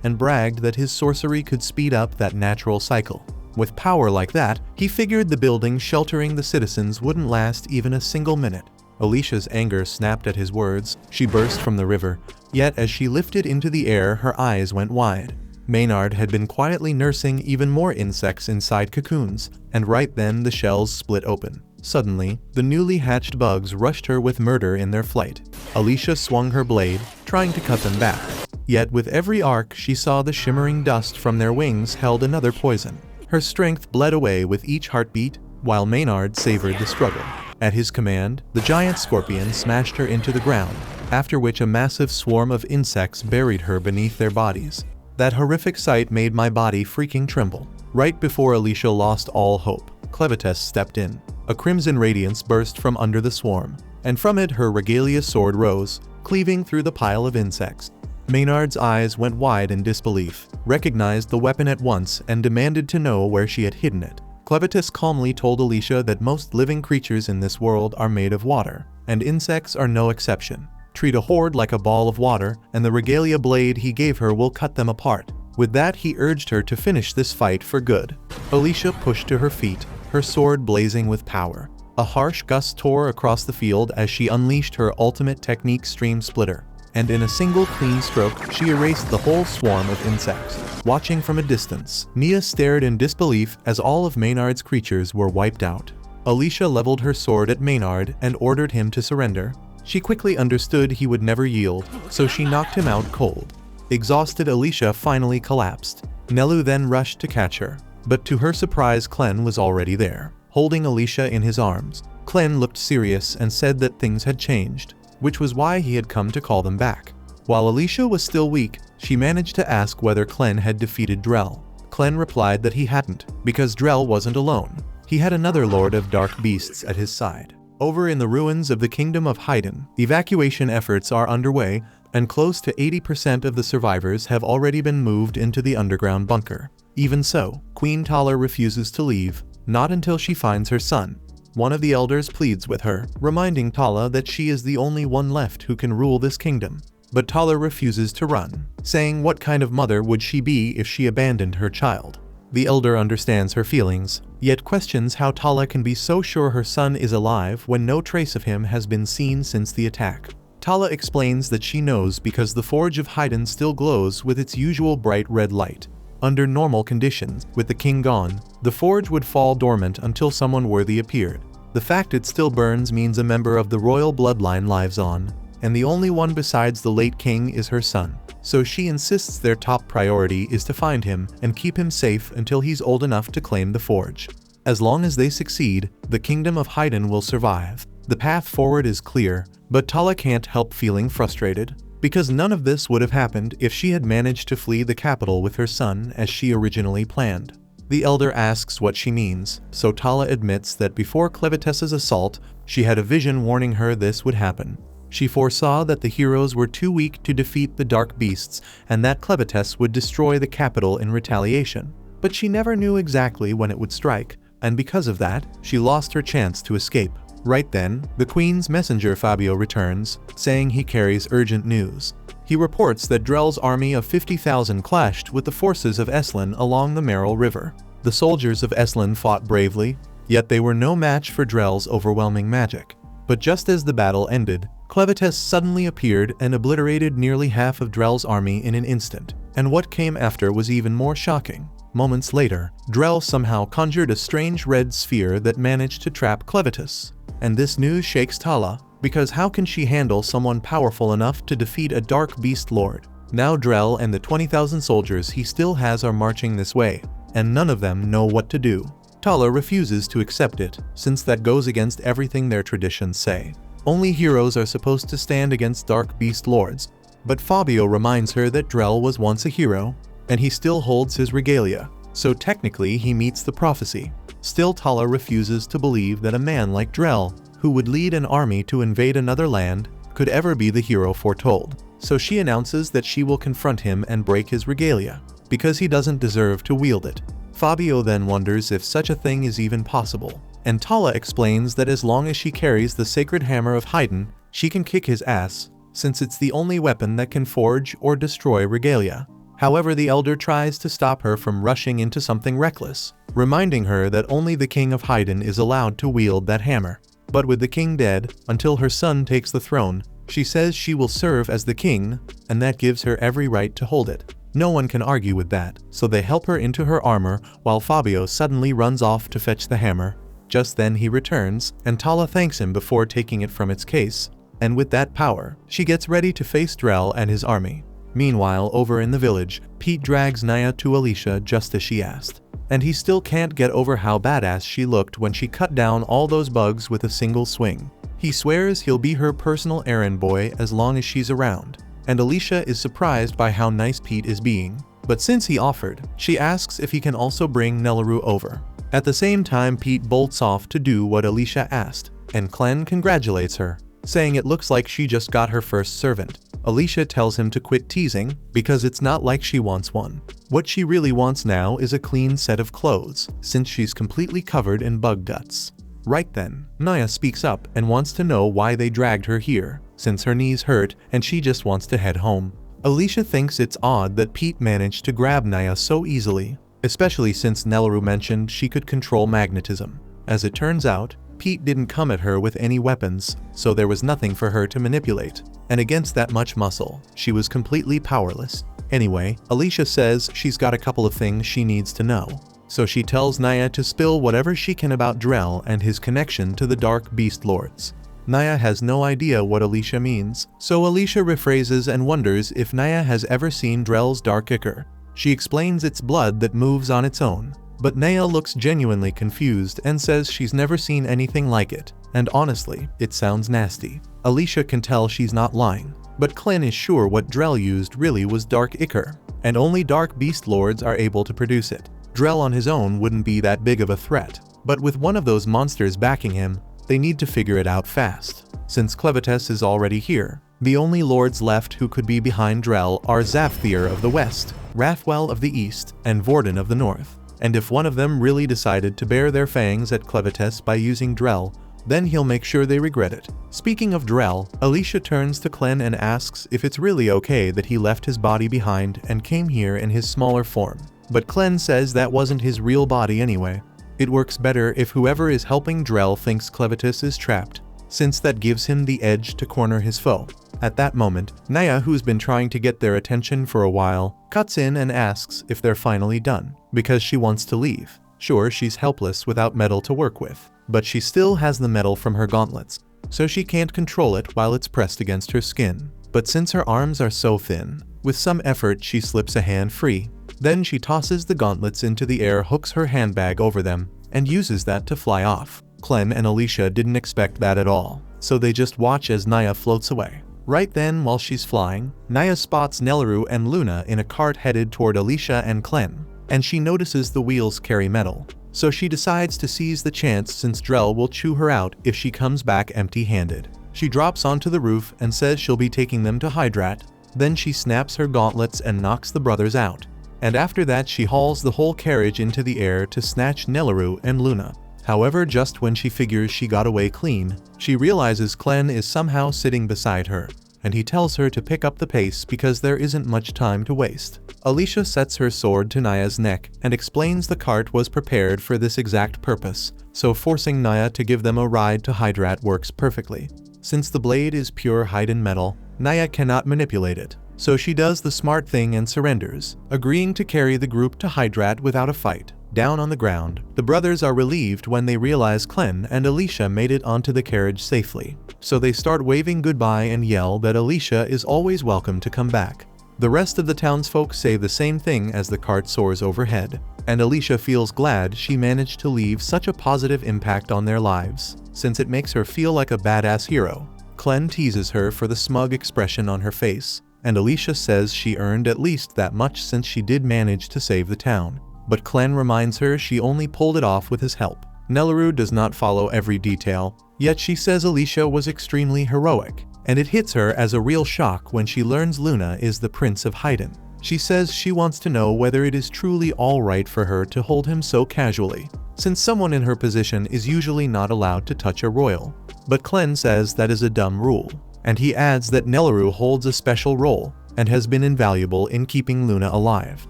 and bragged that his sorcery could speed up that natural cycle. With power like that, he figured the building sheltering the citizens wouldn't last even a single minute. Alicia's anger snapped at his words. She burst from the river, yet as she lifted into the air, her eyes went wide. Maynard had been quietly nursing even more insects inside cocoons, and right then the shells split open. Suddenly, the newly hatched bugs rushed her with murder in their flight. Alicia swung her blade, trying to cut them back. Yet with every arc, she saw the shimmering dust from their wings held another poison. Her strength bled away with each heartbeat, while Maynard savored the struggle. At his command, the giant scorpion smashed her into the ground, after which a massive swarm of insects buried her beneath their bodies. That horrific sight made my body freaking tremble. Right before Alicia lost all hope, Clivitas stepped in. A crimson radiance burst from under the swarm, and from it her regalia sword rose, cleaving through the pile of insects. Maynard's eyes went wide in disbelief, recognized the weapon at once, and demanded to know where she had hidden it. Clivitas calmly told Alicia that most living creatures in this world are made of water, and insects are no exception. Treat a horde like a ball of water, and the regalia blade he gave her will cut them apart. With that, he urged her to finish this fight for good. Alicia pushed to her feet, her sword blazing with power. A harsh gust tore across the field as she unleashed her ultimate technique, Stream Splitter, and in a single clean stroke, she erased the whole swarm of insects. Watching from a distance, Nia stared in disbelief as all of Maynard's creatures were wiped out. Alicia leveled her sword at Maynard and ordered him to surrender. She quickly understood he would never yield, so she knocked him out cold. Exhausted, Alicia finally collapsed. Nelu then rushed to catch her, but to her surprise, Clen was already there, holding Alicia in his arms. Clen looked serious and said that things had changed, which was why he had come to call them back. While Alicia was still weak, she managed to ask whether Clen had defeated Drell. Clen replied that he hadn't, because Drell wasn't alone. He had another Lord of Dark Beasts at his side. Over in the ruins of the Kingdom of Haydn, evacuation efforts are underway, and close to 80% of the survivors have already been moved into the underground bunker. Even so, Queen Tala refuses to leave, not until she finds her son. One of the elders pleads with her, reminding Tala that she is the only one left who can rule this kingdom. But Tala refuses to run, saying what kind of mother would she be if she abandoned her child. The elder understands her feelings, yet questions how Tala can be so sure her son is alive when no trace of him has been seen since the attack. Tala explains that she knows because the Forge of Haydn still glows with its usual bright red light. Under normal conditions, with the king gone, the forge would fall dormant until someone worthy appeared. The fact it still burns means a member of the royal bloodline lives on, and the only one besides the late king is her son. So she insists their top priority is to find him and keep him safe until he's old enough to claim the forge. As long as they succeed, the kingdom of Haydn will survive. The path forward is clear, but Tala can't help feeling frustrated, because none of this would have happened if she had managed to flee the capital with her son as she originally planned. The elder asks what she means, so Tala admits that before Clevetess's assault, she had a vision warning her this would happen. She foresaw that the heroes were too weak to defeat the dark beasts and that Clevetess would destroy the capital in retaliation. But she never knew exactly when it would strike, and because of that, she lost her chance to escape. Right then, the Queen's messenger Fabio returns, saying he carries urgent news. He reports that Drell's army of 50,000 clashed with the forces of Eslin along the Merrill River. The soldiers of Eslin fought bravely, yet they were no match for Drell's overwhelming magic. But just as the battle ended, Clevetess suddenly appeared and obliterated nearly half of Drell's army in an instant. And what came after was even more shocking. Moments later, Drell somehow conjured a strange red sphere that managed to trap Clevetess. And this news shakes Tala, because how can she handle someone powerful enough to defeat a dark beast lord? Now Drell and the 20,000 soldiers he still has are marching this way, and none of them know what to do. Tala refuses to accept it, since that goes against everything their traditions say. Only heroes are supposed to stand against dark beast lords, but Fabio reminds her that Drell was once a hero, and he still holds his regalia, so technically he meets the prophecy. Still, Tala refuses to believe that a man like Drell, who would lead an army to invade another land, could ever be the hero foretold. So she announces that she will confront him and break his regalia, because he doesn't deserve to wield it. Fabio then wonders if such a thing is even possible, and Tala explains that as long as she carries the sacred hammer of Haydn, she can kick his ass, since it's the only weapon that can forge or destroy regalia. However, the elder tries to stop her from rushing into something reckless, reminding her that only the king of Haydn is allowed to wield that hammer. But with the king dead, until her son takes the throne, she says she will serve as the king, and that gives her every right to hold it. No one can argue with that, so they help her into her armor while Fabio suddenly runs off to fetch the hammer. Just then he returns, and Tala thanks him before taking it from its case, and with that power, she gets ready to face Drell and his army. Meanwhile, over in the village, Pete drags Naya to Alicia just as she asked, and he still can't get over how badass she looked when she cut down all those bugs with a single swing. He swears he'll be her personal errand boy as long as she's around, and Alicia is surprised by how nice Pete is being. But since he offered, she asks if he can also bring Nelleru over. At the same time, Pete bolts off to do what Alicia asked, and Clem congratulates her, saying it looks like she just got her first servant. Alicia tells him to quit teasing, because it's not like she wants one. What she really wants now is a clean set of clothes, since she's completely covered in bug guts. Right then, Naya speaks up and wants to know why they dragged her here, since her knees hurt and she just wants to head home. Alicia thinks it's odd that Pete managed to grab Naya so easily, especially since Nelleru mentioned she could control magnetism. As it turns out, Pete didn't come at her with any weapons, so there was nothing for her to manipulate, and against that much muscle, she was completely powerless. Anyway, Alicia says she's got a couple of things she needs to know, so she tells Naya to spill whatever she can about Drell and his connection to the Dark Beast Lords. Naya has no idea what Alicia means, so Alicia rephrases and wonders if Naya has ever seen Drell's dark ichor. She explains it's blood that moves on its own, but Naya looks genuinely confused and says she's never seen anything like it, and honestly, it sounds nasty. Alicia can tell she's not lying, but Clem is sure what Drell used really was dark ichor, and only dark beast lords are able to produce it. Drell on his own wouldn't be that big of a threat, but with one of those monsters backing him, they need to figure it out fast. Since Clevetess is already here, the only lords left who could be behind Drell are Zafthir of the west, Rathwell of the east, and Vorden of the north. And if one of them really decided to bare their fangs at Clevetess by using Drell, then he'll make sure they regret it. Speaking of Drell, Alicia turns to Clem and asks if it's really okay that he left his body behind and came here in his smaller form. But Clem says that wasn't his real body anyway. It works better if whoever is helping Drell thinks Clevetess is trapped, since that gives him the edge to corner his foe. At that moment, Naya, who's been trying to get their attention for a while, cuts in and asks if they're finally done, because she wants to leave. Sure, she's helpless without metal to work with, but she still has the metal from her gauntlets, so she can't control it while it's pressed against her skin. But since her arms are so thin, with some effort she slips a hand free. Then she tosses the gauntlets into the air, hooks her handbag over them, and uses that to fly off. Clem and Alicia didn't expect that at all, so they just watch as Naya floats away. Right then, while she's flying, Naya spots Nelaru and Luna in a cart headed toward Alicia and Clem, and she notices the wheels carry metal. So she decides to seize the chance since Drell will chew her out if she comes back empty-handed. She drops onto the roof and says she'll be taking them to Hydrat. Then she snaps her gauntlets and knocks the brothers out. And after that she hauls the whole carriage into the air to snatch Nelaru and Luna. However, just when she figures she got away clean, she realizes Clem is somehow sitting beside her, and he tells her to pick up the pace because there isn't much time to waste. Alicia sets her sword to Naya's neck and explains the cart was prepared for this exact purpose, so forcing Naya to give them a ride to Hydrat works perfectly. Since the blade is pure Haiden metal, Naya cannot manipulate it, so she does the smart thing and surrenders, agreeing to carry the group to Hydrat without a fight. Down on the ground, the brothers are relieved when they realize Clem and Alicia made it onto the carriage safely, so they start waving goodbye and yell that Alicia is always welcome to come back. The rest of the townsfolk say the same thing as the cart soars overhead, and Alicia feels glad she managed to leave such a positive impact on their lives, since it makes her feel like a badass hero. Clem teases her for the smug expression on her face, and Alicia says she earned at least that much since she did manage to save the town. But Clem reminds her she only pulled it off with his help. Nelaru does not follow every detail, yet she says Alicia was extremely heroic, and it hits her as a real shock when she learns Luna is the Prince of Haiden. She says she wants to know whether it is truly alright for her to hold him so casually, since someone in her position is usually not allowed to touch a royal. But Clem says that is a dumb rule, and he adds that Nelaru holds a special role, and has been invaluable in keeping Luna alive.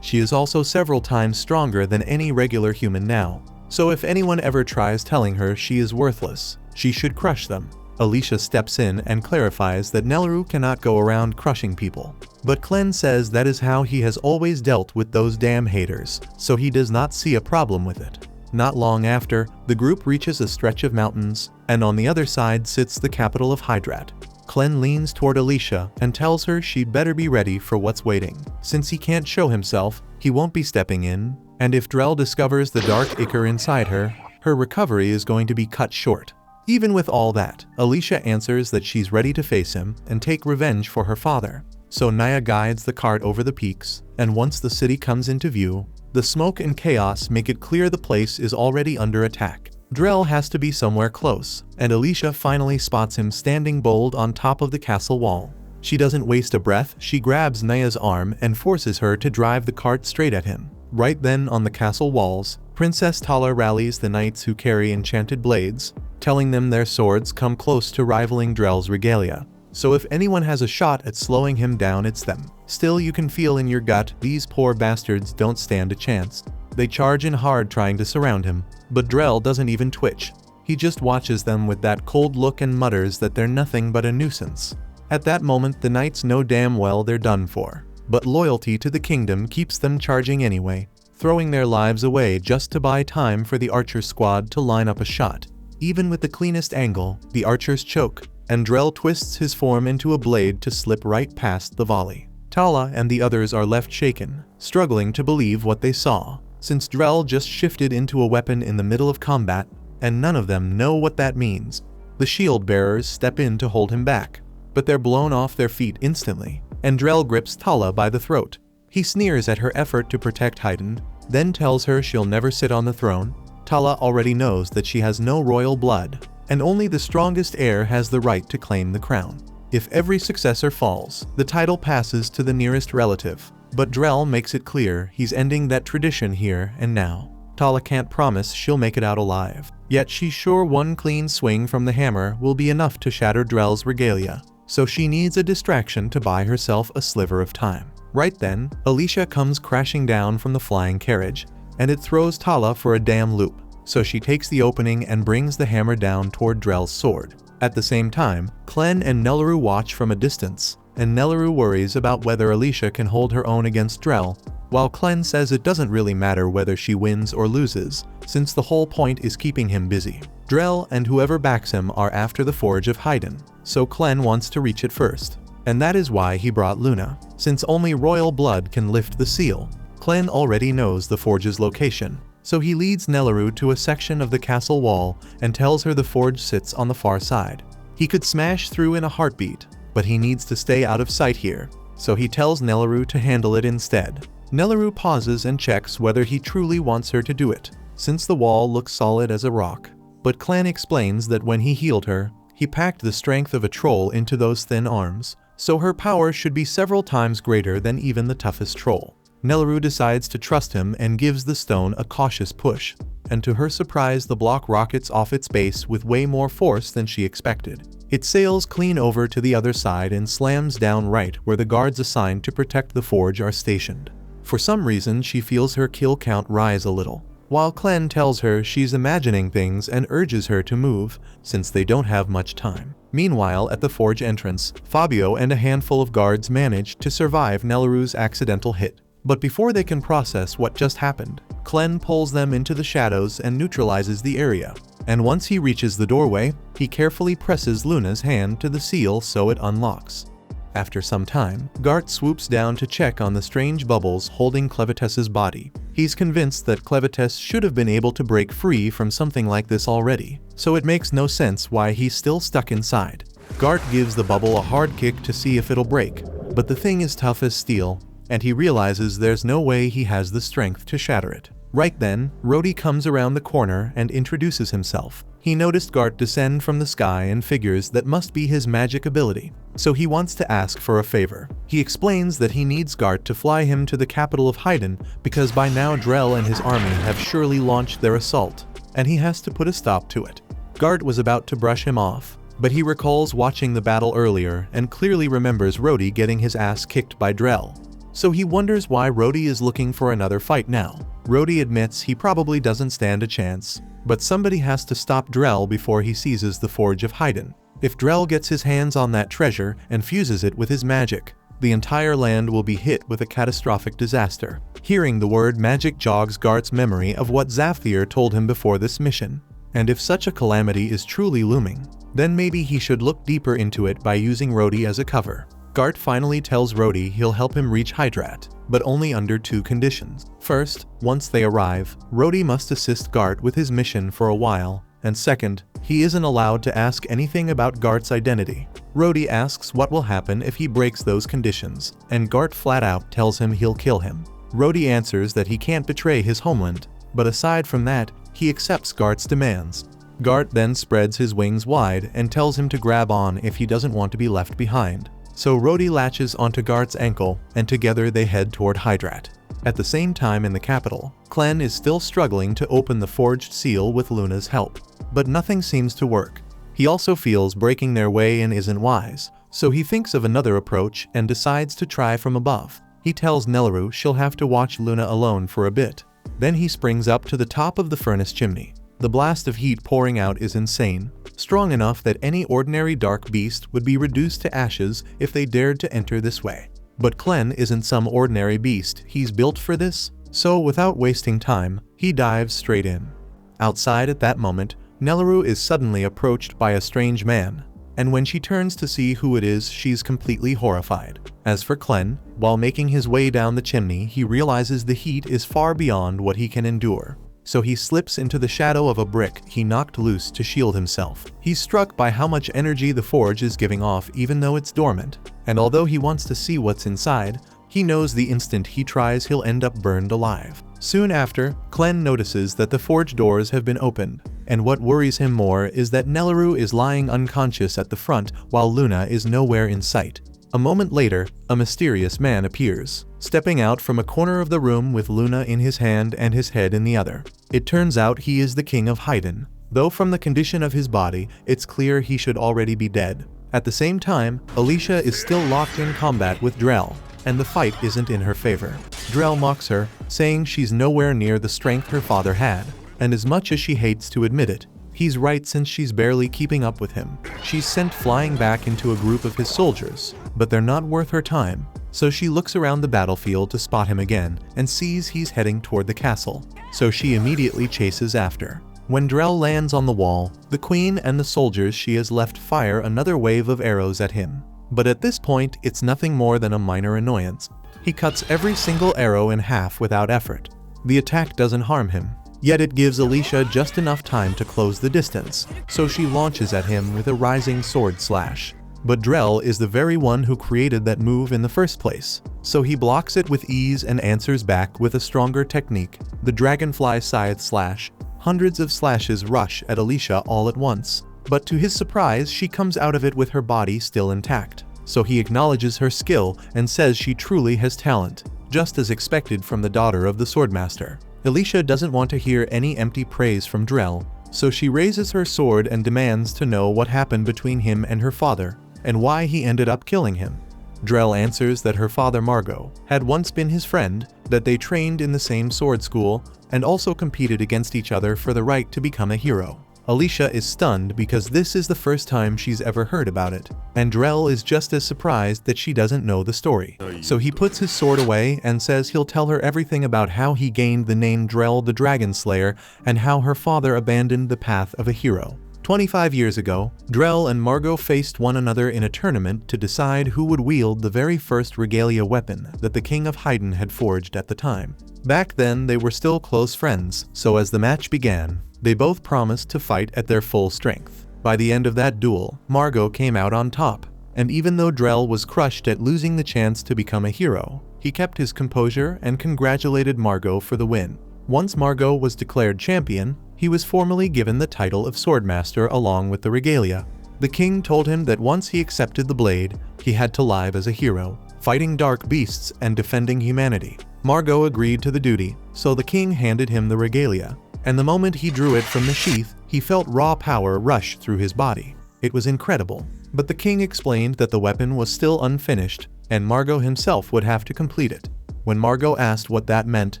She is also several times stronger than any regular human now, so if anyone ever tries telling her she is worthless, she should crush them. Alicia steps in and clarifies that Nelaru cannot go around crushing people, but Clem says that is how he has always dealt with those damn haters, so he does not see a problem with it. Not long after, the group reaches a stretch of mountains, and on the other side sits the capital of Hydrat. Clem leans toward Alicia and tells her she'd better be ready for what's waiting. Since he can't show himself, he won't be stepping in, and if Drell discovers the dark ichor inside her, her recovery is going to be cut short. Even with all that, Alicia answers that she's ready to face him and take revenge for her father. So Naya guides the cart over the peaks, and once the city comes into view, the smoke and chaos make it clear the place is already under attack. Drell has to be somewhere close, and Alicia finally spots him standing bold on top of the castle wall. She doesn't waste a breath, she grabs Naya's arm and forces her to drive the cart straight at him. Right then on the castle walls, Princess Tala rallies the knights who carry enchanted blades, telling them their swords come close to rivaling Drell's regalia. So if anyone has a shot at slowing him down, it's them. Still, you can feel in your gut, these poor bastards don't stand a chance. They charge in hard trying to surround him, but Drell doesn't even twitch. He just watches them with that cold look and mutters that they're nothing but a nuisance. At that moment, the knights know damn well they're done for, but loyalty to the kingdom keeps them charging anyway, throwing their lives away just to buy time for the archer squad to line up a shot. Even with the cleanest angle, the archers choke, and Drell twists his form into a blade to slip right past the volley. Tala and the others are left shaken, struggling to believe what they saw, since Drell just shifted into a weapon in the middle of combat, and none of them know what that means. The shield bearers step in to hold him back, but they're blown off their feet instantly, and Drell grips Tala by the throat. He sneers at her effort to protect Haiden, then tells her she'll never sit on the throne. Tala already knows that she has no royal blood, and only the strongest heir has the right to claim the crown. If every successor falls, the title passes to the nearest relative, but Drell makes it clear he's ending that tradition here and now. Tala can't promise she'll make it out alive, yet she's sure one clean swing from the hammer will be enough to shatter Drell's regalia, so she needs a distraction to buy herself a sliver of time. Right then, Alicia comes crashing down from the flying carriage, and it throws Tala for a damn loop, so she takes the opening and brings the hammer down toward Drell's sword. At the same time, Clem and Nelaru watch from a distance, and Nelaru worries about whether Alicia can hold her own against Drell, while Clem says it doesn't really matter whether she wins or loses, since the whole point is keeping him busy. Drell and whoever backs him are after the Forge of Haydn, so Clem wants to reach it first. And that is why he brought Luna. Since only royal blood can lift the seal, Clem already knows the forge's location. So he leads Nelleru to a section of the castle wall and tells her the forge sits on the far side. He could smash through in a heartbeat, but he needs to stay out of sight here, so he tells Nelleru to handle it instead. Nelleru pauses and checks whether he truly wants her to do it, since the wall looks solid as a rock. But Clan explains that when he healed her, he packed the strength of a troll into those thin arms, so her power should be several times greater than even the toughest troll. Nelleru decides to trust him and gives the stone a cautious push, and to her surprise the block rockets off its base with way more force than she expected. It sails clean over to the other side and slams down right where the guards assigned to protect the forge are stationed. For some reason she feels her kill count rise a little, while Clem tells her she's imagining things and urges her to move, since they don't have much time. Meanwhile, at the forge entrance, Fabio and a handful of guards manage to survive Nelleru's accidental hit. But before they can process what just happened, Clem pulls them into the shadows and neutralizes the area. And once he reaches the doorway, he carefully presses Luna's hand to the seal so it unlocks. After some time, Gart swoops down to check on the strange bubbles holding Clevetess's body. He's convinced that Clevetess should have been able to break free from something like this already, so it makes no sense why he's still stuck inside. Gart gives the bubble a hard kick to see if it'll break, but the thing is tough as steel, and he realizes there's no way he has the strength to shatter it. Right then, Rhodey comes around the corner and introduces himself. He noticed Gart descend from the sky and figures that must be his magic ability, so he wants to ask for a favor. He explains that he needs Gart to fly him to the capital of Haydn because by now Drell and his army have surely launched their assault, and he has to put a stop to it. Gart was about to brush him off, but he recalls watching the battle earlier and clearly remembers Rhodey getting his ass kicked by Drell. So he wonders why Rhodey is looking for another fight now. Rhodey admits he probably doesn't stand a chance, but somebody has to stop Drell before he seizes the Forge of Haydn. If Drell gets his hands on that treasure and fuses it with his magic, the entire land will be hit with a catastrophic disaster. Hearing the word magic jogs Gart's memory of what Zafthir told him before this mission. And if such a calamity is truly looming, then maybe he should look deeper into it by using Rhodey as a cover. Gart finally tells Rhodey he'll help him reach Hydrat, but only under two conditions. First, once they arrive, Rhodey must assist Gart with his mission for a while, and second, he isn't allowed to ask anything about Gart's identity. Rhodey asks what will happen if he breaks those conditions, and Gart flat out tells him he'll kill him. Rhodey answers that he can't betray his homeland, but aside from that, he accepts Gart's demands. Gart then spreads his wings wide and tells him to grab on if he doesn't want to be left behind. So Rhodey latches onto Gart's ankle, and together they head toward Hydrat. At the same time in the capital, Clan is still struggling to open the forged seal with Luna's help, but nothing seems to work. He also feels breaking their way in isn't wise, so he thinks of another approach and decides to try from above. He tells Nelleru she'll have to watch Luna alone for a bit. Then he springs up to the top of the furnace chimney. The blast of heat pouring out is insane, strong enough that any ordinary dark beast would be reduced to ashes if they dared to enter this way. But Clen isn't some ordinary beast, he's built for this, so without wasting time, he dives straight in. Outside at that moment, Nelleru is suddenly approached by a strange man, and when she turns to see who it is, she's completely horrified. As for Clen, while making his way down the chimney, he realizes the heat is far beyond what he can endure. So he slips into the shadow of a brick he knocked loose to shield himself. He's struck by how much energy the forge is giving off even though it's dormant, and although he wants to see what's inside, he knows the instant he tries he'll end up burned alive. Soon after, Clen notices that the forge doors have been opened, and what worries him more is that Nelleru is lying unconscious at the front while Luna is nowhere in sight. A moment later, a mysterious man appears, stepping out from a corner of the room with Luna in his hand and his head in the other. It turns out he is the king of Haydn, though from the condition of his body, it's clear he should already be dead. At the same time, Alicia is still locked in combat with Drell, and the fight isn't in her favor. Drell mocks her, saying she's nowhere near the strength her father had, and as much as she hates to admit it, he's right since she's barely keeping up with him. She's sent flying back into a group of his soldiers, but they're not worth her time, so she looks around the battlefield to spot him again and sees he's heading toward the castle, so she immediately chases after. When Drell lands on the wall, the queen and the soldiers she has left fire another wave of arrows at him. But at this point, it's nothing more than a minor annoyance. He cuts every single arrow in half without effort. The attack doesn't harm him, yet it gives Alicia just enough time to close the distance, so she launches at him with a rising sword slash. But Drell is the very one who created that move in the first place, so he blocks it with ease and answers back with a stronger technique, the dragonfly scythe slash. Hundreds of slashes rush at Alicia all at once, but to his surprise she comes out of it with her body still intact, so he acknowledges her skill and says she truly has talent, just as expected from the daughter of the swordmaster. Alicia doesn't want to hear any empty praise from Drell, so she raises her sword and demands to know what happened between him and her father, and why he ended up killing him. Drell answers that her father Margot had once been his friend, that they trained in the same sword school, and also competed against each other for the right to become a hero. Alicia is stunned because this is the first time she's ever heard about it, and Drell is just as surprised that she doesn't know the story. So he puts his sword away and says he'll tell her everything about how he gained the name Drell the Dragon Slayer and how her father abandoned the path of a hero. 25 years ago, Drell and Margot faced one another in a tournament to decide who would wield the very first regalia weapon that the King of Haydn had forged at the time. Back then, they were still close friends, so as the match began, they both promised to fight at their full strength. By the end of that duel, Margot came out on top, and even though Drell was crushed at losing the chance to become a hero, he kept his composure and congratulated Margot for the win. Once Margot was declared champion, he was formally given the title of Swordmaster along with the regalia. The king told him that once he accepted the blade, he had to live as a hero, fighting dark beasts and defending humanity. Margot agreed to the duty, so the king handed him the regalia, and the moment he drew it from the sheath, he felt raw power rush through his body. It was incredible, but the king explained that the weapon was still unfinished, and Margot himself would have to complete it. When Margot asked what that meant,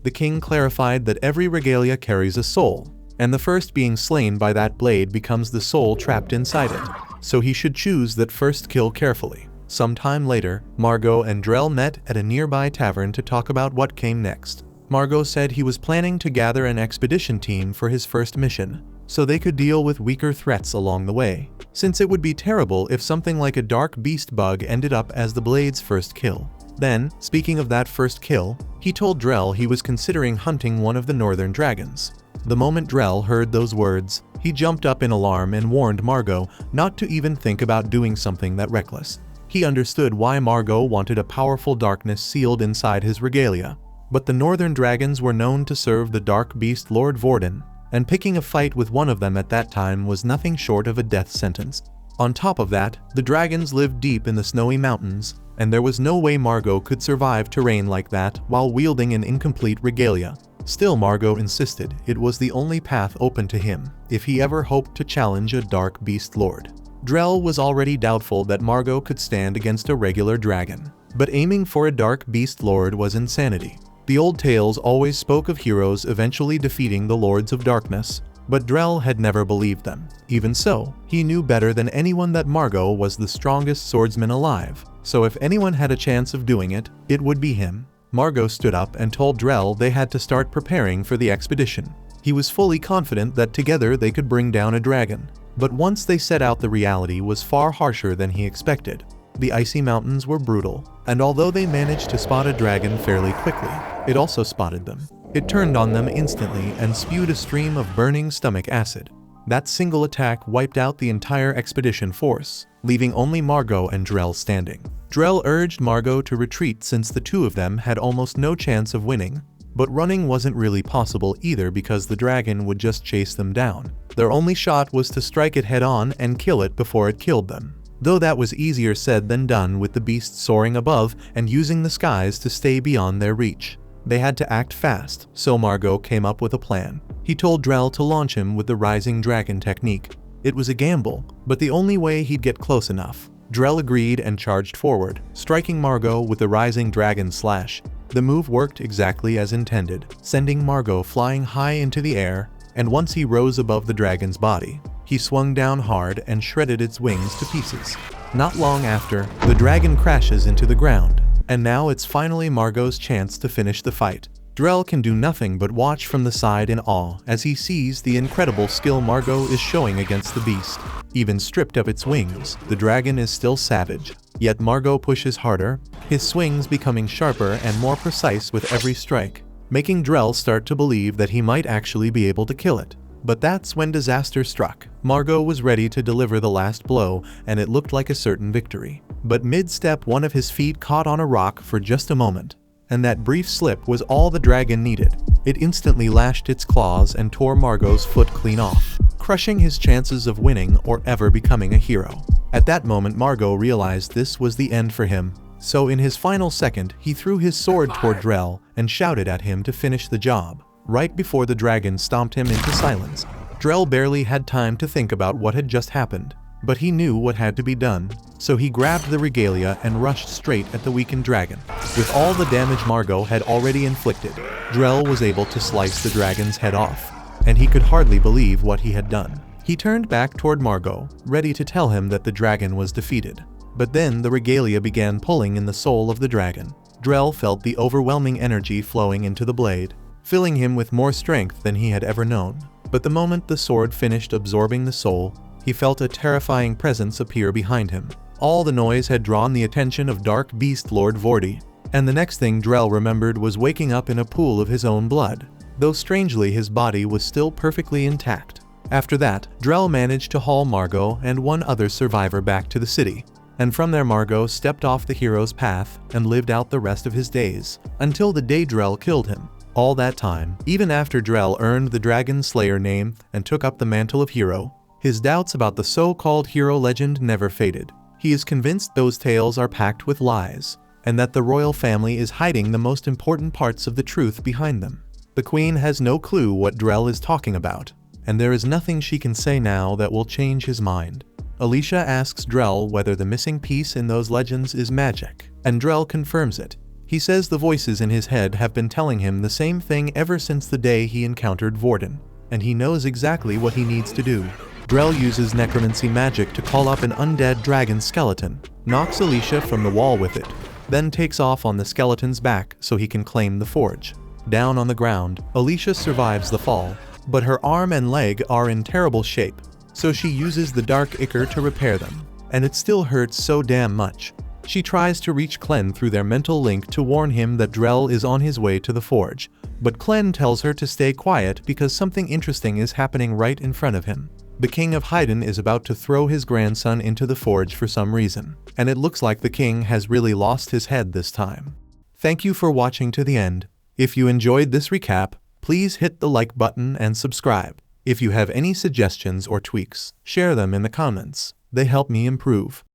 the king clarified that every regalia carries a soul, and the first being slain by that blade becomes the soul trapped inside it, so he should choose that first kill carefully. Sometime later, Margot and Drell met at a nearby tavern to talk about what came next. Margot said he was planning to gather an expedition team for his first mission, so they could deal with weaker threats along the way, since it would be terrible if something like a dark beast bug ended up as the blade's first kill. Then, speaking of that first kill, he told Drell he was considering hunting one of the northern dragons. The moment Drell heard those words, he jumped up in alarm and warned Margot not to even think about doing something that reckless. He understood why Margot wanted a powerful darkness sealed inside his regalia, but the northern dragons were known to serve the dark beast Lord Vorden, and picking a fight with one of them at that time was nothing short of a death sentence. On top of that, the dragons lived deep in the snowy mountains, and there was no way Margot could survive terrain like that while wielding an incomplete regalia. Still, Margot insisted it was the only path open to him if he ever hoped to challenge a dark beast lord. Drell was already doubtful that Margot could stand against a regular dragon, but aiming for a dark beast lord was insanity. The old tales always spoke of heroes eventually defeating the lords of darkness, but Drell had never believed them. Even so, he knew better than anyone that Margot was the strongest swordsman alive, so if anyone had a chance of doing it, it would be him. Margot stood up and told Drell they had to start preparing for the expedition. He was fully confident that together they could bring down a dragon, but once they set out, the reality was far harsher than he expected. The icy mountains were brutal, and although they managed to spot a dragon fairly quickly, it also spotted them. It turned on them instantly and spewed a stream of burning stomach acid. That single attack wiped out the entire expedition force, leaving only Margot and Drell standing. Drell urged Margot to retreat since the two of them had almost no chance of winning, but running wasn't really possible either because the dragon would just chase them down. Their only shot was to strike it head-on and kill it before it killed them. Though that was easier said than done with the beast soaring above and using the skies to stay beyond their reach. They had to act fast, so Margot came up with a plan. He told Drell to launch him with the rising dragon technique. It was a gamble, but the only way he'd get close enough. Drell agreed and charged forward, striking Margot with the rising dragon slash. The move worked exactly as intended, sending Margot flying high into the air, and once he rose above the dragon's body, he swung down hard and shredded its wings to pieces. Not long after, the dragon crashes into the ground, and now it's finally Margot's chance to finish the fight. Drell can do nothing but watch from the side in awe as he sees the incredible skill Margot is showing against the beast. Even stripped of its wings, the dragon is still savage. Yet Margot pushes harder, his swings becoming sharper and more precise with every strike, making Drell start to believe that he might actually be able to kill it. But that's when disaster struck. Margot was ready to deliver the last blow, and it looked like a certain victory. But mid-step, one of his feet caught on a rock for just a moment, and that brief slip was all the dragon needed. It instantly lashed its claws and tore Margot's foot clean off, crushing his chances of winning or ever becoming a hero. At that moment, Margot realized this was the end for him. So in his final second, he threw his sword toward Drell and shouted at him to finish the job. Right before the dragon stomped him into silence, Drell barely had time to think about what had just happened. But he knew what had to be done, so he grabbed the regalia and rushed straight at the weakened dragon. With all the damage Margot had already inflicted, Drell was able to slice the dragon's head off, and he could hardly believe what he had done. He turned back toward Margot, ready to tell him that the dragon was defeated. But then the regalia began pulling in the soul of the dragon. Drell felt the overwhelming energy flowing into the blade, filling him with more strength than he had ever known. But the moment the sword finished absorbing the soul, he felt a terrifying presence appear behind him. All the noise had drawn the attention of Dark Beast Lord Vorti, and the next thing Drell remembered was waking up in a pool of his own blood, though strangely his body was still perfectly intact. After that, Drell managed to haul Margot and one other survivor back to the city, and from there Margot stepped off the hero's path and lived out the rest of his days, until the day Drell killed him. All that time, even after Drell earned the Dragon Slayer name and took up the mantle of hero, his doubts about the so-called hero legend never faded. He is convinced those tales are packed with lies, and that the royal family is hiding the most important parts of the truth behind them. The queen has no clue what Drell is talking about, and there is nothing she can say now that will change his mind. Alicia asks Drell whether the missing piece in those legends is magic, and Drell confirms it. He says the voices in his head have been telling him the same thing ever since the day he encountered Vortin, and he knows exactly what he needs to do. Drell uses necromancy magic to call up an undead dragon skeleton, knocks Alicia from the wall with it, then takes off on the skeleton's back so he can claim the forge. Down on the ground, Alicia survives the fall, but her arm and leg are in terrible shape, so she uses the dark ichor to repair them, and it still hurts so damn much. She tries to reach Clem through their mental link to warn him that Drell is on his way to the forge, but Clem tells her to stay quiet because something interesting is happening right in front of him. The King of Haydn is about to throw his grandson into the forge for some reason, and it looks like the king has really lost his head this time. Thank you for watching to the end. If you enjoyed this recap, please hit the like button and subscribe. If you have any suggestions or tweaks, share them in the comments. They help me improve.